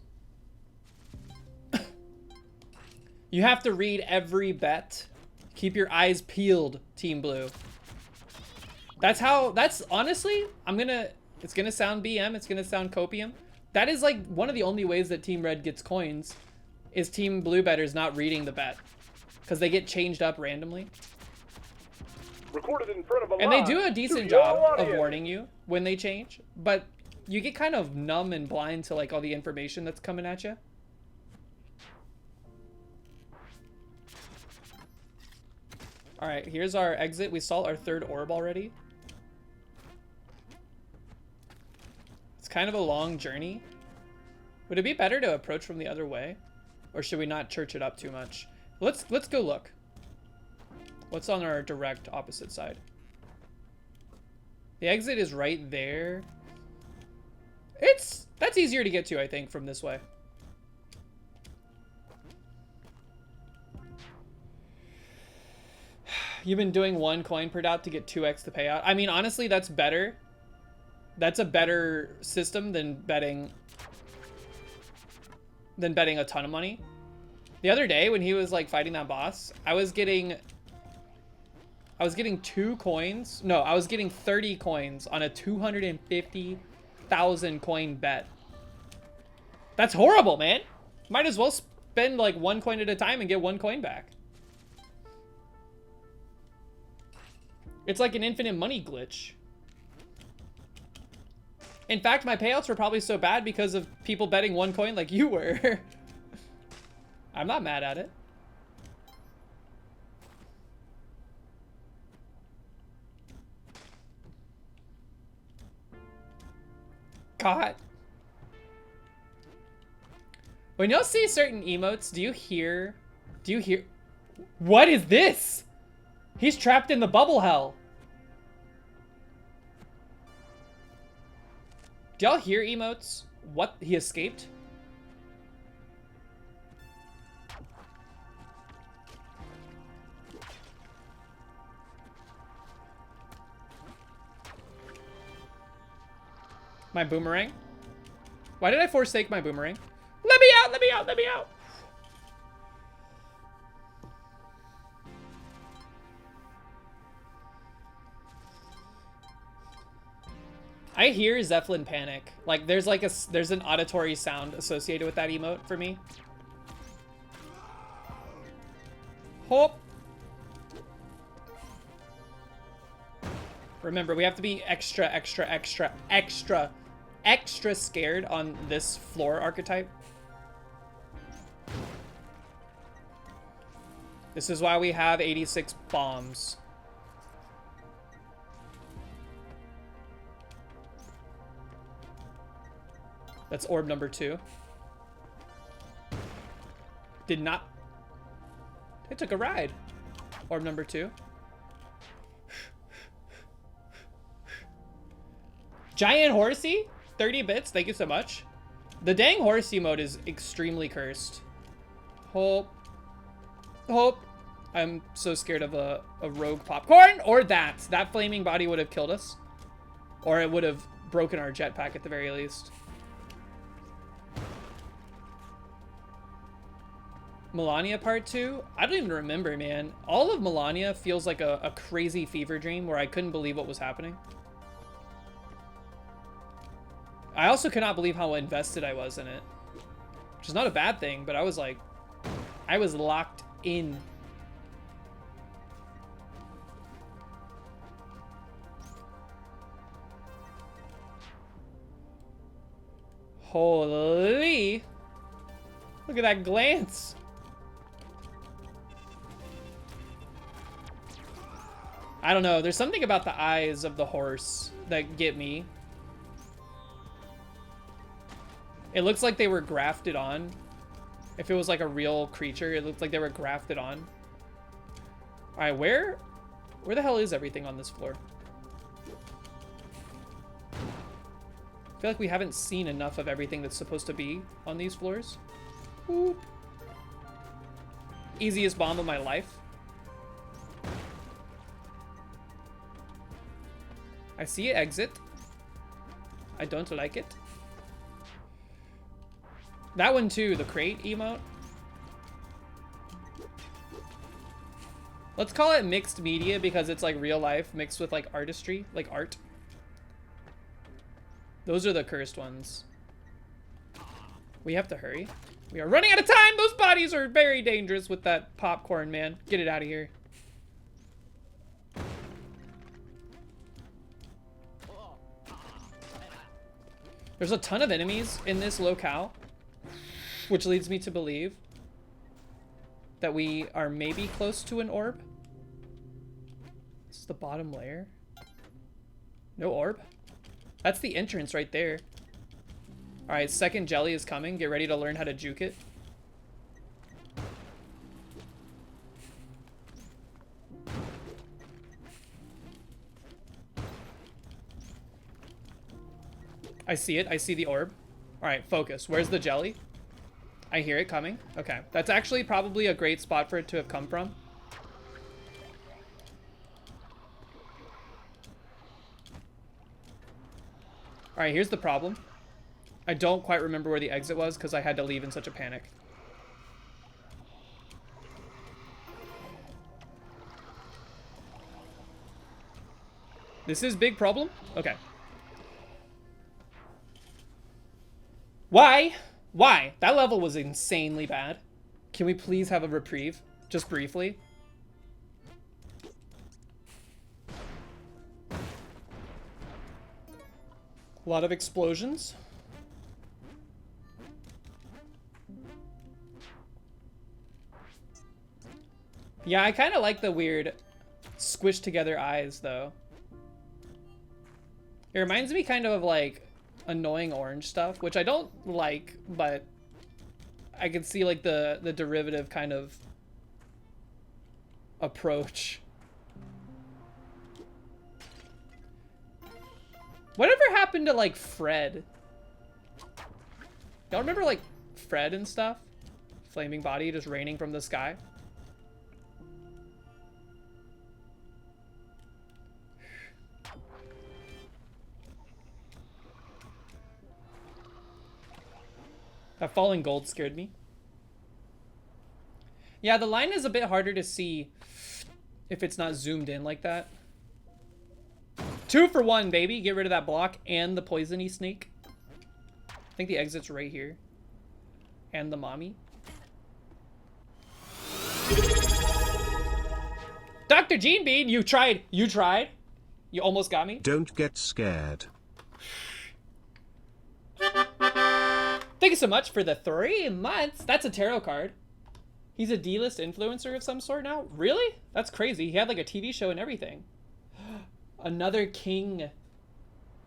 You have to read every bet. Keep your eyes peeled, Team Blue. That's honestly, it's gonna sound BM, it's gonna sound copium. That is like one of the only ways that Team Red gets coins is Team Blue bettors not reading the bet. Because they get changed up randomly. Recorded in front of a And they live do a decent studio job of audience. warning you when they change. But you get kind of numb and blind to like all the information that's coming at you. Alright, here's our exit. We saw our third orb already. It's kind of a long journey. Would it be better to approach from the other way? Or should we not church it up too much? Let's go look. What's on our direct opposite side? The exit is right there. That's easier to get to, I think, from this way. You've been doing 1 coin per dot to get 2x the payout. I mean, honestly, that's better. That's a better system than betting a ton of money. The other day when he was like fighting that boss, I was getting 2 coins. No, I was getting 30 coins on a 250,000 coin bet. That's horrible, man. Might as well spend like 1 coin at a time and get 1 coin back. It's like an infinite money glitch. In fact, my payouts were probably so bad because of people betting 1 coin like you were. I'm not mad at it. God. When y'all see certain emotes, do you hear? What is this? He's trapped in the bubble hell. Do y'all hear emotes? What? He escaped? My boomerang? Why did I forsake my boomerang? Let me out! Let me out! Let me out! I hear Zeppelin panic. Like there's an auditory sound associated with that emote for me. Hop. Remember, we have to be extra scared on this floor archetype. This is why we have 86 bombs. That's orb number 2. Did not... It took a ride. Orb number 2. Giant Horsey? 30 bits, thank you so much. The dang Horsey mode is extremely cursed. Hope. I'm so scared of a rogue popcorn. Or that. That flaming body would have killed us. Or it would have broken our jetpack at the very least. Melania Part 2? I don't even remember, man. All of Melania feels like a crazy fever dream where I couldn't believe what was happening. I also cannot believe how invested I was in it. Which is not a bad thing, but I was like... I was locked in. Holy... Look at that glance. I don't know. There's something about the eyes of the horse that get me. It looks like they were grafted on. If it was like a real creature, it looked like they were grafted on. All right, where the hell is everything on this floor? I feel like we haven't seen enough of everything that's supposed to be on these floors. Boop. Easiest bomb of my life. I see an exit. I don't like it. That one too, the crate emote. Let's call it mixed media because it's like real life mixed with like artistry, like art. Those are the cursed ones. We have to hurry. We are running out of time. Those bodies are very dangerous with that popcorn, man. Get it out of here. There's a ton of enemies in this locale, which leads me to believe that we are maybe close to an orb. This is the bottom layer. No orb. That's the entrance right there. Alright, second jelly is coming. Get ready to learn how to juke it. I see it. I see the orb. Alright, focus. Where's the jelly? I hear it coming. Okay. That's actually probably a great spot for it to have come from. Alright, here's the problem. I don't quite remember where the exit was because I had to leave in such a panic. This is big problem? Okay. Why? Why? That level was insanely bad. Can we please have a reprieve? Just briefly. A lot of explosions. Yeah, I kind of like the weird squished together eyes, though. It reminds me kind of like annoying orange stuff, which I don't like, but I can see like the derivative kind of approach. Whatever happened to like Fred? Y'all remember like Fred and stuff? Flaming body just raining from the sky. That falling gold scared me. Yeah, the line is a bit harder to see if it's not zoomed in like that. 2 for 1, baby. Get rid of that block and the poisony snake. I think the exit's right here. And the mommy. Dr. Gene Bean, you tried. You tried. You almost got me. Don't get scared. Thank you so much for the 3 months. That's a tarot card. He's a D-list influencer of some sort now? Really? That's crazy. He had like a TV show and everything. Another king.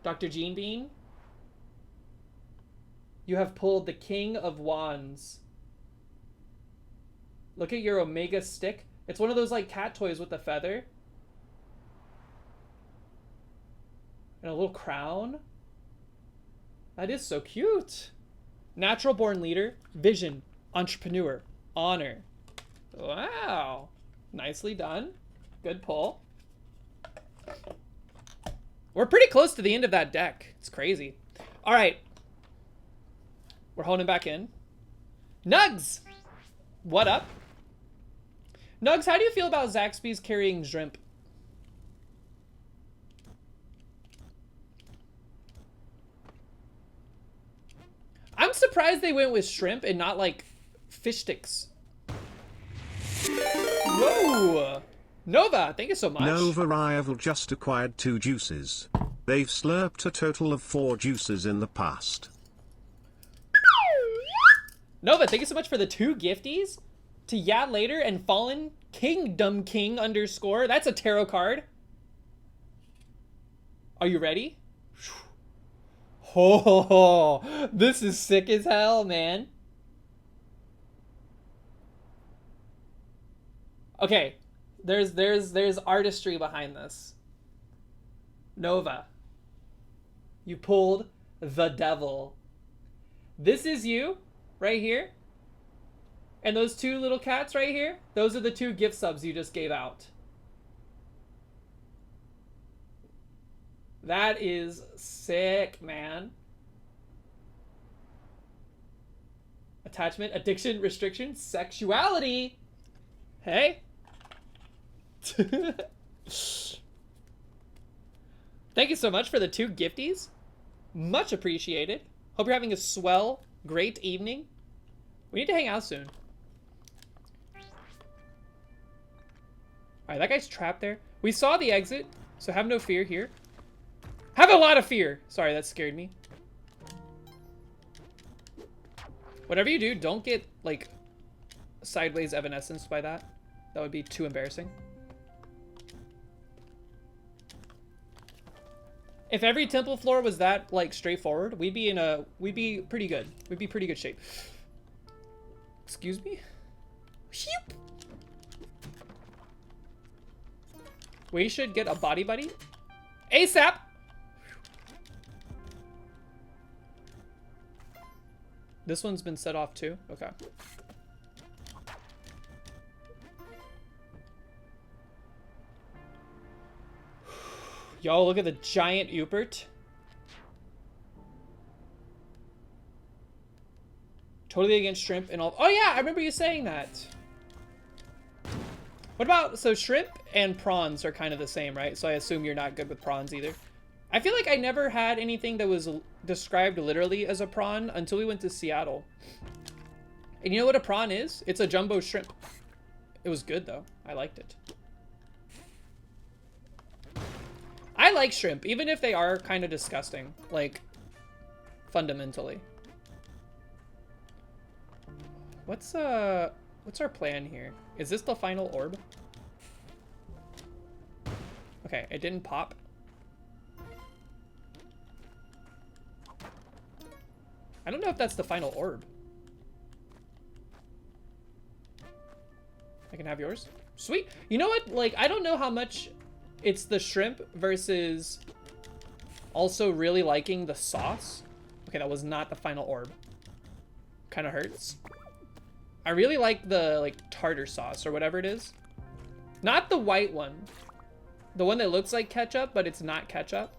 Dr. Gene Bean. You have pulled the King of Wands. Look at your Omega stick. It's one of those like cat toys with a feather. And a little crown. That is so cute. Natural born leader, vision, entrepreneur, honor. Wow. Nicely done. Good pull. We're pretty close to the end of that deck. It's crazy. All right. We're honing back in. Nugs! What up? Nugs, how do you feel about Zaxby's carrying shrimp? I'm surprised they went with shrimp and not like fish sticks. Whoa! Nova, thank you so much. Nova Rival just acquired 2 juices. They've slurped a total of 4 juices in the past. Nova, thank you so much for the 2 gifties. To Yeah Later and Fallen Kingdom King _. That's a tarot card. Are you ready? Oh, this is sick as hell, man. Okay, there's artistry behind this. Nova, you pulled the devil. This is you, right here. And those 2 little cats right here, those are the 2 gift subs you just gave out. That is sick, man. Attachment, addiction, restriction, sexuality. Hey. Thank you so much for the 2 gifties. Much appreciated. Hope you're having a swell Great evening. We need to hang out soon. Alright, that guy's trapped there. We saw the exit, so have no fear here. Have a lot of fear! Sorry, that scared me. Whatever you do, don't get, like, sideways evanescence by that. That would be too embarrassing. If every temple floor was that, like, straightforward, we'd be pretty good. We'd be pretty good shape. Excuse me? Sheep. We should get a body buddy. ASAP! This one's been set off too? Okay. Y'all, look at the giant Ubert. Totally against shrimp and all. Oh yeah, I remember you saying that. What about, so shrimp and prawns are kind of the same, right? So I assume you're not good with prawns either. I feel like I never had anything that was described literally as a prawn until we went to Seattle. And you know what a prawn is? It's a jumbo shrimp. It was good though. I liked it. I like shrimp, even if they are kind of disgusting, like, fundamentally. What's our plan here? Is this the final orb? Okay, it didn't pop. I don't know if that's the final orb. I can have yours. Sweet. You know what? Like, I don't know how much it's the shrimp versus also really liking the sauce. Okay, that was not the final orb. Kind of hurts. I really like the, like, tartar sauce or whatever it is. Not the white one. The one that looks like ketchup, but it's not ketchup.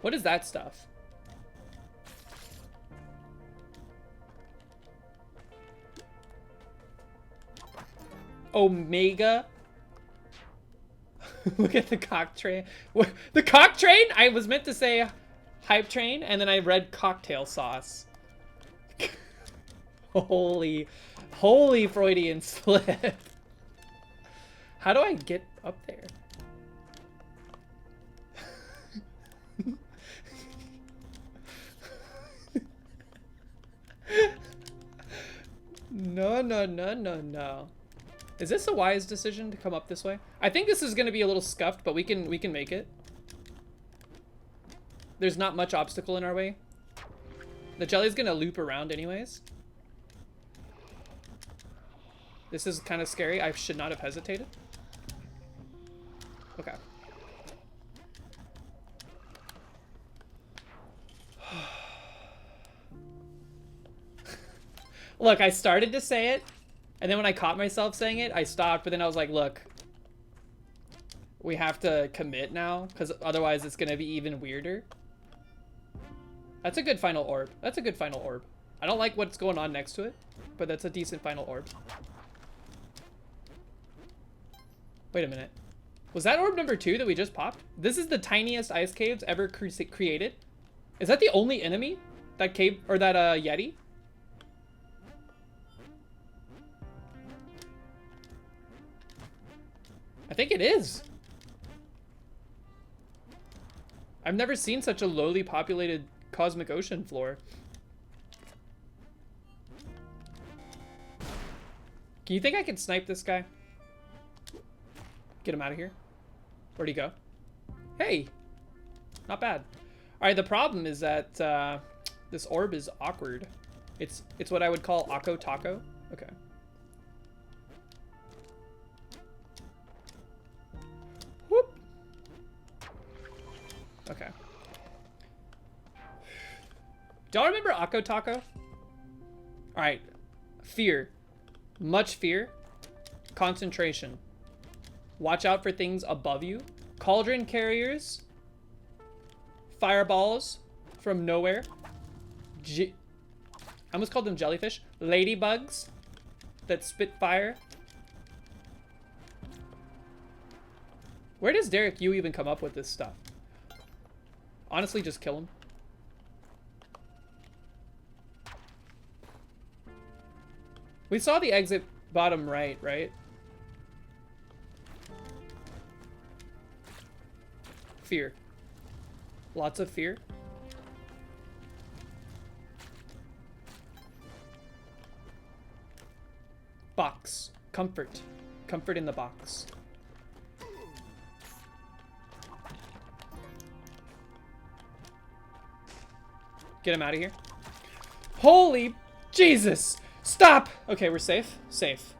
What is that stuff? Omega. Look at the cock train. The cock train? I was meant to say hype train, and then I read cocktail sauce. Holy Freudian slip. How do I get up there? No. Is this a wise decision to come up this way? I think this is going to be a little scuffed, but we can make it. There's not much obstacle in our way. The jelly's going to loop around anyways. This is kind of scary. I should not have hesitated. Okay. Look, I started to say it, and then when I caught myself saying it, I stopped, but then I was like, look, we have to commit now, because otherwise it's going to be even weirder. That's a good final orb. That's a good final orb. I don't like what's going on next to it, but that's a decent final orb. Wait a minute. Was that orb number 2 that we just popped? This is the tiniest ice caves ever created. Is that the only enemy? That cave, or that Yeti? I think it is. I've never seen such a lowly populated cosmic ocean floor. Can you think I can snipe this guy? Get him out of here. Where'd he go? Hey! Not bad. Alright, the problem is that this orb is awkward. It's what I would call Akko Taco. Okay. Whoop! Okay. Do y'all remember Akko Taco? Alright. Fear. Much fear. Concentration. Watch out for things above you. Cauldron carriers. Fireballs from nowhere. I almost called them jellyfish. Ladybugs that spit fire. Where does Derek Yu even come up with this stuff? Honestly, just kill him. We saw the exit bottom right, right? Fear. Lots of fear. Box. Comfort. Comfort in the box. Get him out of here. Holy Jesus! Stop! Okay, we're safe. Safe.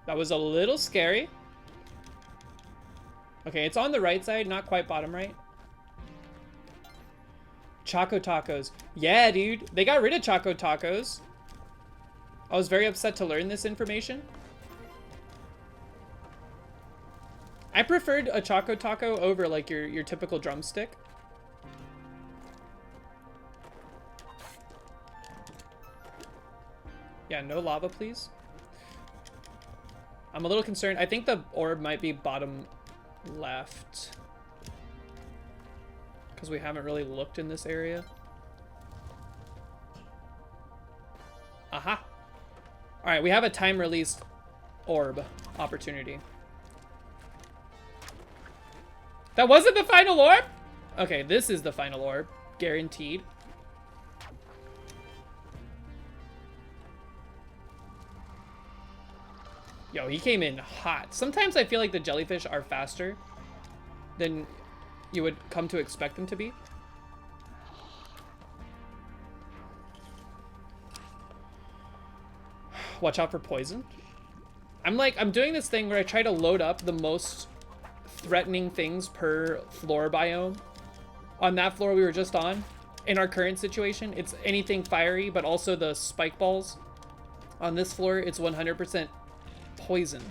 That was a little scary. Okay, it's on the right side, not quite bottom right. Choco Tacos. Yeah, dude. They got rid of Choco Tacos. I was very upset to learn this information. I preferred a Choco Taco over like your typical drumstick. Yeah, no lava, please. I'm a little concerned. I think the orb might be bottom left. Because we haven't really looked in this area. Aha! Alright, we have a time-released orb opportunity. That wasn't the final orb? Okay, this is the final orb. Guaranteed. Yo, he came in hot. Sometimes I feel like the jellyfish are faster than you would come to expect them to be. Watch out for poison. I'm doing this thing where I try to load up the most threatening things per floor biome. On that floor we were just on, in our current situation, it's anything fiery, but also the spike balls. On this floor, it's 100% poison.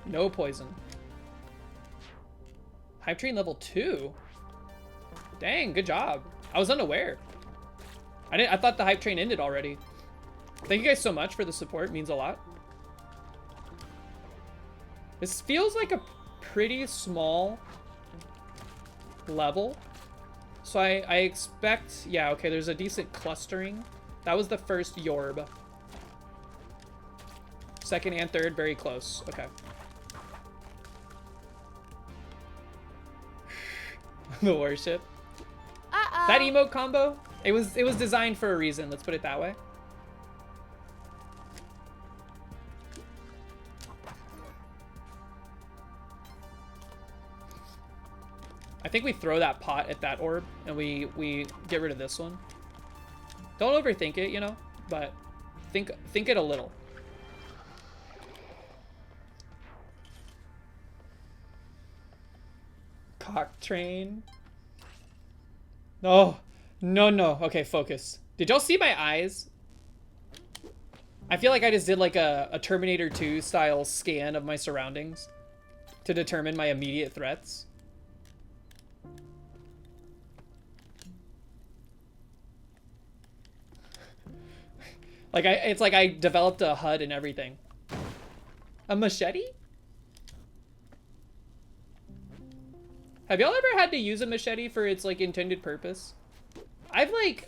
No poison. Hype train level 2. Dang, good job. I was unaware. I thought the hype train ended already. Thank you guys so much for the support. It means a lot. This feels like a pretty small level. So I expect, yeah, okay, there's a decent clustering. That was the first Yorb. Second and third, very close. Okay. The worship. Uh-oh. That emote combo, it was designed for a reason, let's put it that way. I think we throw that pot at that orb and we get rid of this one. Don't overthink it, you know, but think it a little. Cock train. No, no. Okay, focus. Did y'all see my eyes? I feel like I just did like a Terminator 2 style scan of my surroundings to determine my immediate threats. Like it's like I developed a HUD and everything. A machete? Have y'all ever had to use a machete for its like intended purpose?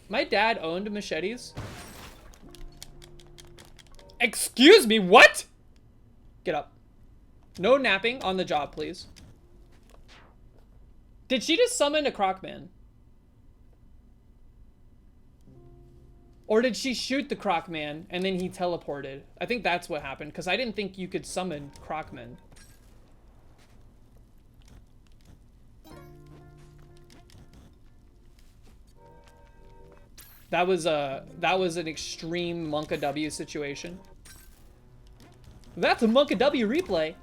My dad owned machetes. Excuse me, what? Get up. No napping on the job, please. Did she just summon a Crocman? Or did she shoot the Crocman and then he teleported? I think that's what happened, because I didn't think you could summon Crocman. That was an extreme Monka W situation. That's a Monka W replay.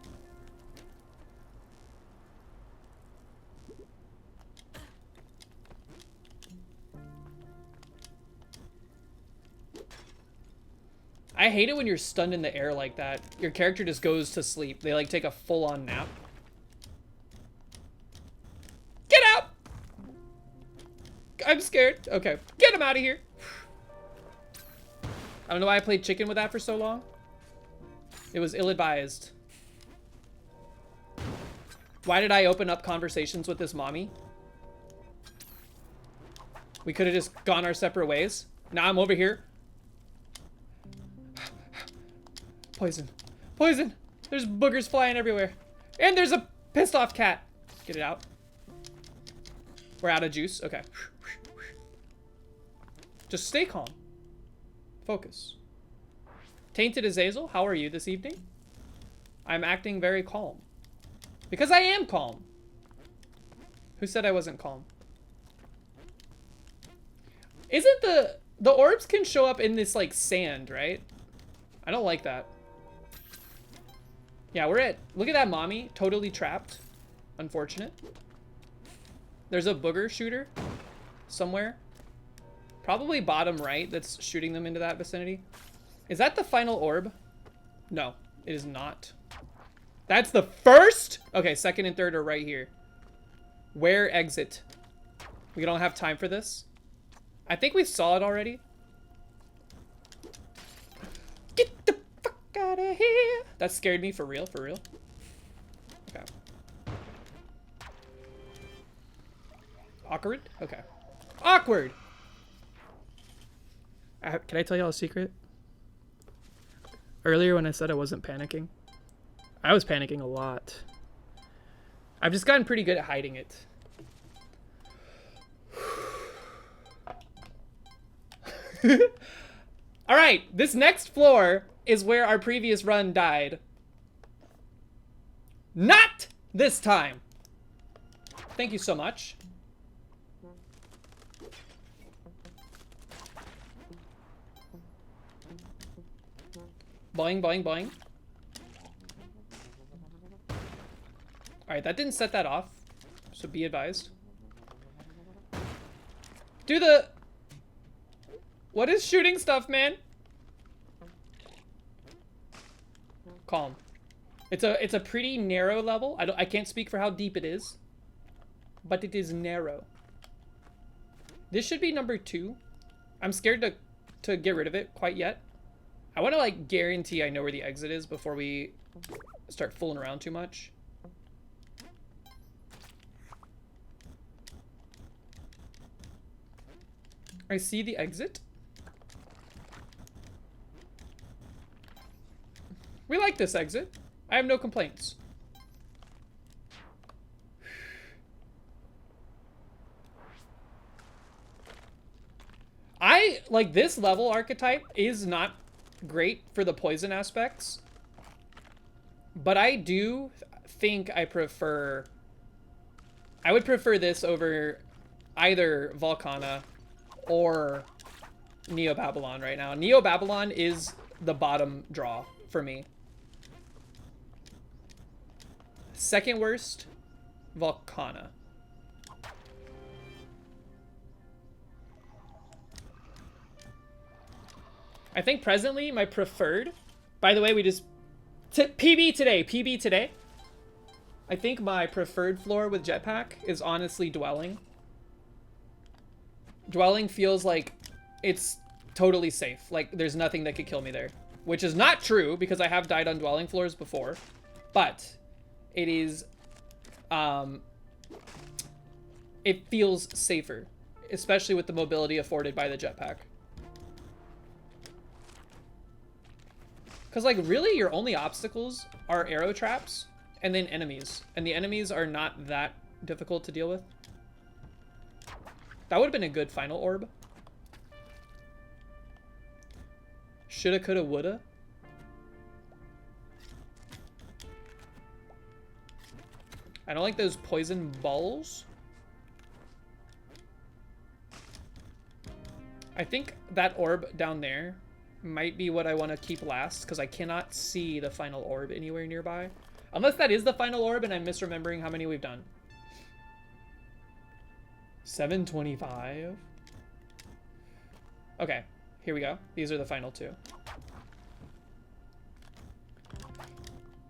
I hate it when you're stunned in the air like that. Your character just goes to sleep. They like take a full-on nap. Get out! I'm scared. Okay, get him out of here. I don't know why I played chicken with that for so long. It was ill-advised. Why did I open up conversations with this mommy? We could have just gone our separate ways. Now I'm over here. Poison. Poison! There's boogers flying everywhere. And there's a pissed off cat. Get it out. We're out of juice. Okay. Just stay calm. Focus. Tainted Azazel, how are you this evening? I'm acting very calm. Because I am calm. Who said I wasn't calm? Isn't the orbs can show up in this like sand, right? I don't like that. Yeah, look at that mommy, totally trapped. Unfortunate. There's a booger shooter somewhere. Probably bottom right that's shooting them into that vicinity. Is that the final orb? No, it is not. That's the first? Okay, second and third are right here. Where exit? We don't have time for this. I think we saw it already. Get the fuck out of here. That scared me for real, for real. Okay. Awkward? Okay. Awkward! Can I tell y'all a secret? Earlier when I said I wasn't panicking, I was panicking a lot. I've just gotten pretty good at hiding it. All right, this next floor is where our previous run died. Not this time. Thank you so much. Boing, boing, boing. All right, that didn't set that off, so be advised. Do the... What is shooting stuff, man? Calm. It's a pretty narrow level. I can't speak for how deep it is, but it is narrow. This should be number 2. I'm scared to get rid of it quite yet. I want to like guarantee I know where the exit is before we start fooling around too much. I see the exit. We like this exit. I have no complaints. I like this level archetype is not great for the poison aspects, but I do think I would prefer this over either Volcana or Neo Babylon right now. Neo Babylon is the bottom draw for me. Second worst, Volcana. I think presently my preferred, by the way, we just, PB today. I think my preferred floor with jetpack is honestly Dwelling. Dwelling feels like it's totally safe. Like there's nothing that could kill me there, which is not true because I have died on Dwelling floors before, but it is, it feels safer, especially with the mobility afforded by the jetpack. Because, like, really, your only obstacles are arrow traps and then enemies. And the enemies are not that difficult to deal with. That would have been a good final orb. Shoulda, coulda, woulda. I don't like those poison balls. I think that orb down there might be what I want to keep last, because I cannot see the final orb anywhere nearby. Unless that is the final orb and I'm misremembering how many we've done. 725. Okay, here we go. These are the final 2.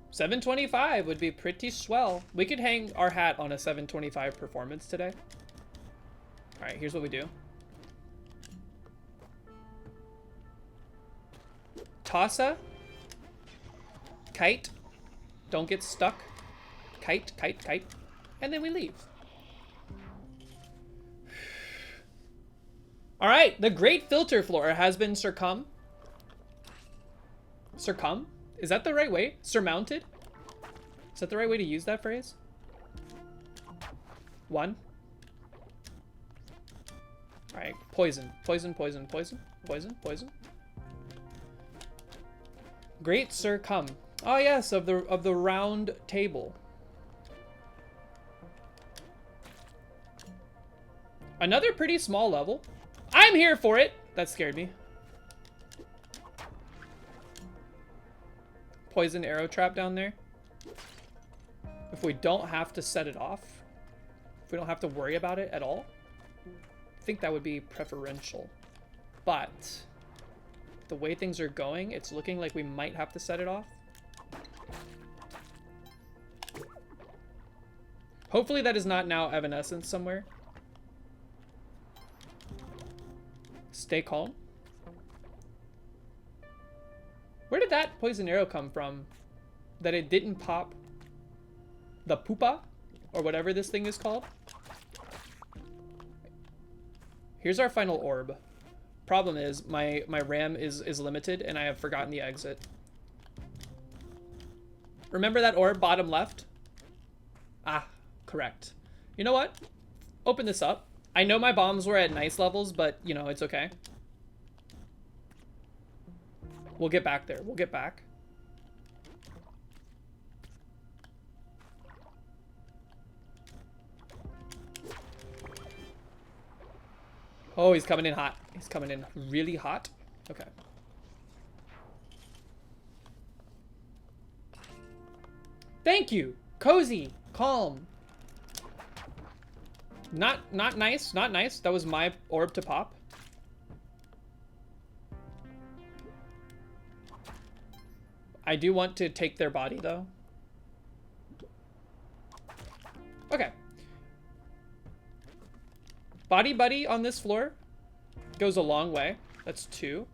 725 would be pretty swell. We could hang our hat on a 725 performance today. All right, here's what we do. Tossa. Kite. Don't get stuck. kite, kite, kite, and then we leave. All right, the Great Filter Floor has been Surcum? Is that the right way? Surmounted? Is that the right way to use that phrase? 1. All right, poison, poison, poison, poison, poison, poison. Great Surcum. Oh yes, of the round table. Another pretty small level. I'm here for it. That scared me. Poison arrow trap down there. If we don't have to set it off, if we don't have to worry about it at all, I think that would be preferential. But the way things are going, it's looking like we might have to set it off. Hopefully that is not now Evanescence somewhere. Stay calm. Where did that poison arrow come from? That it didn't pop the pupa? Or whatever this thing is called? Here's our final orb. Problem is, my RAM is limited and I have forgotten the exit. Remember that orb bottom left? Ah, correct. You know what? Open this up. I know my bombs were at nice levels, but, you know, it's okay. We'll get back there. We'll get back. Oh, he's coming in hot. He's coming in really hot. Okay. Thank you. Cozy. Calm. Not nice. Not nice. That was my orb to pop. I do want to take their body, though. Okay. Body buddy on this floor goes a long way. That's 2.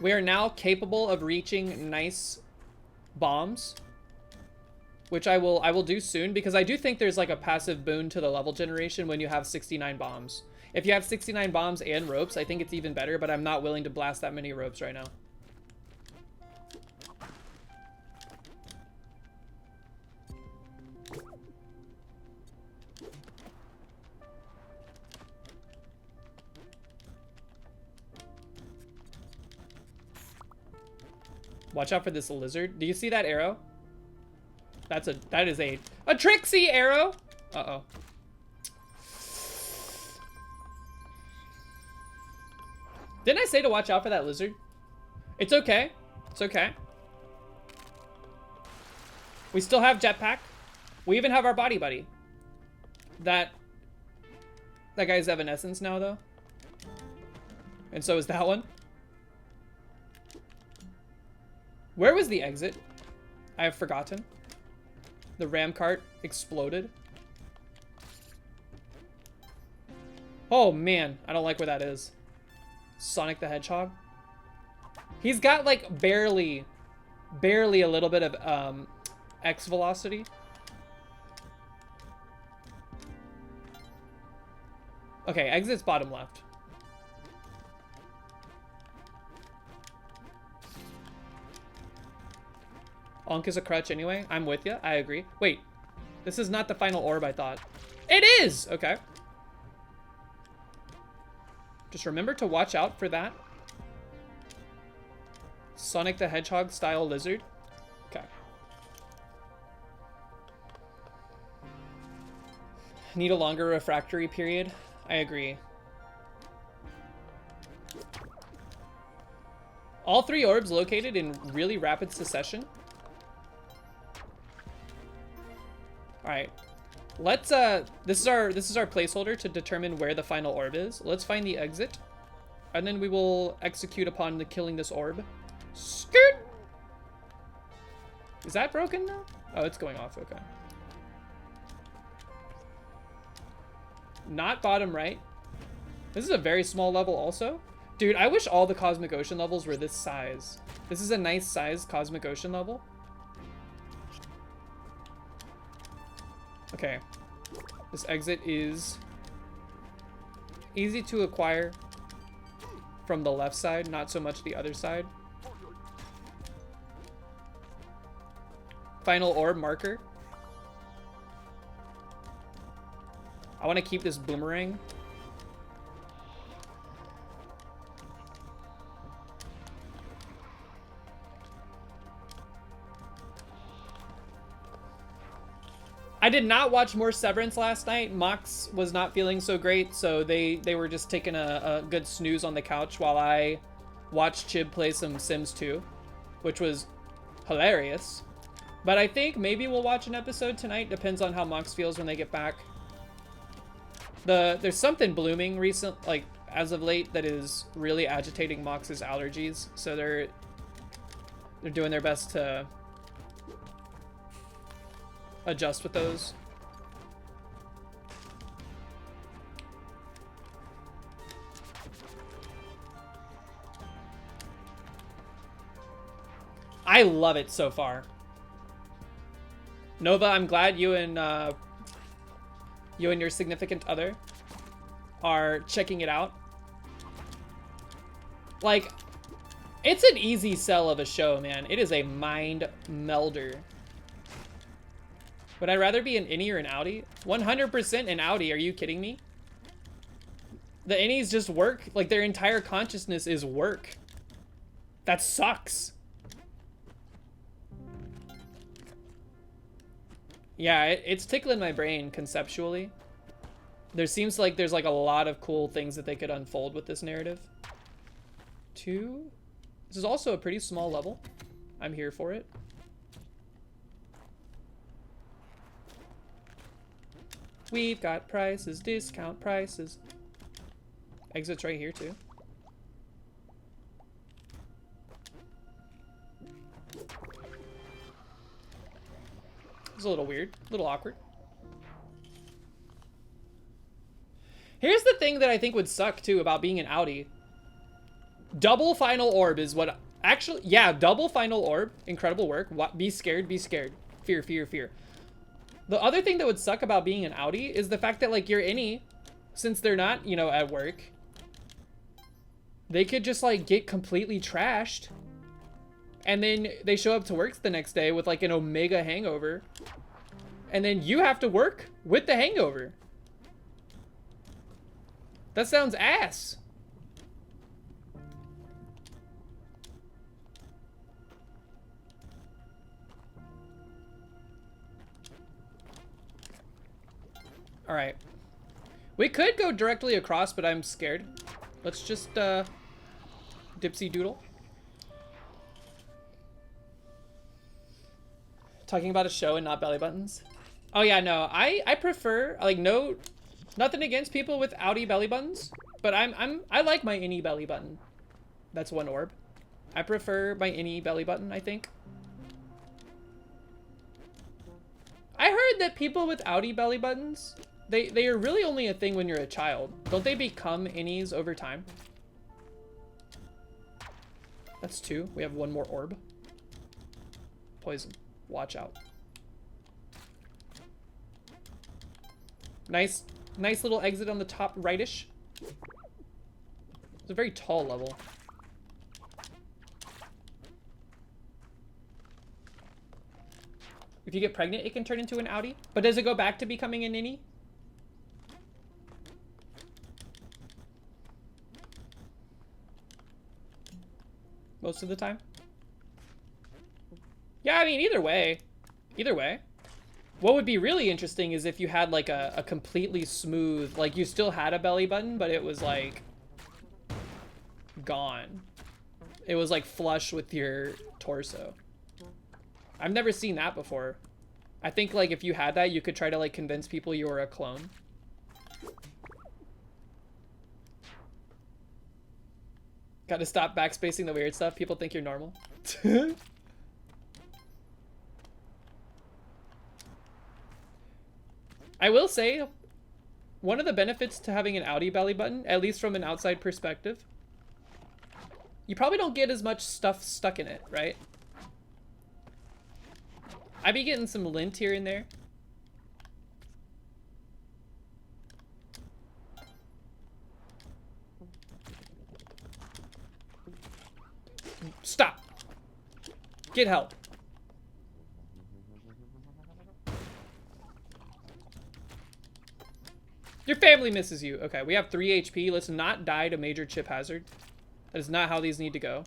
We are now capable of reaching nice bombs, which I will do soon, because I do think there's like a passive boon to the level generation when you have 69 bombs. If you have 69 bombs and ropes, I think it's even better, but I'm not willing to blast that many ropes right now. Watch out for this lizard. Do you see that arrow? That is a Trixie arrow. Uh-oh. Didn't I say to watch out for that lizard? It's okay. It's okay. We still have jetpack. We even have our body buddy. That guy's Evanescence now, though. And so is that one. Where was the exit? I have forgotten. The ram cart exploded. Oh man, I don't like where that is. Sonic the Hedgehog. He's got like barely a little bit of X velocity. Okay, exit's bottom left. Onk is a crutch anyway. I'm with you. I agree. Wait, this is not the final orb I thought. It is! Okay. Just remember to watch out for that Sonic the Hedgehog style lizard. Okay. Need a longer refractory period. I agree. All 3 orbs located in really rapid succession. All right, let's this is our placeholder to determine where the final orb is. Let's find the exit, and then we will execute upon the killing this orb. Skirt. Is that broken now? Oh, it's going off. Okay. Not bottom right. This is a very small level also. Dude, I wish all the Cosmic Ocean levels were this size. This is a nice size Cosmic Ocean level. Okay. This exit is easy to acquire from the left side, not so much the other side. Final orb marker. I want to keep this boomerang. I did not watch more Severance last night. Mox was not feeling so great, so they were just taking a good snooze on the couch while I watched Chib play some Sims 2, which was hilarious. But I think maybe we'll watch an episode tonight. Depends on how Mox feels when they get back. There's something blooming like as of late that is really agitating Mox's allergies, so they're doing their best to adjust with those. I love it so far. Nova, I'm glad you and your significant other are checking it out. Like, it's an easy sell of a show, man. It is a mind melder. Would I rather be an innie or an outie? 100% an outie, are you kidding me? The innies just work, like their entire consciousness is work. That sucks. Yeah, it's tickling my brain conceptually. There seems like there's like a lot of cool things that they could unfold with this narrative. 2. This is also a pretty small level. I'm here for it. We've got prices, discount prices. Exit's right here too. It's a little weird, a little awkward. Here's the thing that I think would suck too about being an outie. Double final orb is what actually, yeah, double final orb, incredible work. Be scared, be scared. Fear, fear, fear. The other thing that would suck about being an outie is the fact that like your innie, since they're not, you know, at work, they could just like get completely trashed. And then they show up to work the next day with like an omega hangover. And then you have to work with the hangover. That sounds ass. All right. We could go directly across, but I'm scared. Let's just dipsy doodle. Talking about a show and not belly buttons. Oh yeah, no, I prefer, like, nothing against people with outie belly buttons, but I like my innie belly button. That's one orb. I prefer my innie belly button, I think. I heard that people with outie belly buttons, they are really only a thing when you're a child. Don't they become innies over time? That's 2. We have 1 more orb. Poison. Watch out. Nice little exit on the top rightish. It's a very tall level. If you get pregnant, it can turn into an outie. But does it go back to becoming a ninny? Most of the time? Yeah, I mean, either way. Either way. What would be really interesting is if you had like a completely smooth, like you still had a belly button, but it was like gone. It was like flush with your torso. I've never seen that before. I think like if you had that, you could try to like convince people you were a clone. Gotta stop backspacing the weird stuff. People think you're normal. I will say, one of the benefits to having an outie belly button, at least from an outside perspective, you probably don't get as much stuff stuck in it, right? I be getting some lint here and there. Stop. Get help. Your family misses you. Okay, we have 3 HP. Let's not die to major chip hazard. That is not how these need to go.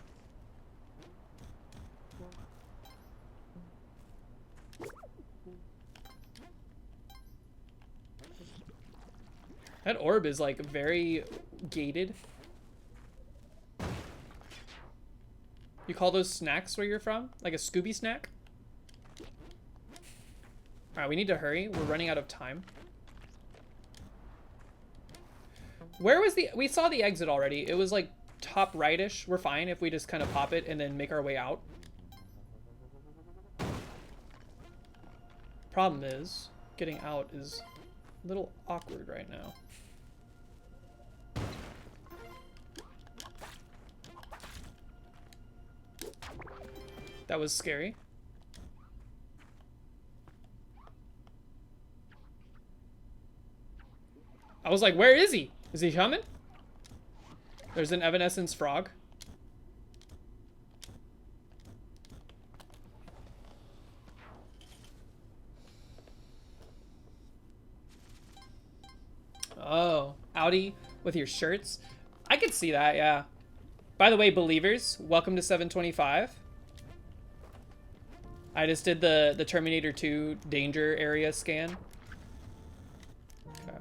That orb is like very gated. You call those snacks where you're from? Like a Scooby snack? Alright, we need to hurry. We're running out of time. Where was the... We saw the exit already. It was like top right-ish. We're fine if we just kind of pop it and then make our way out. Problem is, getting out is a little awkward right now. That was scary. I was like, where is he? Is he coming? There's an Evanescence frog. Oh, Audi with your shirts. I could see that, yeah. By the way, believers, welcome to 725. I just did the Terminator 2 danger area scan. Okay.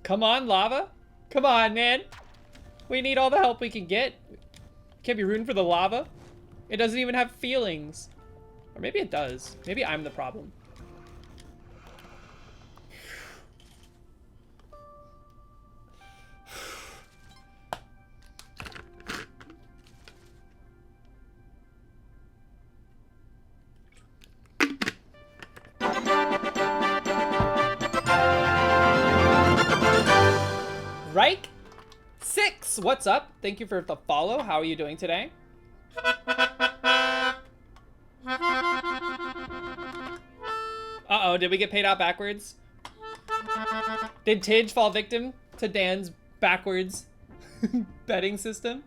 Come on, lava. Come on, man. We need all the help we can get. Can't be rooting for the lava. It doesn't even have feelings. Or maybe it does. Maybe I'm the problem. Reich 6, what's up? Thank you for the follow. How are you doing today? Uh-oh, did we get paid out backwards? Did Tidge fall victim to Dan's backwards betting system?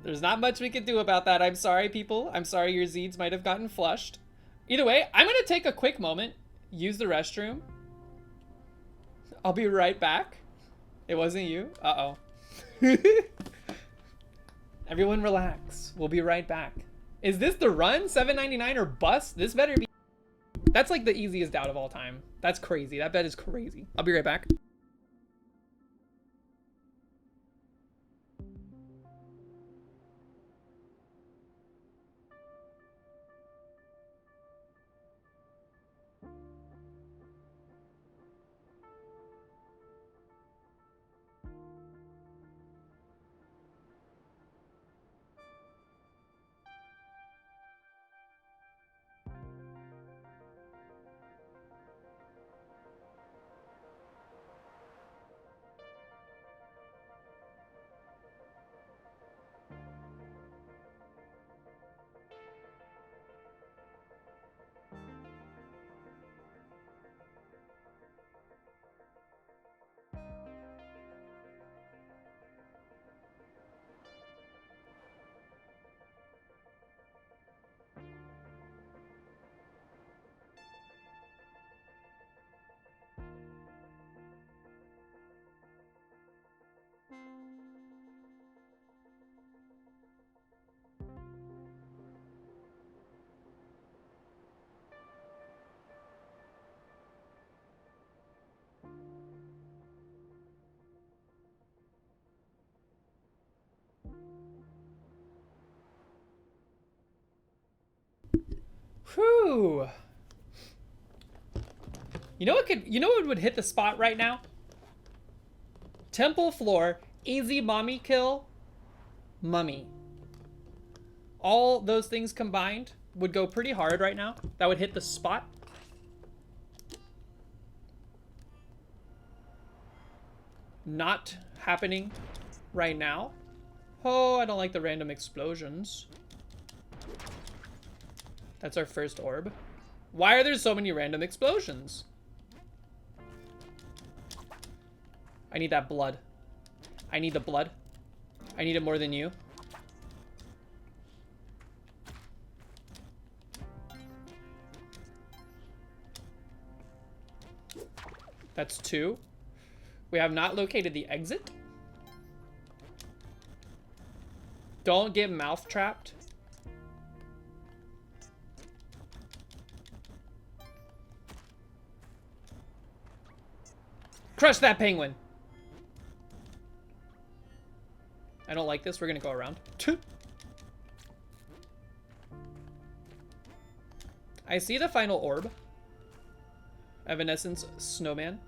There's not much we can do about that. I'm sorry, people. I'm sorry your Zeeds might have gotten flushed. Either way, I'm gonna take a quick moment, use the restroom. I'll be right back. It wasn't you? Uh-oh. Everyone relax. We'll be right back. Is this the run? $7.99 or bust? This better be... That's like the easiest doubt of all time. That's crazy. That bet is crazy. I'll be right back. Whew. You know what would hit the spot right now? Temple floor, easy mommy kill, mummy. All those things combined would go pretty hard right now. That would hit the spot. Not happening right now. Oh, I don't like the random explosions. That's our first orb. Why are there so many random explosions? I need that blood. I need the blood. I need it more than you. That's 2. We have not located the exit. Don't get mouth trapped. Crush that penguin. I don't like this. We're gonna go around. I see the final orb. Evanescence snowman.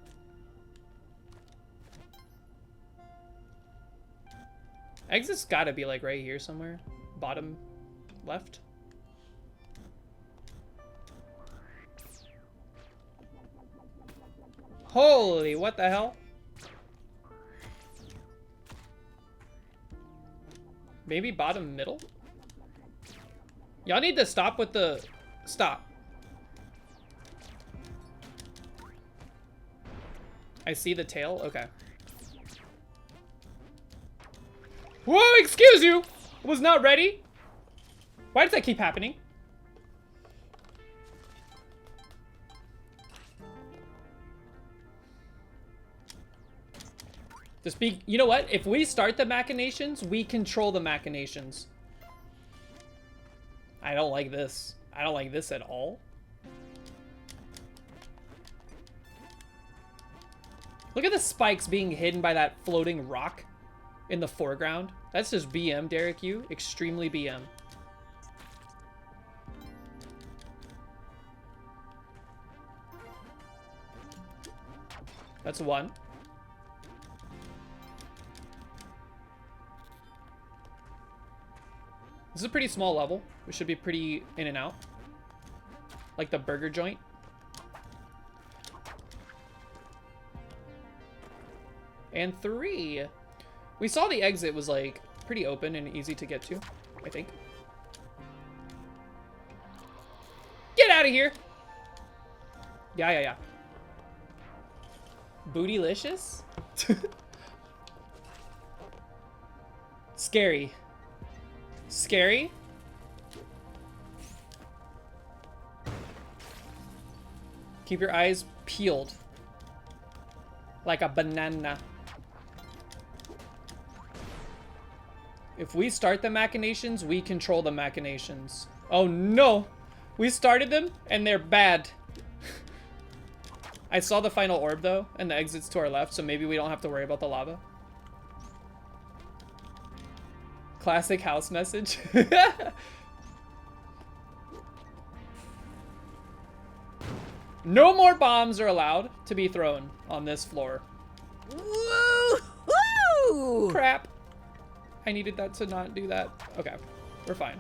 Exit's gotta be like right here somewhere. Bottom left. Holy, what the hell? Maybe bottom middle? Y'all need to stop with the... Stop. I see the tail? Okay. Whoa, excuse you! Was not ready? Why does that keep happening? Just be, you know what? If we start the machinations, we control the machinations. I don't like this. I don't like this at all. Look at the spikes being hidden by that floating rock in the foreground. That's just BM, Derek Yu. Extremely BM. That's 1. This is a pretty small level. We should be pretty in and out. Like the burger joint. And 3. We saw the exit was like pretty open and easy to get to, I think. Get out of here! Yeah. Bootylicious? Scary. Scary? Keep your eyes peeled. Like a banana. If we start the machinations, we control the machinations. Oh no! We started them, and they're bad. I saw the final orb, though, and the exit's to our left, so maybe we don't have to worry about the lava. Classic house message. No more bombs are allowed to be thrown on this floor. Woo-hoo! Crap. I needed that to not do that. Okay, we're fine.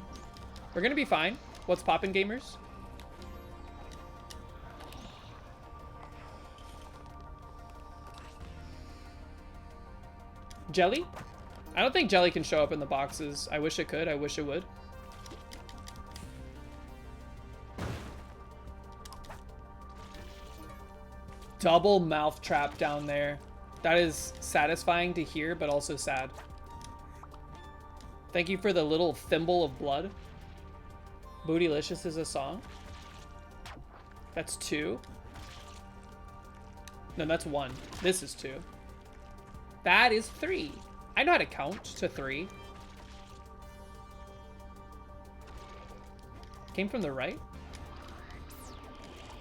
We're gonna be fine. What's poppin', gamers? Jelly? I don't think jelly can show up in the boxes. I wish it could. I wish it would. Double mouth trap down there. That is satisfying to hear, but also sad. Thank you for the little thimble of blood. Bootylicious is a song. That's 2. No, that's 1. This is 2. That is 3. I know how to count to 3. Came from the right?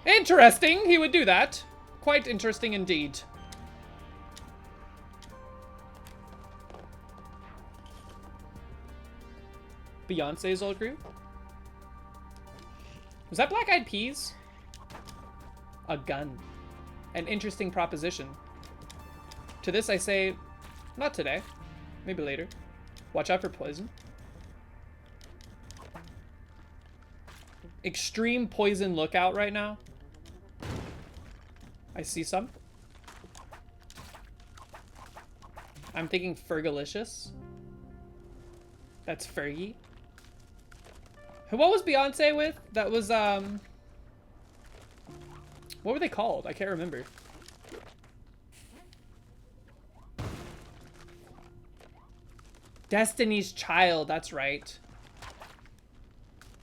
Interesting! He would do that. Quite interesting indeed. Beyonce's old group? Was that Black Eyed Peas? A gun. An interesting proposition. To this I say, not today. Maybe later. Watch out for poison. extreme poison lookout right now. I see some. I'm thinking Fergalicious. That's Fergie. What was Beyonce with? That was, what were they called? I can't remember. Destiny's Child, that's right.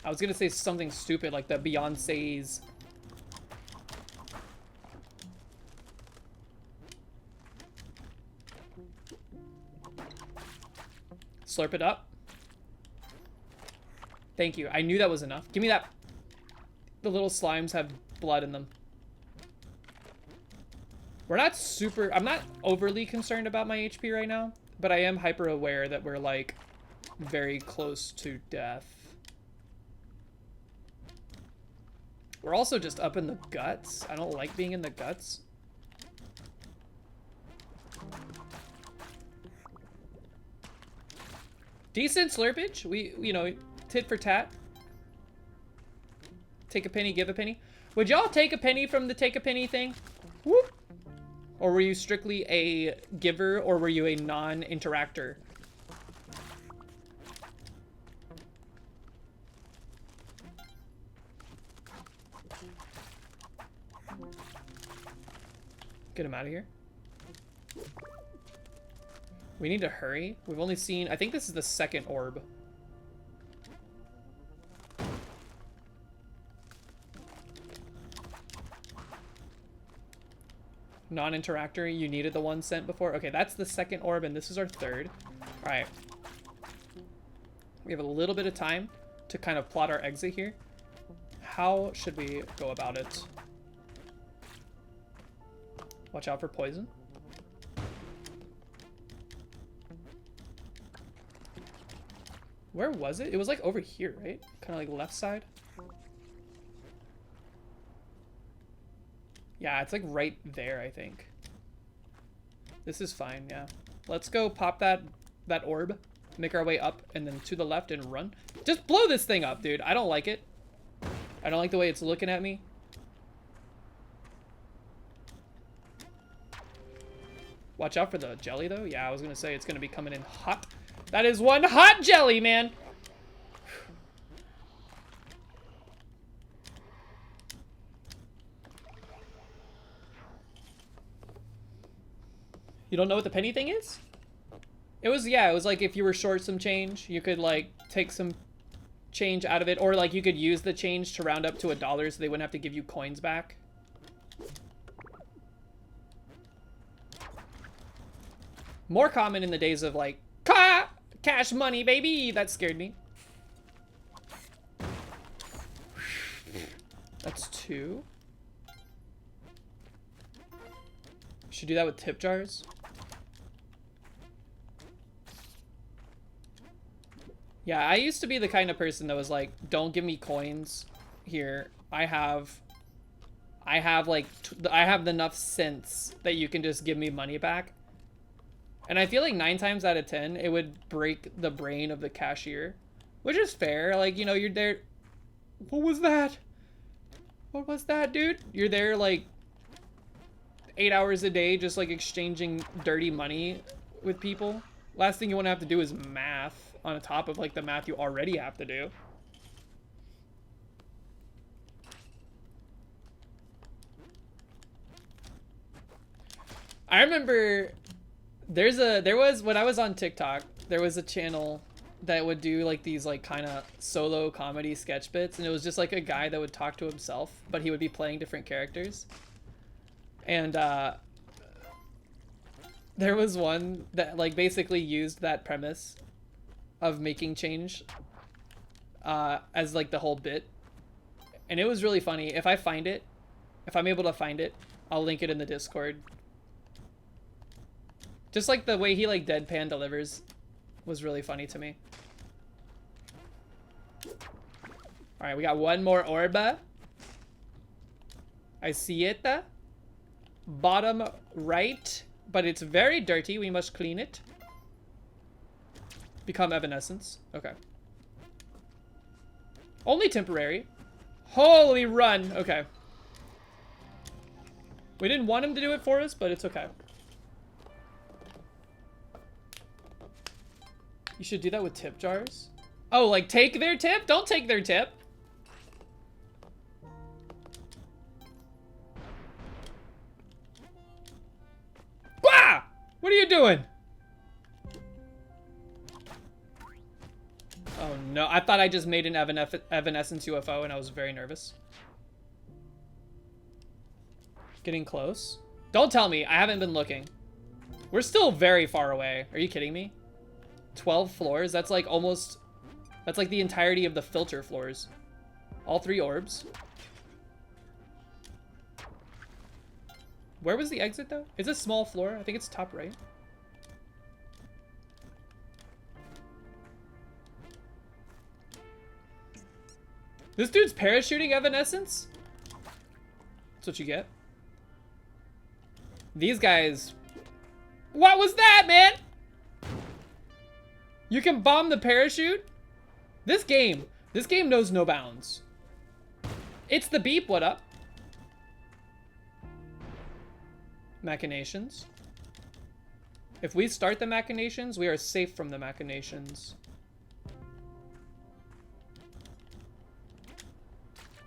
I was gonna say something stupid like the Beyonce's. Slurp it up. Thank you. I knew that was enough. Give me that. The little slimes have blood in them. We're not super... I'm not overly concerned about my HP right now, but I am hyper aware that we're like very close to death. We're also just up in the guts. I don't like being in the guts. Decent slurpage. We, you know, tit for tat. Take a penny, give a penny. Would y'all take a penny from the take a penny thing? Whoop. Or were you strictly a giver, or were you a non-interactor? Get him out of here. We need to hurry. We've only seen... I think this is the second orb. Non-interactor, you needed the one sent before? Okay, that's the second orb, and this is our third. Alright. We have a little bit of time to kind of plot our exit here. How should we go about it? Watch out for poison. Where was it? It was like over here, right? Kind of like left side. Yeah, it's like right there, I think. This is fine, yeah. Let's go pop that orb, make our way up, and then to the left and run. Just blow this thing up, dude. I don't like it. I don't like the way it's looking at me. Watch out for the jelly, though. Yeah, I was gonna say it's gonna be coming in hot. That is one hot jelly, man. You don't know what the penny thing is? It was, yeah, it was like if you were short some change, you could like take some change out of it, or like you could use the change to round up to $1 so they wouldn't have to give you coins back. More common in the days of like, cash money, baby! That scared me. That's 2. Should do that with tip jars. Yeah, I used to be the kind of person that was like, don't give me coins here. I have like, I have enough sense that you can just give me money back. And I feel like 9 times out of 10, it would break the brain of the cashier, which is fair. Like, you know, you're there. What was that? What was that, dude? You're there like 8 hours a day, just like exchanging dirty money with people. Last thing you want to have to do is math on top of like the math you already have to do. I remember there was when I was on TikTok, there was a channel that would do like these like kind of solo comedy sketch bits, and it was just like a guy that would talk to himself, but he would be playing different characters. And there was one that like basically used that premise of making change as like the whole bit, and it was really funny. If I'm able to find it, I'll link it in the Discord. Just like the way he like deadpan delivers was really funny to me. All right, we got one more orba. I see it. Bottom right, but it's very dirty. We must clean it. Become evanescence. Okay. Only temporary. Holy run. Okay. We didn't want him to do it for us, but it's okay. You should do that with tip jars. Oh, like take their tip? Don't take their tip. Wah! What are you doing? Oh no, I thought I just made an Evanescence UFO and I was very nervous. Getting close. Don't tell me, I haven't been looking. We're still very far away. Are you kidding me? 12 floors? That's like almost... That's like the entirety of the filter floors. All 3 orbs. Where was the exit though? Is this small floor? I think it's top right. This dude's parachuting Evanescence? That's what you get. These guys... What was that, man? You can bomb the parachute? This game knows no bounds. It's the beep, what up? Machinations. If we start the machinations, we are safe from the machinations.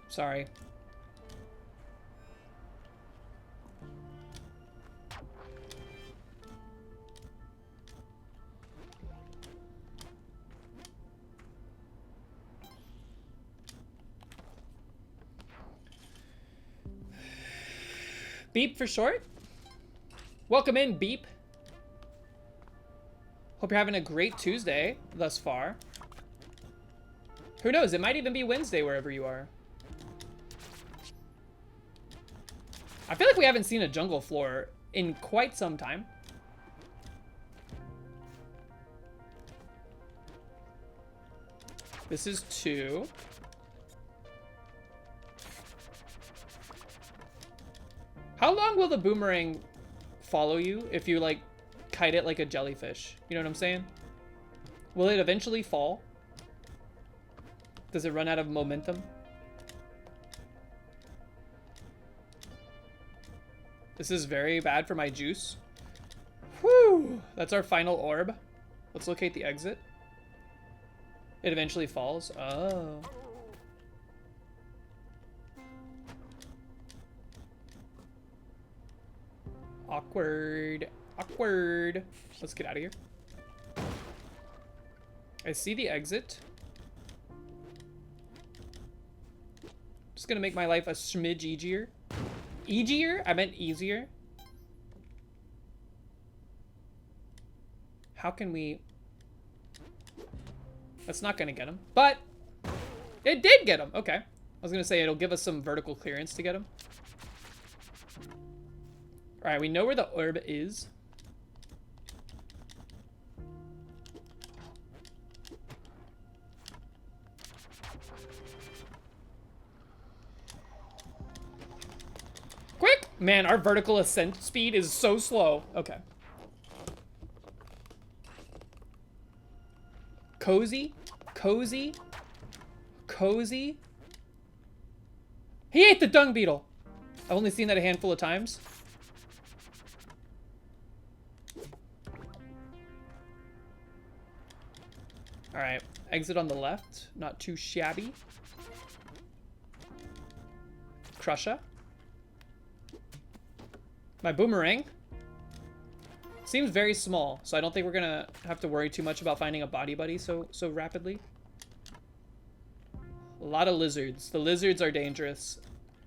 Sorry. Beep for short. Welcome in, Beep. Hope you're having a great Tuesday thus far. Who knows, it might even be Wednesday wherever you are. I feel like we haven't seen a jungle floor in quite some time. This is 2. How long will the boomerang follow you if you, like, kite it like a jellyfish? You know what I'm saying? Will it eventually fall? Does it run out of momentum? This is very bad for my juice. Whew! That's our final orb. Let's locate the exit. It eventually falls. Oh. Awkward. Awkward. Let's get out of here. I see the exit. Just gonna make my life a smidge easier. Easier? I meant easier. How can we... That's not gonna get him. But it did get him. Okay. I was gonna say it'll give us some vertical clearance to get him. Alright, we know where the orb is. Quick! Man, our vertical ascent speed is so slow. Okay. Cozy? Cozy? Cozy? He ate the dung beetle! I've only seen that a handful of times. Alright, exit on the left. Not too shabby. Crusher. My boomerang seems very small, so I don't think we're gonna have to worry too much about finding a body buddy so rapidly. A lot of lizards. The lizards are dangerous.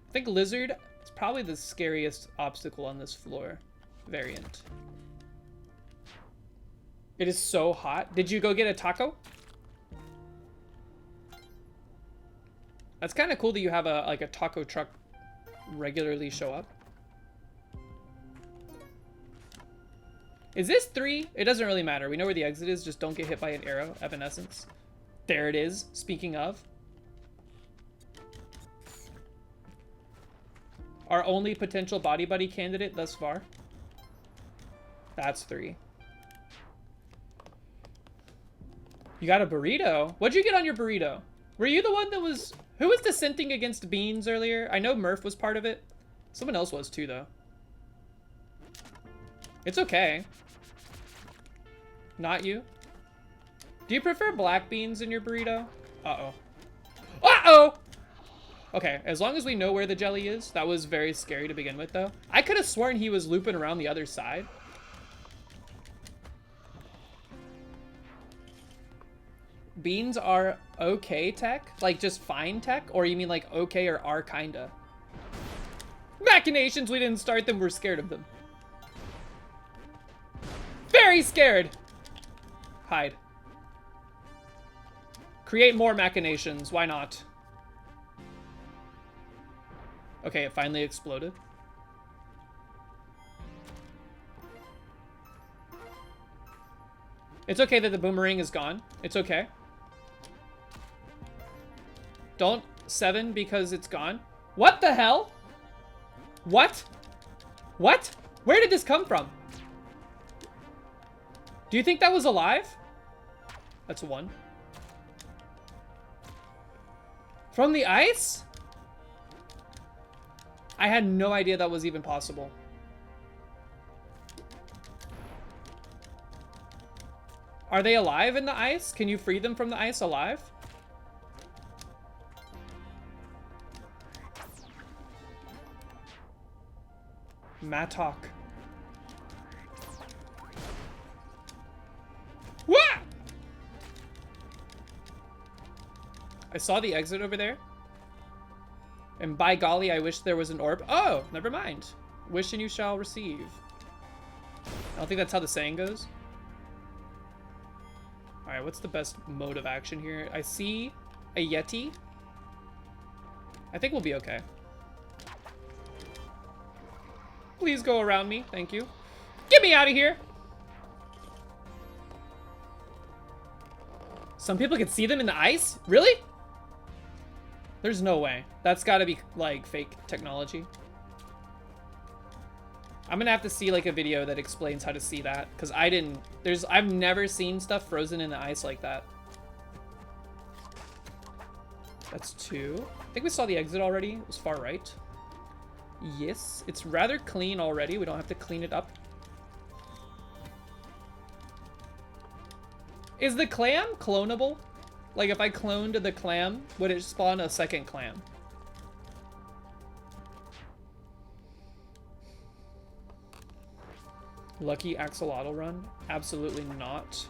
I think lizard is probably the scariest obstacle on this floor variant. It is so hot. Did you go get a taco? That's kind of cool that you have a like a taco truck regularly show up. Is this 3? It doesn't really matter. We know where the exit is. Just don't get hit by an arrow. Evanescence. There it is. Speaking of. Our only potential body buddy candidate thus far. That's 3. You got a burrito? What'd you get on your burrito? Were you the one that was... Who was dissenting against beans earlier? I know Murph was part of it. Someone else was too, though. It's okay. Not you? Do you prefer black beans in your burrito? Uh-oh. Uh-oh! Okay, as long as we know where the jelly is. That was very scary to begin with, though. I could have sworn he was looping around the other side. Beans are okay tech? Like, just fine tech? Or you mean like okay or are kinda? Machinations, we didn't start them, we're scared of them. Very scared! Hide. Create more machinations, why not? Okay, it finally exploded. It's okay that the boomerang is gone. It's okay. Don't 7 because it's gone. What the hell? What? What? Where did this come from? Do you think that was alive? That's a 1. From the ice? I had no idea that was even possible. Are they alive in the ice? Can you free them from the ice alive? Mattock. Wah! I saw the exit over there. And by golly, I wish there was an orb. Oh, never mind. Wish and you shall receive. I don't think that's how the saying goes. Alright, what's the best mode of action here? I see a Yeti. I think we'll be okay. Please go around me. Thank you. Get me out of here! Some people can see them in the ice? Really? There's no way. That's gotta be, like, fake technology. I'm gonna have to see, like, a video that explains how to see that. Because I've never seen stuff frozen in the ice like that. That's 2. I think we saw the exit already. It was far right. Yes. It's rather clean already. We don't have to clean it up. Is the clam clonable? Like, if I cloned the clam, would it spawn a second clam? Lucky axolotl run? Absolutely not.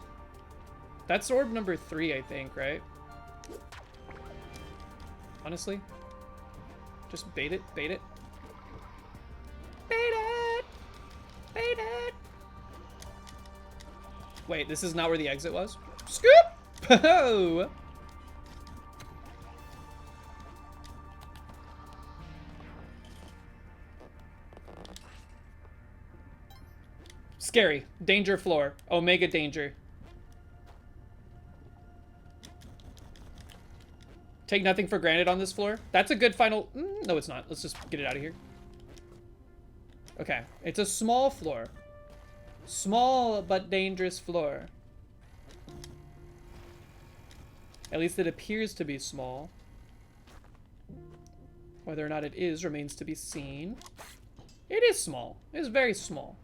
That's orb number 3, I think, right? Honestly. Just bait it, bait it. Bait it! Bait it! Wait, this is not where the exit was? Scoop! Oh! Scary. Danger floor. Omega danger. Take nothing for granted on this floor. That's a good final... no, it's not. Let's just get it out of here. Okay. It's a small floor. Small but dangerous floor. At least it appears to be small. Whether or not it is remains to be seen. It is small. It is very small.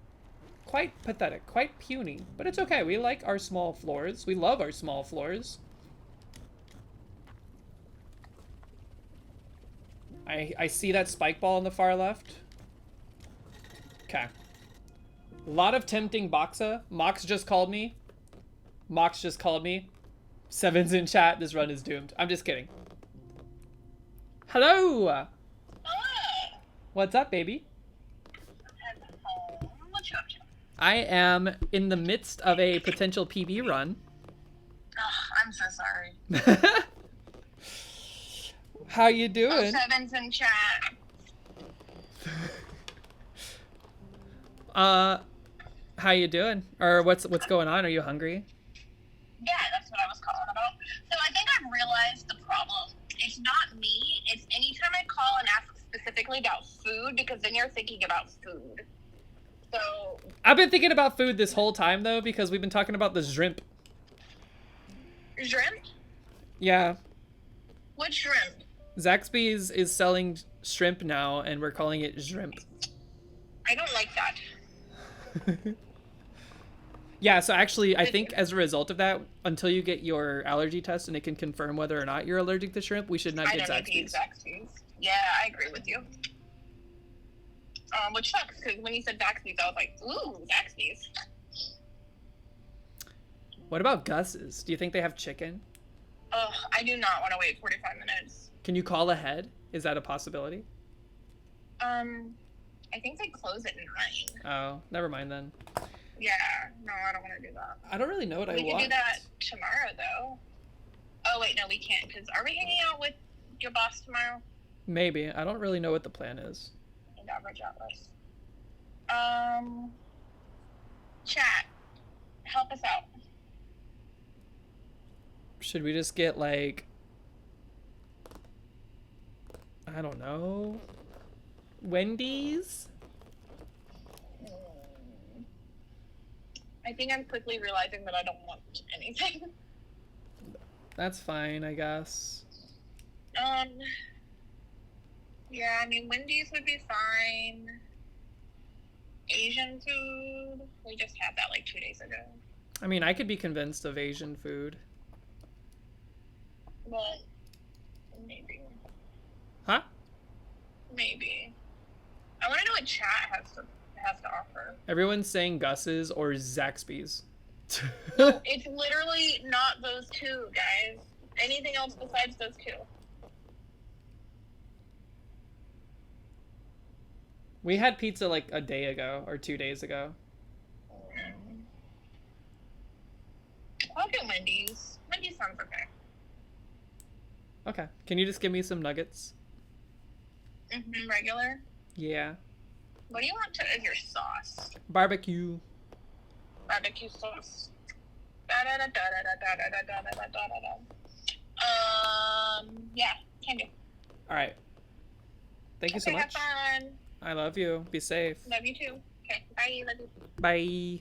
Quite pathetic. Quite puny. But it's okay. We like our small floors. We love our small floors. I see that spike ball on the far left. Okay. A lot of tempting Boxa. Mox just called me. Mox just called me. 7's in chat. This run is doomed. I'm just kidding. Hello! Hello! What's up, baby? What you up to? I am in the midst of a potential PB run. Oh, I'm so sorry. How you doing? 7's in chat. How you doing? Or what's going on? Are you hungry? Yeah, that's what I was calling about. So I think I've realized the problem. It's not me. It's anytime I call and ask specifically about food, because then you're thinking about food. So I've been thinking about food this whole time, though, because we've been talking about the shrimp. shrimp? Yeah. What shrimp? Zaxby's is selling shrimp now, and we're calling it shrimp. I don't like that. Yeah, so actually, I think as a result of that, until you get your allergy test and it can confirm whether or not you're allergic to shrimp, we should not I get don't need to use Zaxby's. Zaxby's. Yeah, I agree with you. Which sucks, because when you said Zaxby's, I was like, ooh, Zaxby's. What about Gus's? Do you think they have chicken? Ugh, I do not want to wait 45 minutes. Can you call ahead? Is that a possibility? I think they close at 9. Oh, never mind then. Yeah, no, I don't want to do that. I don't really know what I We want. can do that tomorrow, though. Oh, wait, no, we can't, because are we hanging out with your boss tomorrow? Maybe. I don't really know what the plan is. And average Atlas. Chat, help us out. Should we just get, like... I don't know... Wendy's? I think I'm quickly realizing that I don't want anything. That's fine, I guess. Yeah, I mean, Wendy's would be fine. Asian food, we just had that like 2 days ago. I mean, I could be convinced of Asian food. But maybe. Huh? Maybe. I want to know what chat has to offer. Everyone's saying Gus's or Zaxby's. It's literally not those two, guys. Anything else besides those two. We had pizza like a day ago or 2 days ago. I'll get Wendy's. Wendy's sounds okay. Okay. Can you just give me some nuggets? Regular. Yeah. What do you want as your sauce? Barbecue. Barbecue sauce. Yeah, can do. Alright. Thank you so Okay, much. have fun. I love you. Be safe. Love you too. Okay, bye. Love you. Bye.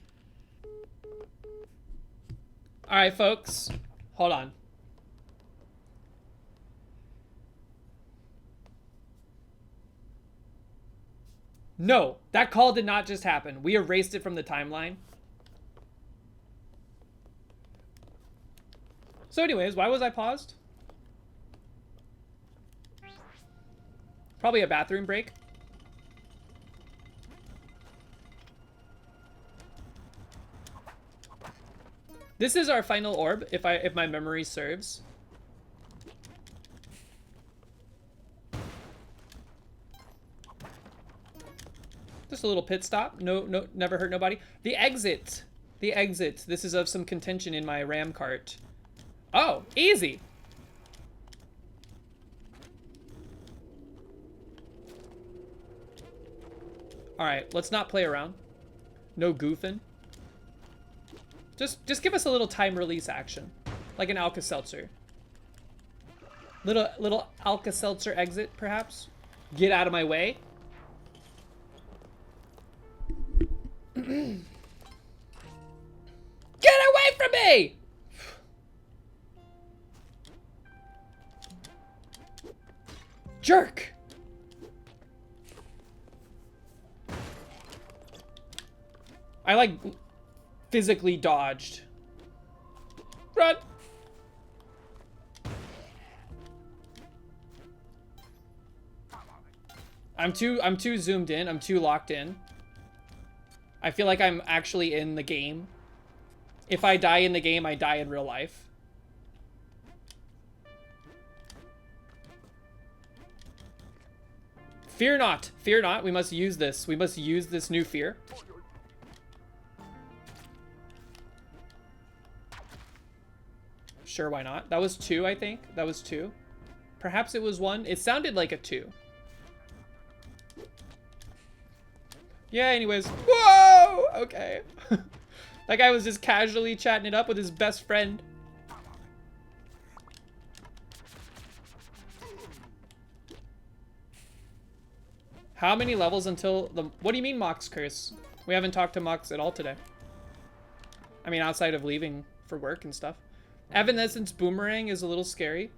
Alright, folks. Hold on. No, that call did not just happen. We erased it from the timeline. So anyways, why was I paused? Probably a bathroom break. This is our final orb, if my memory serves. Just a little pit stop. No, never hurt nobody. The exit. The exit. This is of some contention in my ram cart. Oh, easy. All right, let's not play around. No goofing. Just give us a little time release action, like an Alka-Seltzer. Little Alka-Seltzer exit, perhaps. Get out of my way. Get away from me! Jerk! I like physically dodged. Run! I'm too zoomed in. I'm too locked in. I feel like I'm actually in the game. If I die in the game, I die in real life. Fear not. Fear not. We must use this. We must use this new fear. Sure, why not? That was 2, I think. That was 2. Perhaps it was 1. It sounded like a 2. Yeah, anyways. Whoa! Okay. That guy was just casually chatting it up with his best friend. How many levels until the... What do you mean, Mox Curse? We haven't talked to Mox at all today. I mean, outside of leaving for work and stuff. Evanescence Boomerang is a little scary.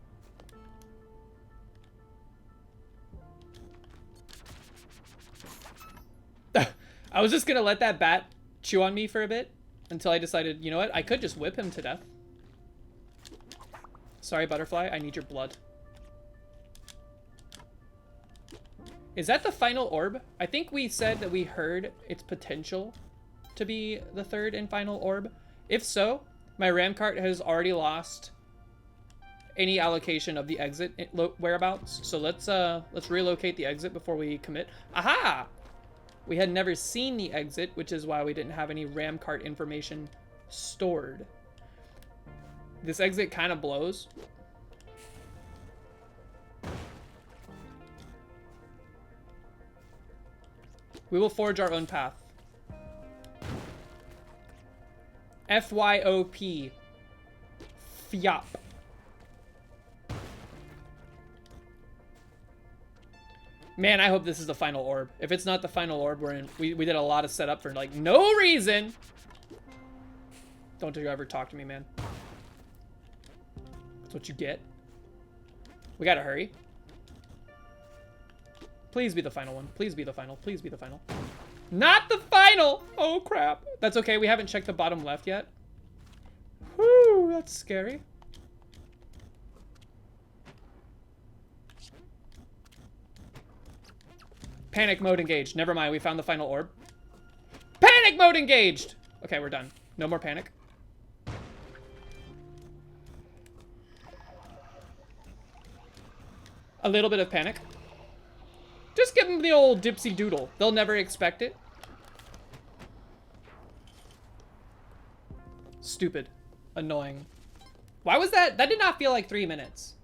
I was just gonna let that bat chew on me for a bit until I decided, you know what? I could just whip him to death. Sorry, butterfly. I need your blood. Is that the final orb? I think we said that we heard its potential to be the third and final orb. If so, my ram cart has already lost any allocation of the exit whereabouts. So let's relocate the exit before we commit. Aha! We had never seen the exit, which is why we didn't have any ram cart information stored. This exit kind of blows. We will forge our own path. FYOP. Fyop. Man, I hope this is the final orb. If it's not the final orb, we did a lot of setup for like no reason. Don't you ever talk to me, man. That's what you get. We gotta hurry. Please be the final one. Please be the final. Please be the final. Not the final! Oh, crap. That's okay. We haven't checked the bottom left yet. Whew, that's scary. Panic mode engaged. Never mind. We found the final orb. Panic mode engaged! Okay, we're done. No more panic. A little bit of panic. Just give them the old dipsy doodle. They'll never expect it. Stupid. Annoying. Why was that? That did not feel like 3 minutes.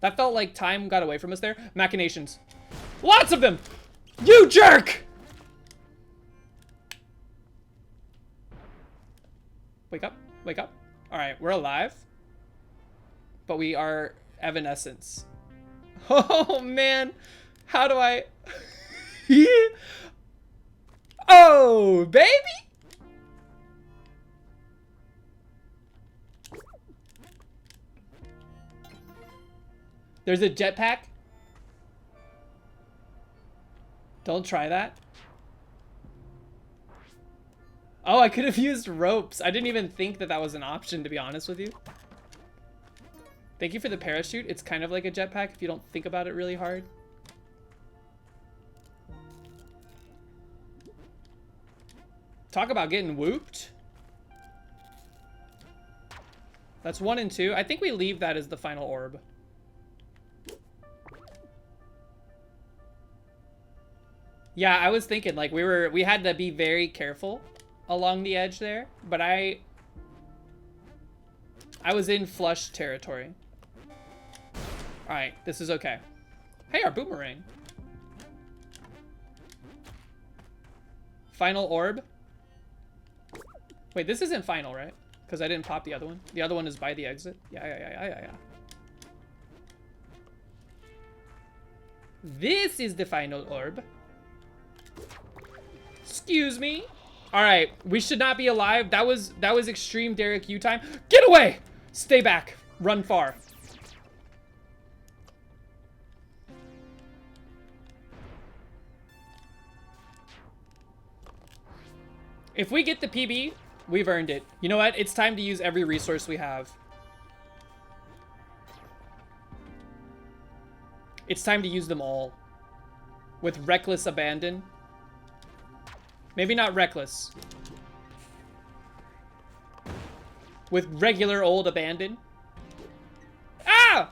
That felt like time got away from us there. Machinations. Lots of them! You jerk! Wake up. Wake up. Alright, we're alive. But we are evanescence. Oh, man. How do I... Oh, baby! There's a jetpack? Don't try that. Oh, I could have used ropes. I didn't even think that that was an option, to be honest with you. Thank you for the parachute. It's kind of like a jetpack if you don't think about it really hard. Talk about getting whooped. That's 1 and 2. I think we leave that as the final orb. Yeah, I was thinking like we had to be very careful along the edge there, but I was in flush territory. All right, this is okay. Hey, our boomerang. Final orb. Wait, this isn't final, right? Because I didn't pop the other one. The other one is by the exit. Yeah. This is the final orb. Excuse me. All right, we should not be alive. That was extreme Derek U time. Get away! Stay back. Run far. If we get the PB, we've earned it. You know what? It's time to use every resource we have. It's time to use them all. With reckless abandon. Maybe not reckless. With regular old abandon. Ah!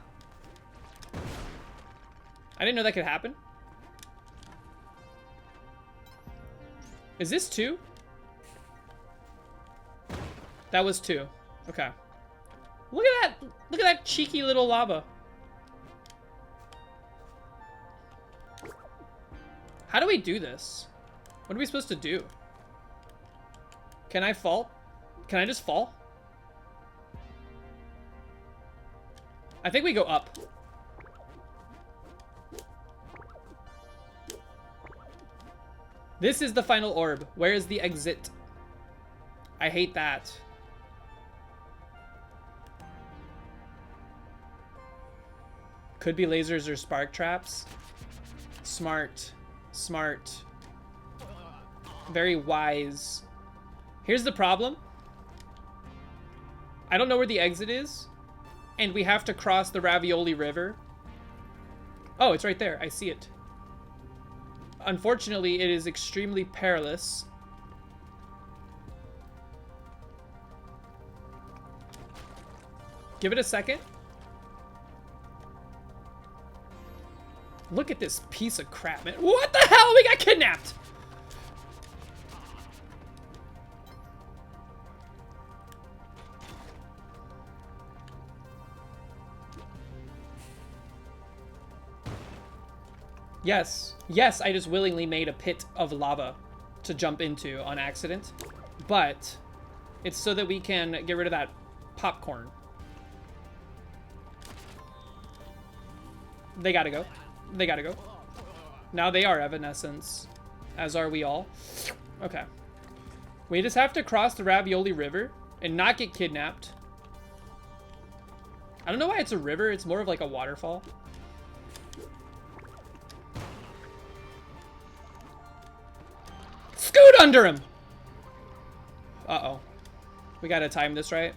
I didn't know that could happen. Is this 2? That was 2. Okay. Look at that. Look at that cheeky little lava. How do we do this? What are we supposed to do? Can I fall? Can I just fall? I think we go up. This is the final orb. Where is the exit? I hate that. Could be lasers or spark traps. Smart. Smart. Very wise. Here's the problem. I don't know where the exit is, and we have to cross the Ravioli River. Oh, it's right there. I see it. Unfortunately, it is extremely perilous. Give it a second. Look at this piece of crap, man. What the hell? We got kidnapped! Yes. Yes, I just willingly made a pit of lava to jump into on accident. But it's so that we can get rid of that popcorn. They gotta go. They gotta go. Now they are Evanescence. As are we all. Okay. We just have to cross the Ravioli River and not get kidnapped. I don't know why it's a river. It's more of like a waterfall. Scoot under him! Uh-oh. We gotta time this right.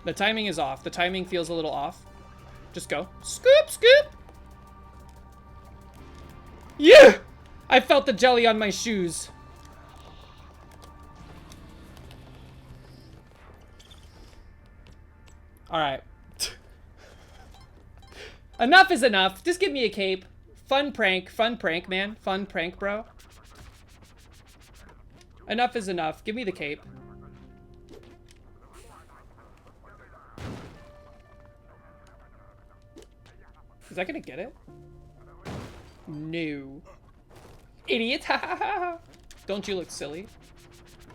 The timing is off. The timing feels a little off. Just go. Scoop, scoop! Yeah! I felt the jelly on my shoes. Alright. Enough is enough. Just give me a cape. Fun prank, man. Fun prank, bro. Enough is enough. Give me the cape. Is that gonna get it? No. Idiot! Don't you look silly?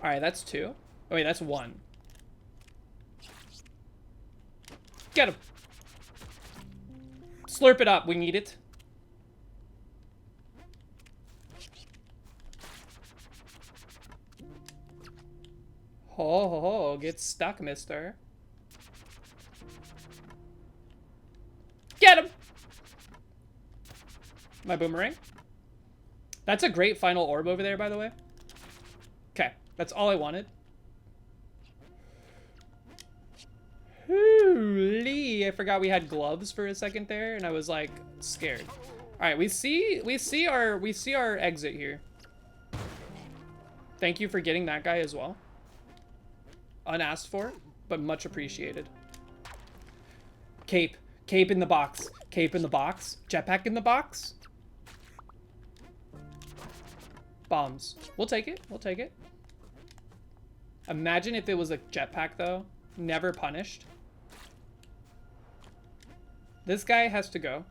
Alright, that's 2. Oh wait, that's 1. Get him! Slurp it up, we need it. Ho ho ho, get stuck, mister. Get him! My boomerang. That's a great final orb over there, by the way. Okay, that's all I wanted. Holy, I forgot we had gloves for a second there, and I was like scared. All right, we see our exit here. Thank you for getting that guy as well. Unasked for, but much appreciated. Cape in the box. Cape in the box. Jetpack in the box. Bombs. We'll take it. We'll take it. Imagine if it was a jetpack, though. Never punished. This guy has to go.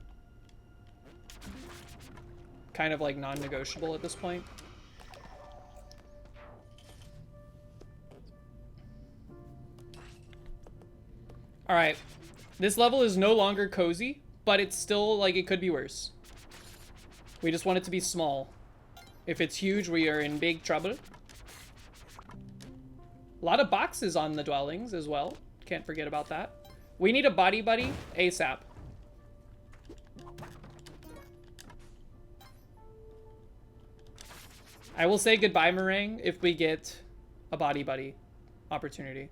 Kind of like non-negotiable at this point. Alright. This level is no longer cozy, but it's still, like, it could be worse. We just want it to be small. If it's huge, we are in big trouble. A lot of boxes on the dwellings as well. Can't forget about that. We need a body buddy ASAP. I will say goodbye, Meringue, if we get a body buddy opportunity.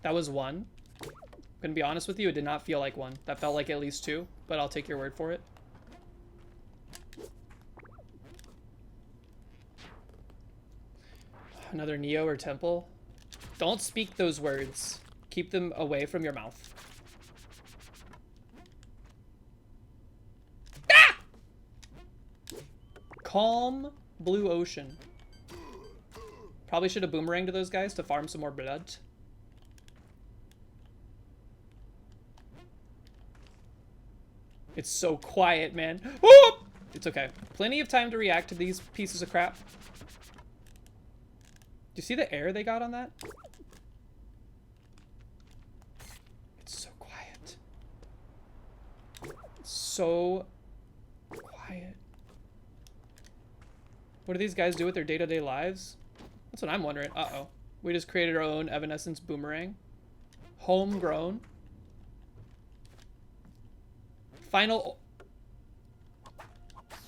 That was 1. I'm gonna be honest with you, it did not feel like 1. That felt like at least 2, but I'll take your word for it. Another Neo or Temple. Don't speak those words. Keep them away from your mouth. Ah! Calm blue ocean. Probably should have boomeranged to those guys to farm some more blood. It's so quiet, man. Oh! It's okay. Plenty of time to react to these pieces of crap. Do you see the air they got on that? It's so quiet. It's so quiet. What do these guys do with their day-to-day lives? That's what I'm wondering. Uh-oh. We just created our own Evanescence boomerang. Homegrown. Final...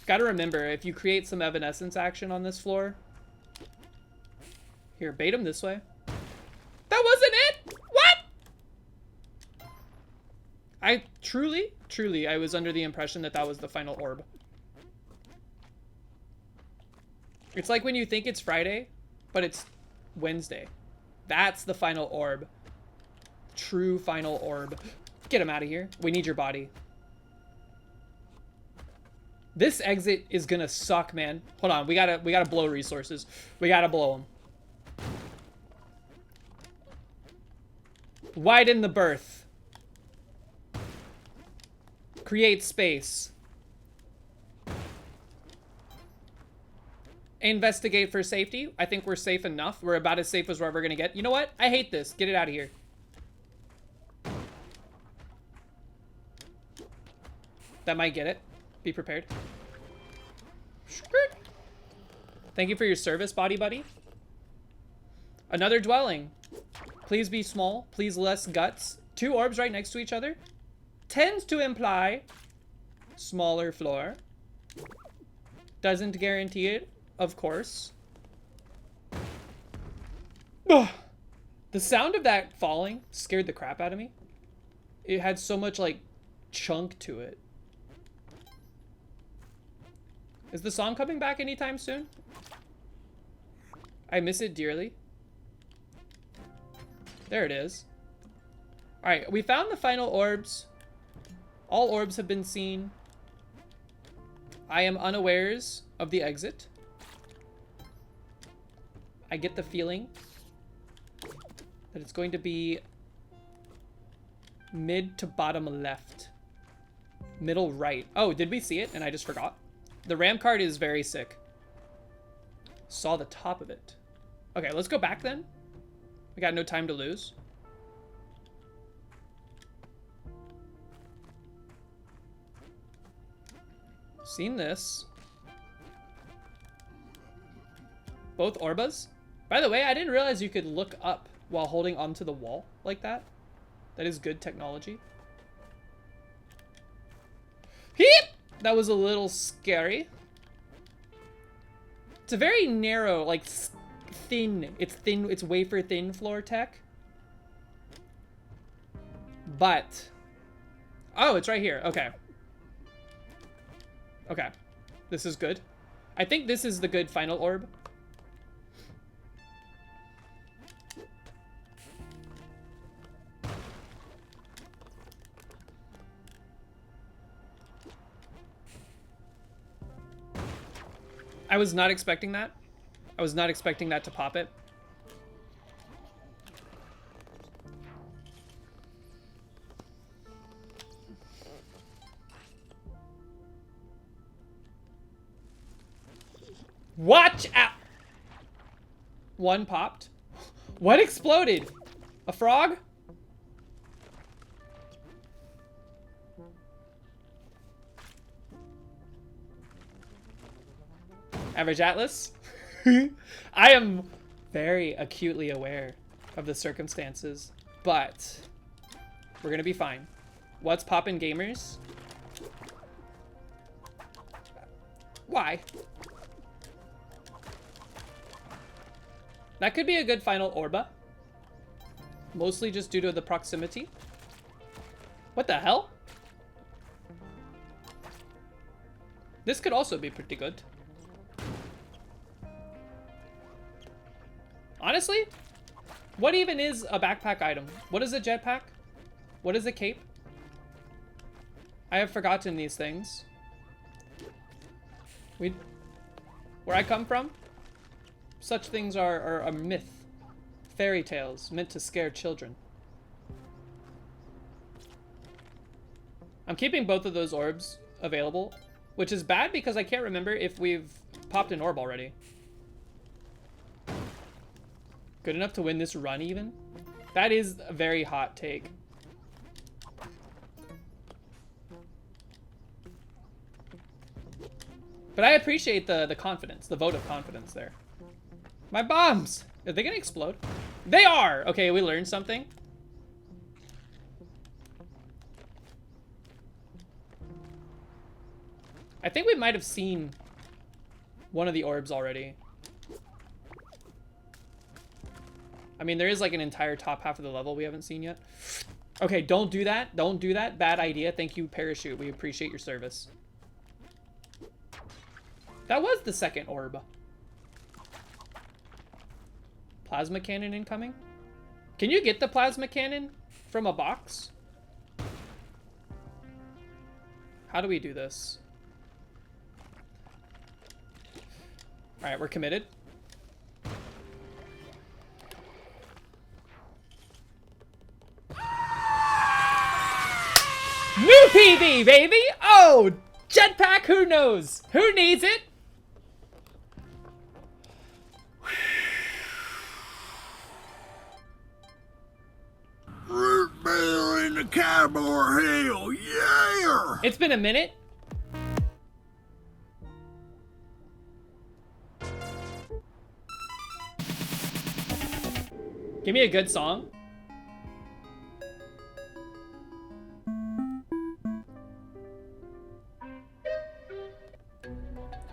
Gotta remember, if you create some evanescence action on this floor... Here, bait him this way. That wasn't it! What?! I truly, I was under the impression that that was the final orb. It's like when you think it's Friday, but it's Wednesday. That's the final orb. True final orb. Get him out of here. We need your body. This exit is gonna suck, man. Hold on, we gotta blow resources. We gotta blow them. Widen the berth. Create space. Investigate for safety. I think we're safe enough. We're about as safe as we're ever gonna get. You know what? I hate this. Get it out of here. That might get it. Be prepared. Thank you for your service, body buddy. Another dwelling. Please be small. Please less guts. 2 orbs right next to each other. Tends to imply smaller floor. Doesn't guarantee it, of course. Ugh. The sound of that falling scared the crap out of me. It had so much, like, chunk to it. Is the song coming back anytime soon? I miss it dearly. There it is. Alright, we found the final orbs. All orbs have been seen. I am unawares of the exit. I get the feeling that it's going to be mid to bottom left. Middle right. Oh, did we see it and I just forgot? The ram card is very sick. Saw the top of it. Okay, let's go back then. We got no time to lose. Seen this. Both Orbas. By the way, I didn't realize you could look up while holding onto the wall like that. That is good technology. Heep! That was a little scary. It's a very narrow, like, thin. It's thin. It's wafer thin floor tech. But... Oh, it's right here. Okay. Okay. This is good. I think this is the good final orb. I was not expecting that. I was not expecting that to pop it. Watch out! One popped. What exploded? A frog? Average Atlas. I am very acutely aware of the circumstances, but we're gonna be fine. What's poppin', gamers? Why? That could be a good final Orba. Mostly just due to the proximity. What the hell? This could also be pretty good. Honestly, what even is a backpack item? What is a jetpack? What is a cape? I have forgotten these things. Where I come from, such things are a myth. Fairy tales meant to scare children. I'm keeping both of those orbs available, which is bad because I can't remember if we've popped an orb already. Good enough to win this run even? That is a very hot take. But I appreciate the confidence, the vote of confidence there. My bombs! Are they gonna explode? They are! Okay, we learned something. I think we might have seen one of the orbs already. I mean, there is like an entire top half of the level we haven't seen yet. Okay, don't do that. Don't do that. Bad idea. Thank you, Parachute. We appreciate your service. That was the second orb. Plasma cannon incoming? Can you get the plasma cannon from a box? How do we do this? Alright, we're committed. New PB, baby! Oh, jetpack, who knows? Who needs it? Root beer in the cowboy hill, yeah! It's been a minute. Give me a good song.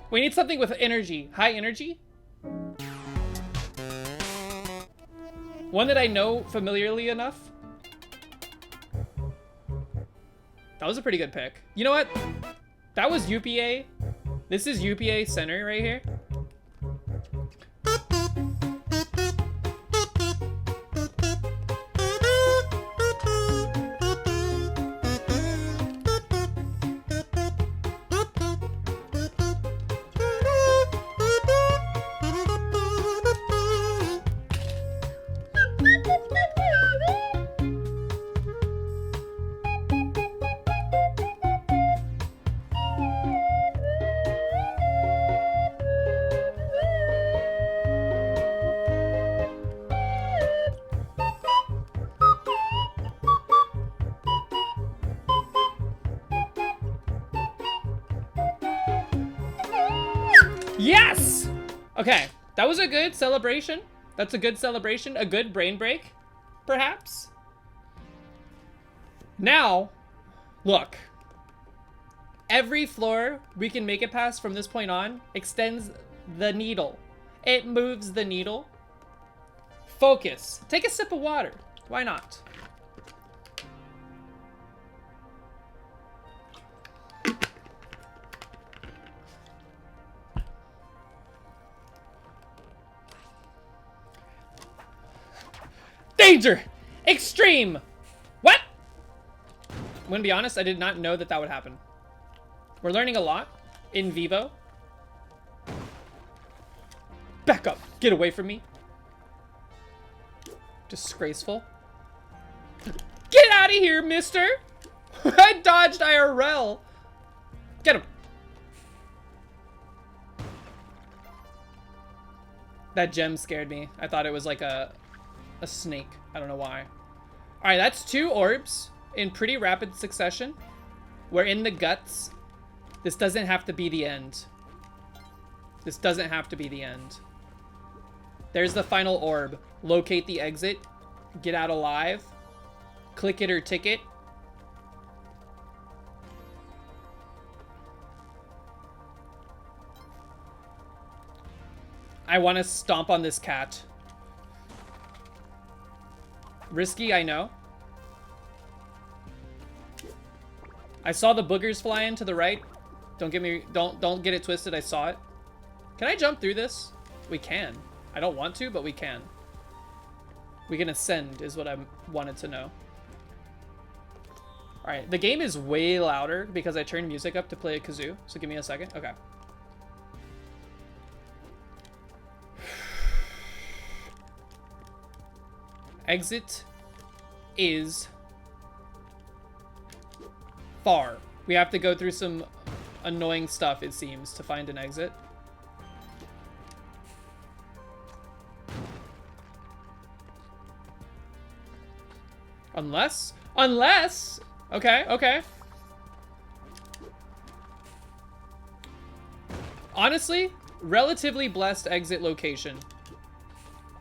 We need something with energy. High energy? One that I know familiarly enough. That was a pretty good pick. You know what? That was UPA. This is UPA center right here. Yes! Okay, that was a good celebration. That's a good celebration. A good brain break, perhaps. Now, look. Every floor we can make it past from this point on extends the needle. It moves the needle. Focus. Take a sip of water. Why not? Danger! Extreme! What? I'm gonna be honest, I did not know that that would happen. We're learning a lot in vivo. Back up! Get away from me. Disgraceful. Get out of here, mister! I dodged IRL! Get him! That gem scared me. I thought it was like a snake. I don't know why. All right, that's 2 orbs in pretty rapid succession. We're in the guts. This doesn't have to be the end. This doesn't have to be the end. There's the final orb. Locate the exit. Get out alive. Click it or ticket. I want to stomp on this cat. Risky, I know. I saw the boogers fly in to the right. Don't get it twisted. I saw it. Can I jump through this? We can. I don't want to, but we can. We can ascend is what I wanted to know. All right, the game is way louder because I turned music up to play a kazoo. So give me a second. Okay. Exit is far. We have to go through some annoying stuff, it seems, to find an exit. Unless, okay. Honestly, relatively blessed exit location.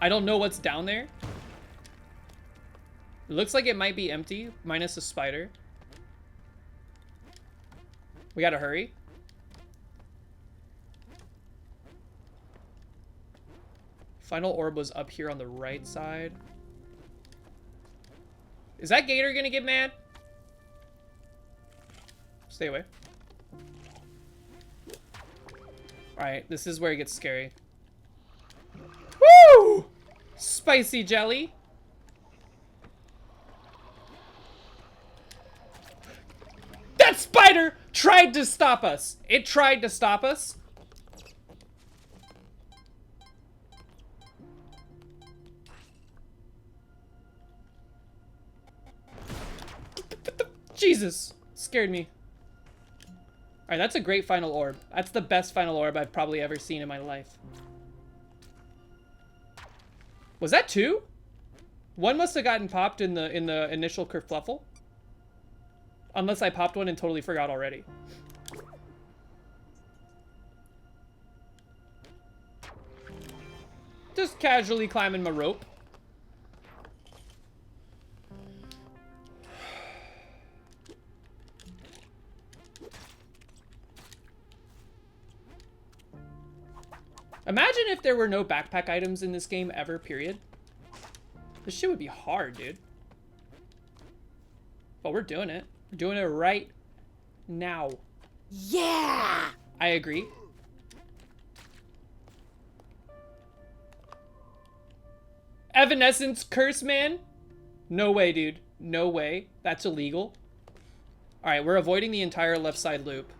I don't know what's down there. It looks like it might be empty, minus a spider. We gotta hurry. Final orb was up here on the right side. Is that gator gonna get mad? Stay away. Alright, this is where it gets scary. Woo! Spicy jelly. That spider tried to stop us. It tried to stop us. Jesus, scared me. Alright, that's a great final orb. That's the best final orb I've probably ever seen in my life. Was that two? One must have gotten popped in the initial kerfluffle. Unless I popped one and totally forgot already. Just casually climbing my rope. Imagine if there were no backpack items in this game ever, period. This shit would be hard, dude. But we're doing it. We're doing it right now. Yeah! I agree. Evanescence curse, man? No way, dude. No way. That's illegal. Alright, we're avoiding the entire left side loop.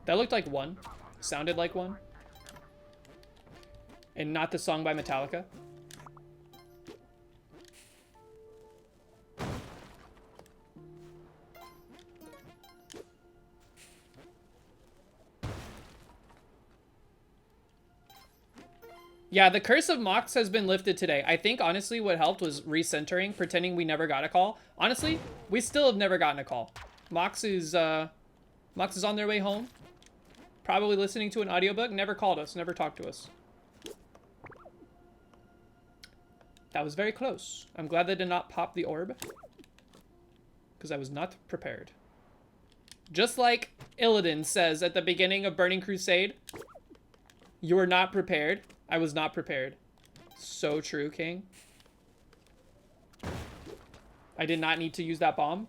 That looked like one. Sounded like one. And not the song by Metallica. Yeah, the curse of Mox has been lifted today. I think, honestly, what helped was recentering, pretending we never got a call. Honestly, we still have never gotten a call. Mox is on their way home. Probably listening to an audiobook. Never called us. Never talked to us. That was very close. I'm glad they did not pop the orb. Because I was not prepared. Just like Illidan says at the beginning of Burning Crusade. You were not prepared. I was not prepared. So true, King. I did not need to use that bomb.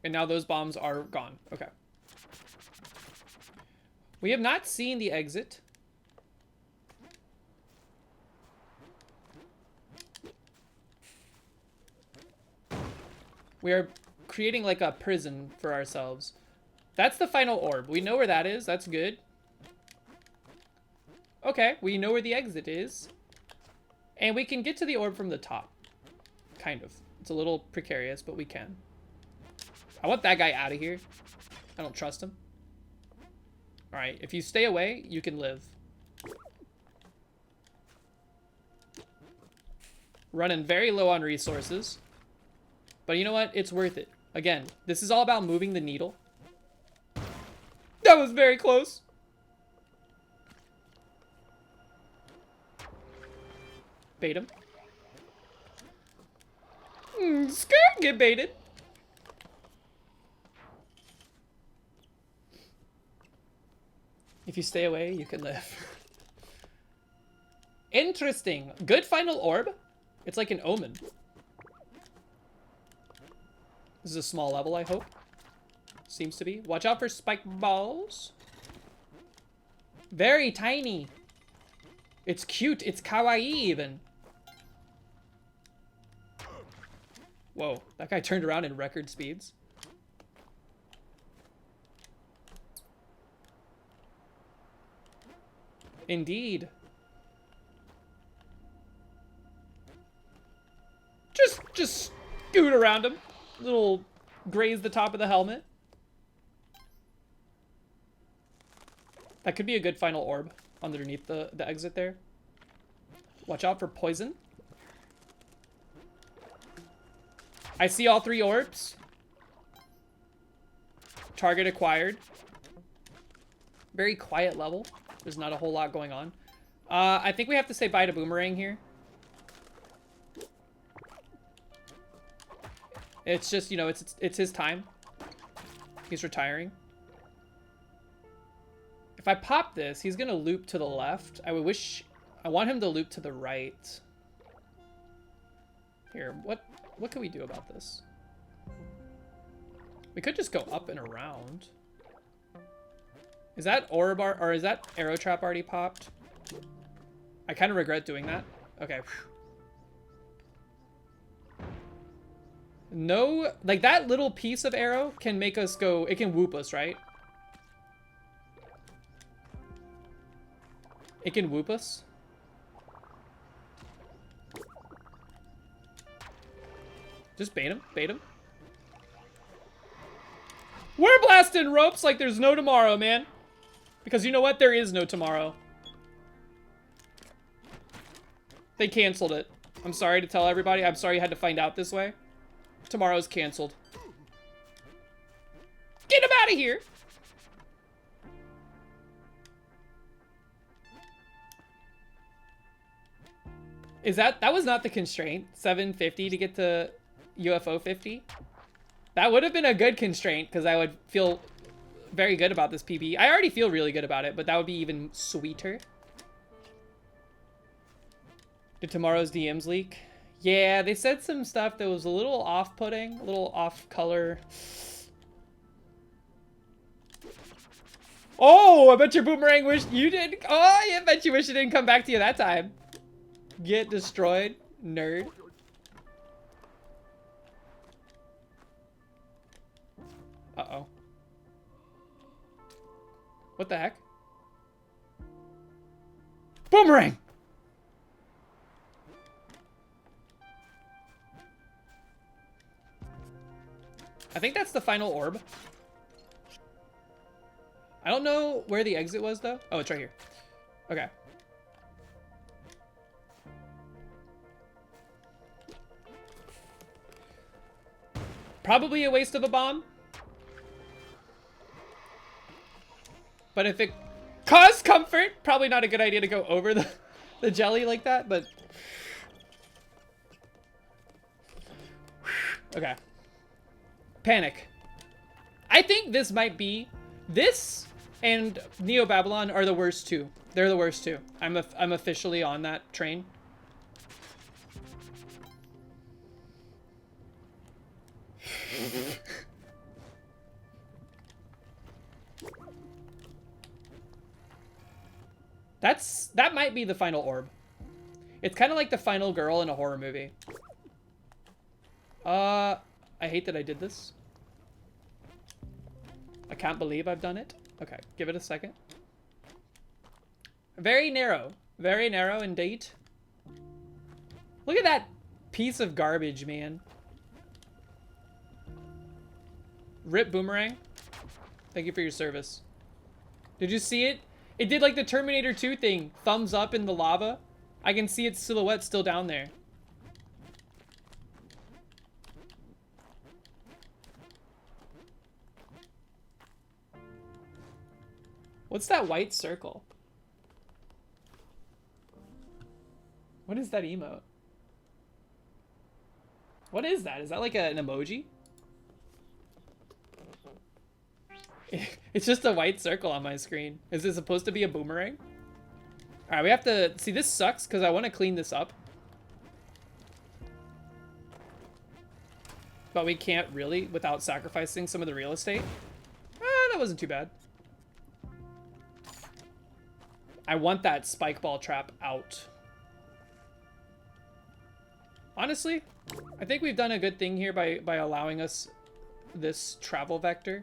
And now those bombs are gone. Okay. We have not seen the exit. We are creating like a prison for ourselves. That's the final orb. We know where that is. That's good. Okay, we know where the exit is. And we can get to the orb from the top. Kind of. It's a little precarious, but we can. I want that guy out of here. I don't trust him. Alright, if you stay away, you can live. Running very low on resources. But you know what? It's worth it. Again, this is all about moving the needle. That was very close. Bait him. Skirt, get baited. If you stay away, you can live. Interesting. Good final orb. It's like an omen. This is a small level, I hope. Seems to be. Watch out for spike balls. Very tiny. It's cute. It's kawaii even. Whoa, that guy turned around in record speeds. Indeed. Just scoot around him. Little graze the top of the helmet. That could be a good final orb underneath the exit there. Watch out for poison. I see all three orbs. Target acquired. Very quiet level. There's not a whole lot going on. I think we have to say bye to Boomerang here. It's just, you know, it's his time. He's retiring. If I pop this, he's gonna loop to the left. I want him to loop to the right. Here, what can we do about this? We could just go up and around. Is that orb or is that arrow trap already popped? I kind of regret doing that. Okay. No, like that little piece of arrow can make us go, it can whoop us, right? It can whoop us. Just bait him, bait him. We're blasting ropes like there's no tomorrow, man. Because you know what? There is no tomorrow. They canceled it. I'm sorry to tell everybody. I'm sorry you had to find out this way. Tomorrow's canceled. Get him out of here! Is that was not the constraint? 750 to get to UFO 50? That would have been a good constraint because I would feel very good about this PB. I already feel really good about it, but that would be even sweeter. Did tomorrow's DMs leak? Yeah, they said some stuff that was a little off-putting, a little off-color. Oh, I bet your boomerang wished you did. Oh, I bet you wish it didn't come back to you that time. Get destroyed, nerd. Uh-oh. What the heck? Boomerang! I think that's the final orb. I don't know where the exit was, though. Oh, it's right here. Okay. Probably a waste of a bomb. But if it caused comfort, probably not a good idea to go over the jelly like that, but... Okay. Panic. I think this might be... This and Neo Babylon are the worst two. They're the worst two. I'm officially on that train. That might be the final orb. It's kind of like the final girl in a horror movie. I hate that I did this. I can't believe I've done it. Okay, give it a second. Very narrow indeed. Look at that piece of garbage, man. Rip Boomerang. Thank you for your service. Did you see it? It did like the Terminator 2 thing. Thumbs up in the lava. I can see its silhouette still down there. What's that white circle? What is that emote? What is that? Is that like an emoji? It's just a white circle on my screen. Is it supposed to be a boomerang? All right, we have to see. This sucks because I want to clean this up, but we can't really without sacrificing some of the real estate. That wasn't too bad. I want that spike ball trap out. Honestly, I think we've done a good thing here by allowing us this travel vector.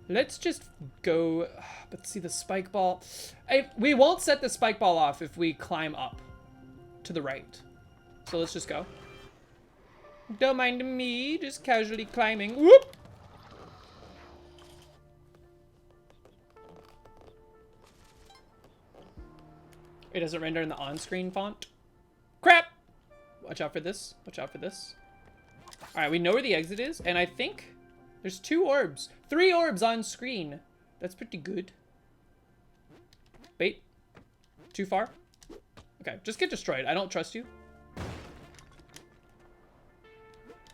Let's just go, but see the spike ball. We won't set the spike ball off if we climb up to the right. So let's just go. Don't mind me, just casually climbing. Whoop! It doesn't render in the on-screen font. Crap! Watch out for this. Watch out for this. All right, we know where the exit is, and I think there's 2 orbs. 3 orbs on screen. That's pretty good. Bait. Too far? Okay, just get destroyed. I don't trust you.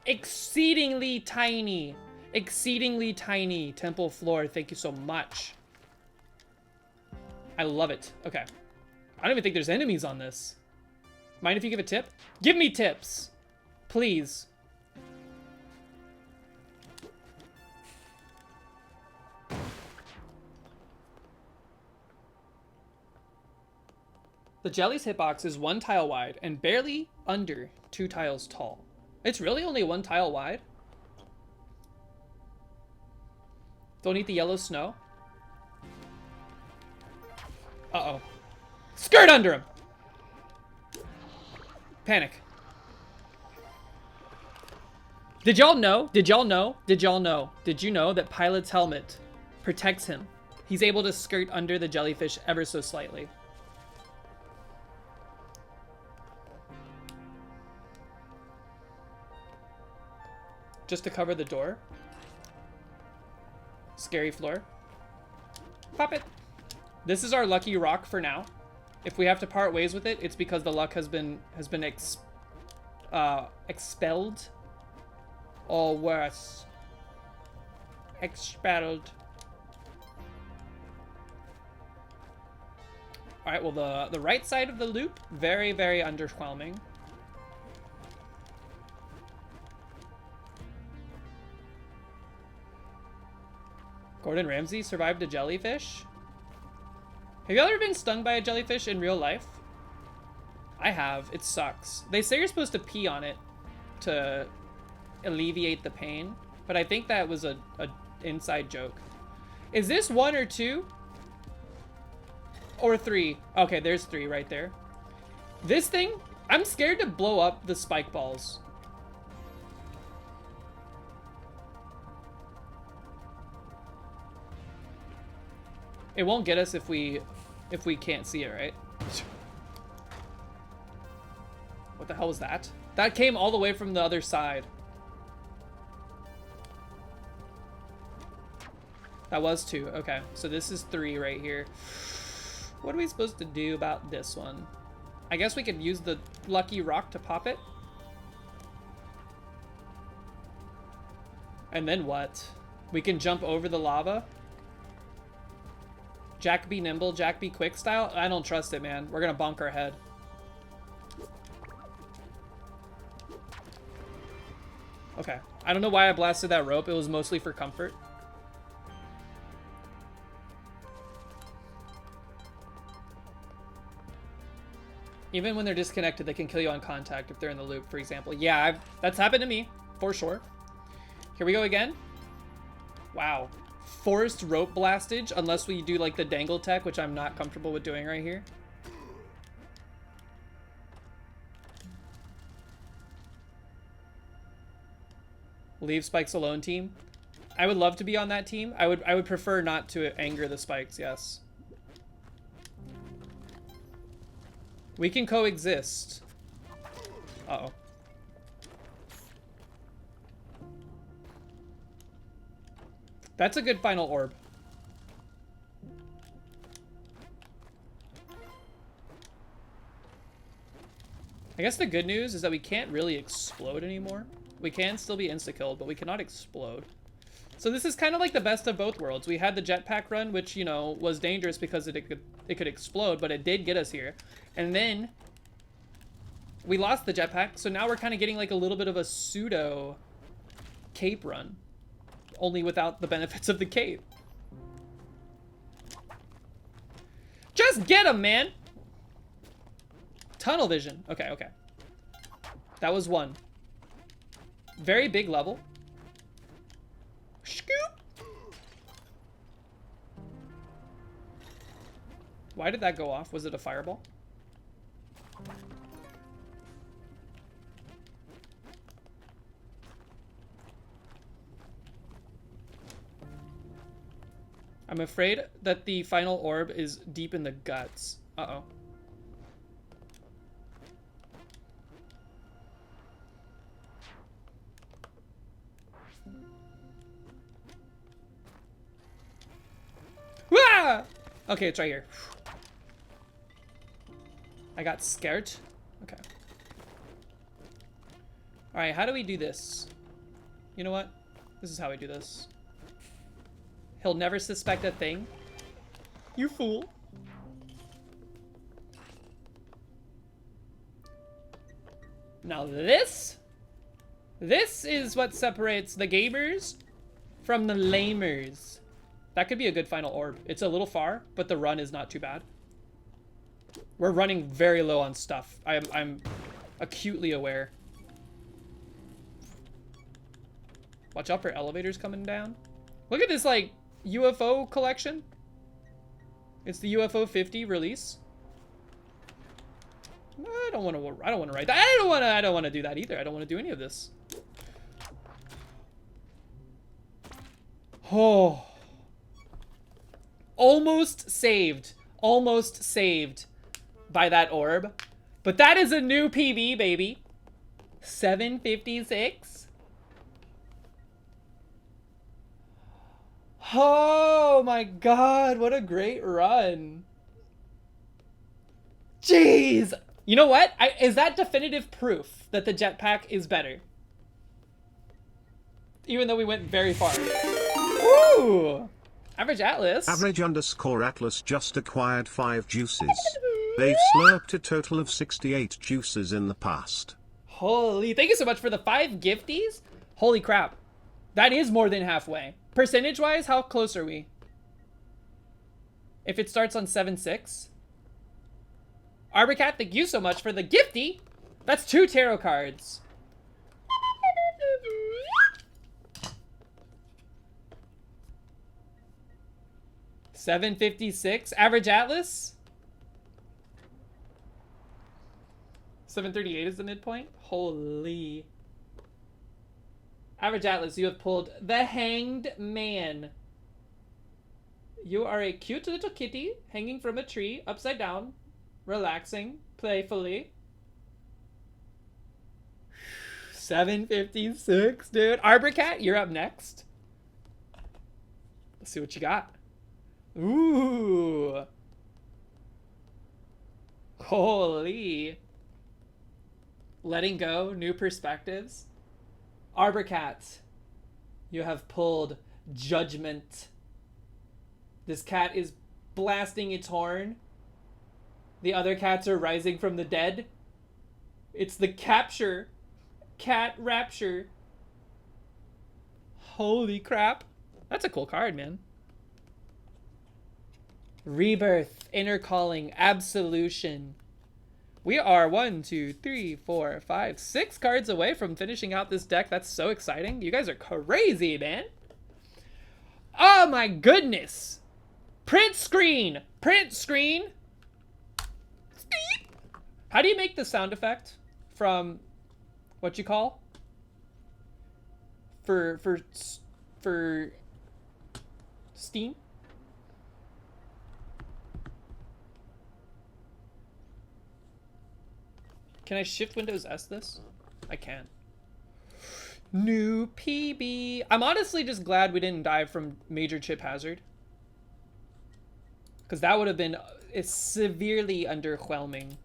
Exceedingly tiny. Exceedingly tiny temple floor. Thank you so much. I love it. Okay. I don't even think there's enemies on this. Mind if you give a tip? Give me tips. Please. The jelly's hitbox is 1 tile wide and barely under 2 tiles tall. It's really only 1 tile wide? Don't eat the yellow snow. Uh-oh. Skirt under him! Panic. Did y'all know? Did y'all know? Did y'all know? Did you know that Pilot's helmet protects him? He's able to skirt under the jellyfish ever so slightly. Just to cover the door. Scary floor. Pop it. This is our lucky rock for now. If we have to part ways with it, it's because the luck has been expelled. Or worse. Expelled. Alright, well the right side of the loop, very, very underwhelming. Gordon Ramsay survived a jellyfish? Have you ever been stung by a jellyfish in real life? I have. It sucks. They say you're supposed to pee on it to alleviate the pain, but I think that was a inside joke. Is this 1 or 2? Or 3? Okay, there's 3 right there. This thing, I'm scared to blow up the spike balls. It won't get us if we can't see it, right? What the hell was that? That came all the way from the other side. That was 2. Okay, so this is 3 right here. What are we supposed to do about this one? I guess we could use the lucky rock to pop it. And then what? We can jump over the lava. Jack be nimble, Jack be quick style? I don't trust it, man. We're gonna bonk our head. Okay. I don't know why I blasted that rope. It was mostly for comfort. Even when they're disconnected, they can kill you on contact if they're in the loop, for example. Yeah, that's happened to me, for sure. Here we go again. Wow. Forced rope blastage, unless we do like the dangle tech, which I'm not comfortable with doing right here. Leave spikes alone team. I would love to be on that team. I would prefer not to anger the spikes, yes. We can coexist. Uh-oh. That's a good final orb. I guess the good news is that we can't really explode anymore. We can still be insta-killed, but we cannot explode. So this is kind of like the best of both worlds. We had the jetpack run, which, you know, was dangerous because it could explode, but it did get us here. And then we lost the jetpack, so now we're kind of getting like a little bit of a pseudo cape run. Only without the benefits of the cape. Just get him, man! Tunnel vision. Okay, okay. That was 1. Very big level. Scoop! Why did that go off? Was it a fireball? I'm afraid that the final orb is deep in the guts. Uh-oh. Ah! Okay, it's right here. I got scared. Okay. Alright, how do we do this? You know what? This is how I do this. He'll never suspect a thing. You fool. Now this is what separates the gamers from the lamers. That could be a good final orb. It's a little far, but the run is not too bad. We're running very low on stuff. I'm acutely aware. Watch out for elevators coming down. Look at this, like, UFO collection. It's the UFO 50 release. I don't want to write that. I don't want to do that either. I don't want to do any of this. Oh. Almost saved by that orb. But that is a new PB, baby. 756. Oh my god, what a great run. Jeez. You know what? Is that definitive proof that the jetpack is better? Even though we went very far. Ooh! Average Atlas. Average_Atlas just acquired 5 juices. They've slurped a total of 68 juices in the past. Holy, thank you so much for the 5 gifties. Holy crap. That is more than halfway. Percentage-wise, how close are we? If it starts on 7-6. Arborcat, thank you so much for the gifty. That's 2 tarot cards. $7.56. Average Atlas. 738 is the midpoint. Holy. Average Atlas, you have pulled the Hanged Man. You are a cute little kitty hanging from a tree, upside down, relaxing, playfully. 756, dude. Arborcat, you're up next. Let's see what you got. Ooh. Holy. Letting go, new perspectives. Arborcat, you have pulled Judgment. This cat is blasting its horn. The other cats are rising from the dead. It's the capture. Cat rapture. Holy crap. That's a cool card, man. Rebirth, Inner Calling, Absolution. We are 1, 2, 3, 4, 5, 6 cards away from finishing out this deck. That's so exciting. You guys are crazy, man. Oh my goodness. Print screen. Print screen. How do you make the sound effect from what you call? For Steam? Can I shift Windows S this? I can. New PB. I'm honestly just glad we didn't die from major chip hazard. Because that would have been severely underwhelming.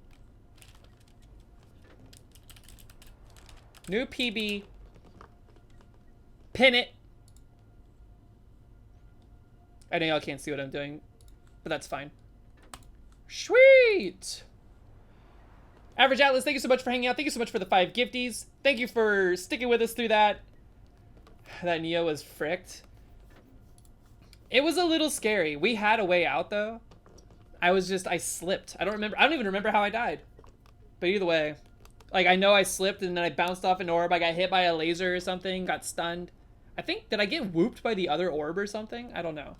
New PB. Pin it. I know y'all can't see what I'm doing, but that's fine. Sweet! Average Atlas, thank you so much for hanging out. Thank you so much for the 5 gifties. Thank you for sticking with us through that. That Neo was fricked. It was a little scary. We had a way out, though. I slipped. I don't even remember how I died. But either way, like, I know I slipped and then I bounced off an orb. I got hit by a laser or something, got stunned. I think, did I get whooped by the other orb or something? I don't know.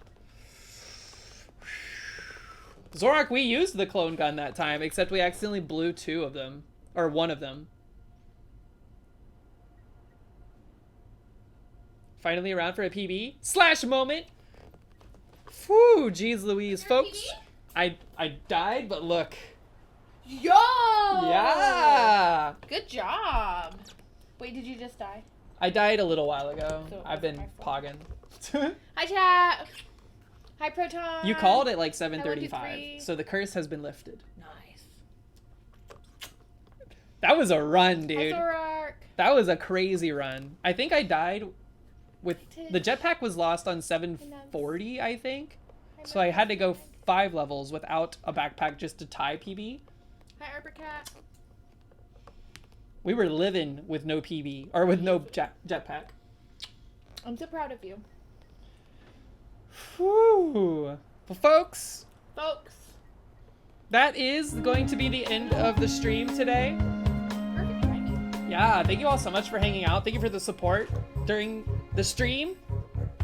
Zorak, we used the clone gun that time, except we accidentally blew 2 of them. Or 1 of them. Finally around for a PB. Slash moment! Whew, geez Louise, folks. I died, but look. Yo! Yeah! Good job. Wait, did you just die? I died a little while ago. So I've been pogging. Hi, chat. Hi, Proton. You called it like Hi, 1, 2, 7:35, 3. so the curse has been lifted. Nice. That was a run, Hi, dude. Zorak. That was a crazy run. I think I died with the jetpack was lost on 740, I think. So I had to go 5 levels without a backpack just to tie PB. Hi, Arborcat. We were living with no PB or with no jetpack. I'm so proud of you. Whew. Well, folks, Folks. that is going to be the end of the stream today. Perfect timing. Yeah, thank you all so much for hanging out. Thank you for the support during the stream.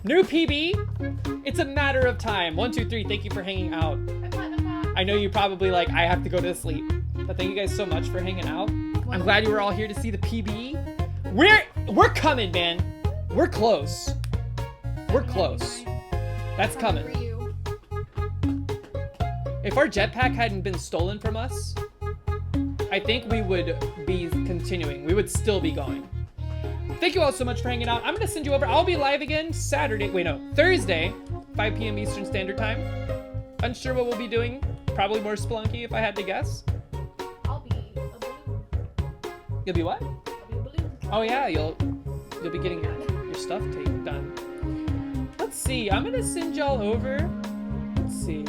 New PB. It's a matter of time. 1, 2, 3. Thank you for hanging out. Hi, Platinum Box. I know you probably like, I have to go to sleep. But thank you guys so much for hanging out. I'm glad you were all here to see the PB. We're coming, man. We're close. We're close. That's coming. For you. If our jetpack hadn't been stolen from us, I think we would be continuing. We would still be going. Thank you all so much for hanging out. I'm gonna send you over. I'll be live again Thursday, 5 p.m. Eastern Standard Time. Unsure what we'll be doing. Probably more Spelunky if I had to guess. I'll be a balloon. You'll be what? I'll be a balloon. Oh yeah, you'll be getting your stuff done. Let's see. I'm gonna send y'all over. Let's see.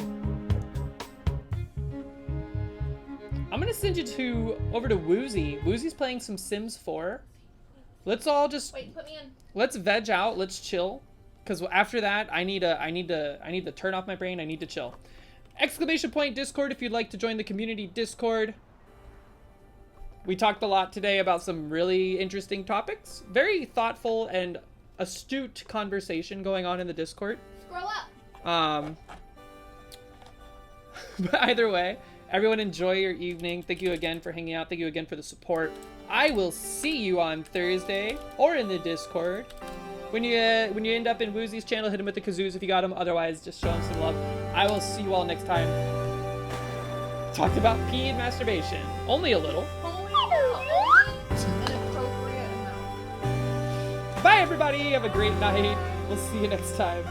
I'm gonna send you over to Woozy. Woozy's playing some Sims 4. Let's all just Wait, put me in. let's veg out. Let's chill. Cause after that, I need to turn off my brain. I need to chill. ! Discord if you'd like to join the community Discord. We talked a lot today about some really interesting topics. Very thoughtful and astute conversation going on in the Discord. Scroll up. But either way, everyone enjoy your evening. Thank you again for hanging out. Thank you again for the support. I will see you on Thursday or in the Discord. When you end up in Woozy's channel, hit him with the kazoos if you got him. Otherwise, just show him some love. I will see you all next time. Talked about pee and masturbation. Only a little. Only an appropriate amount. Bye, everybody. Have a great night. We'll see you next time.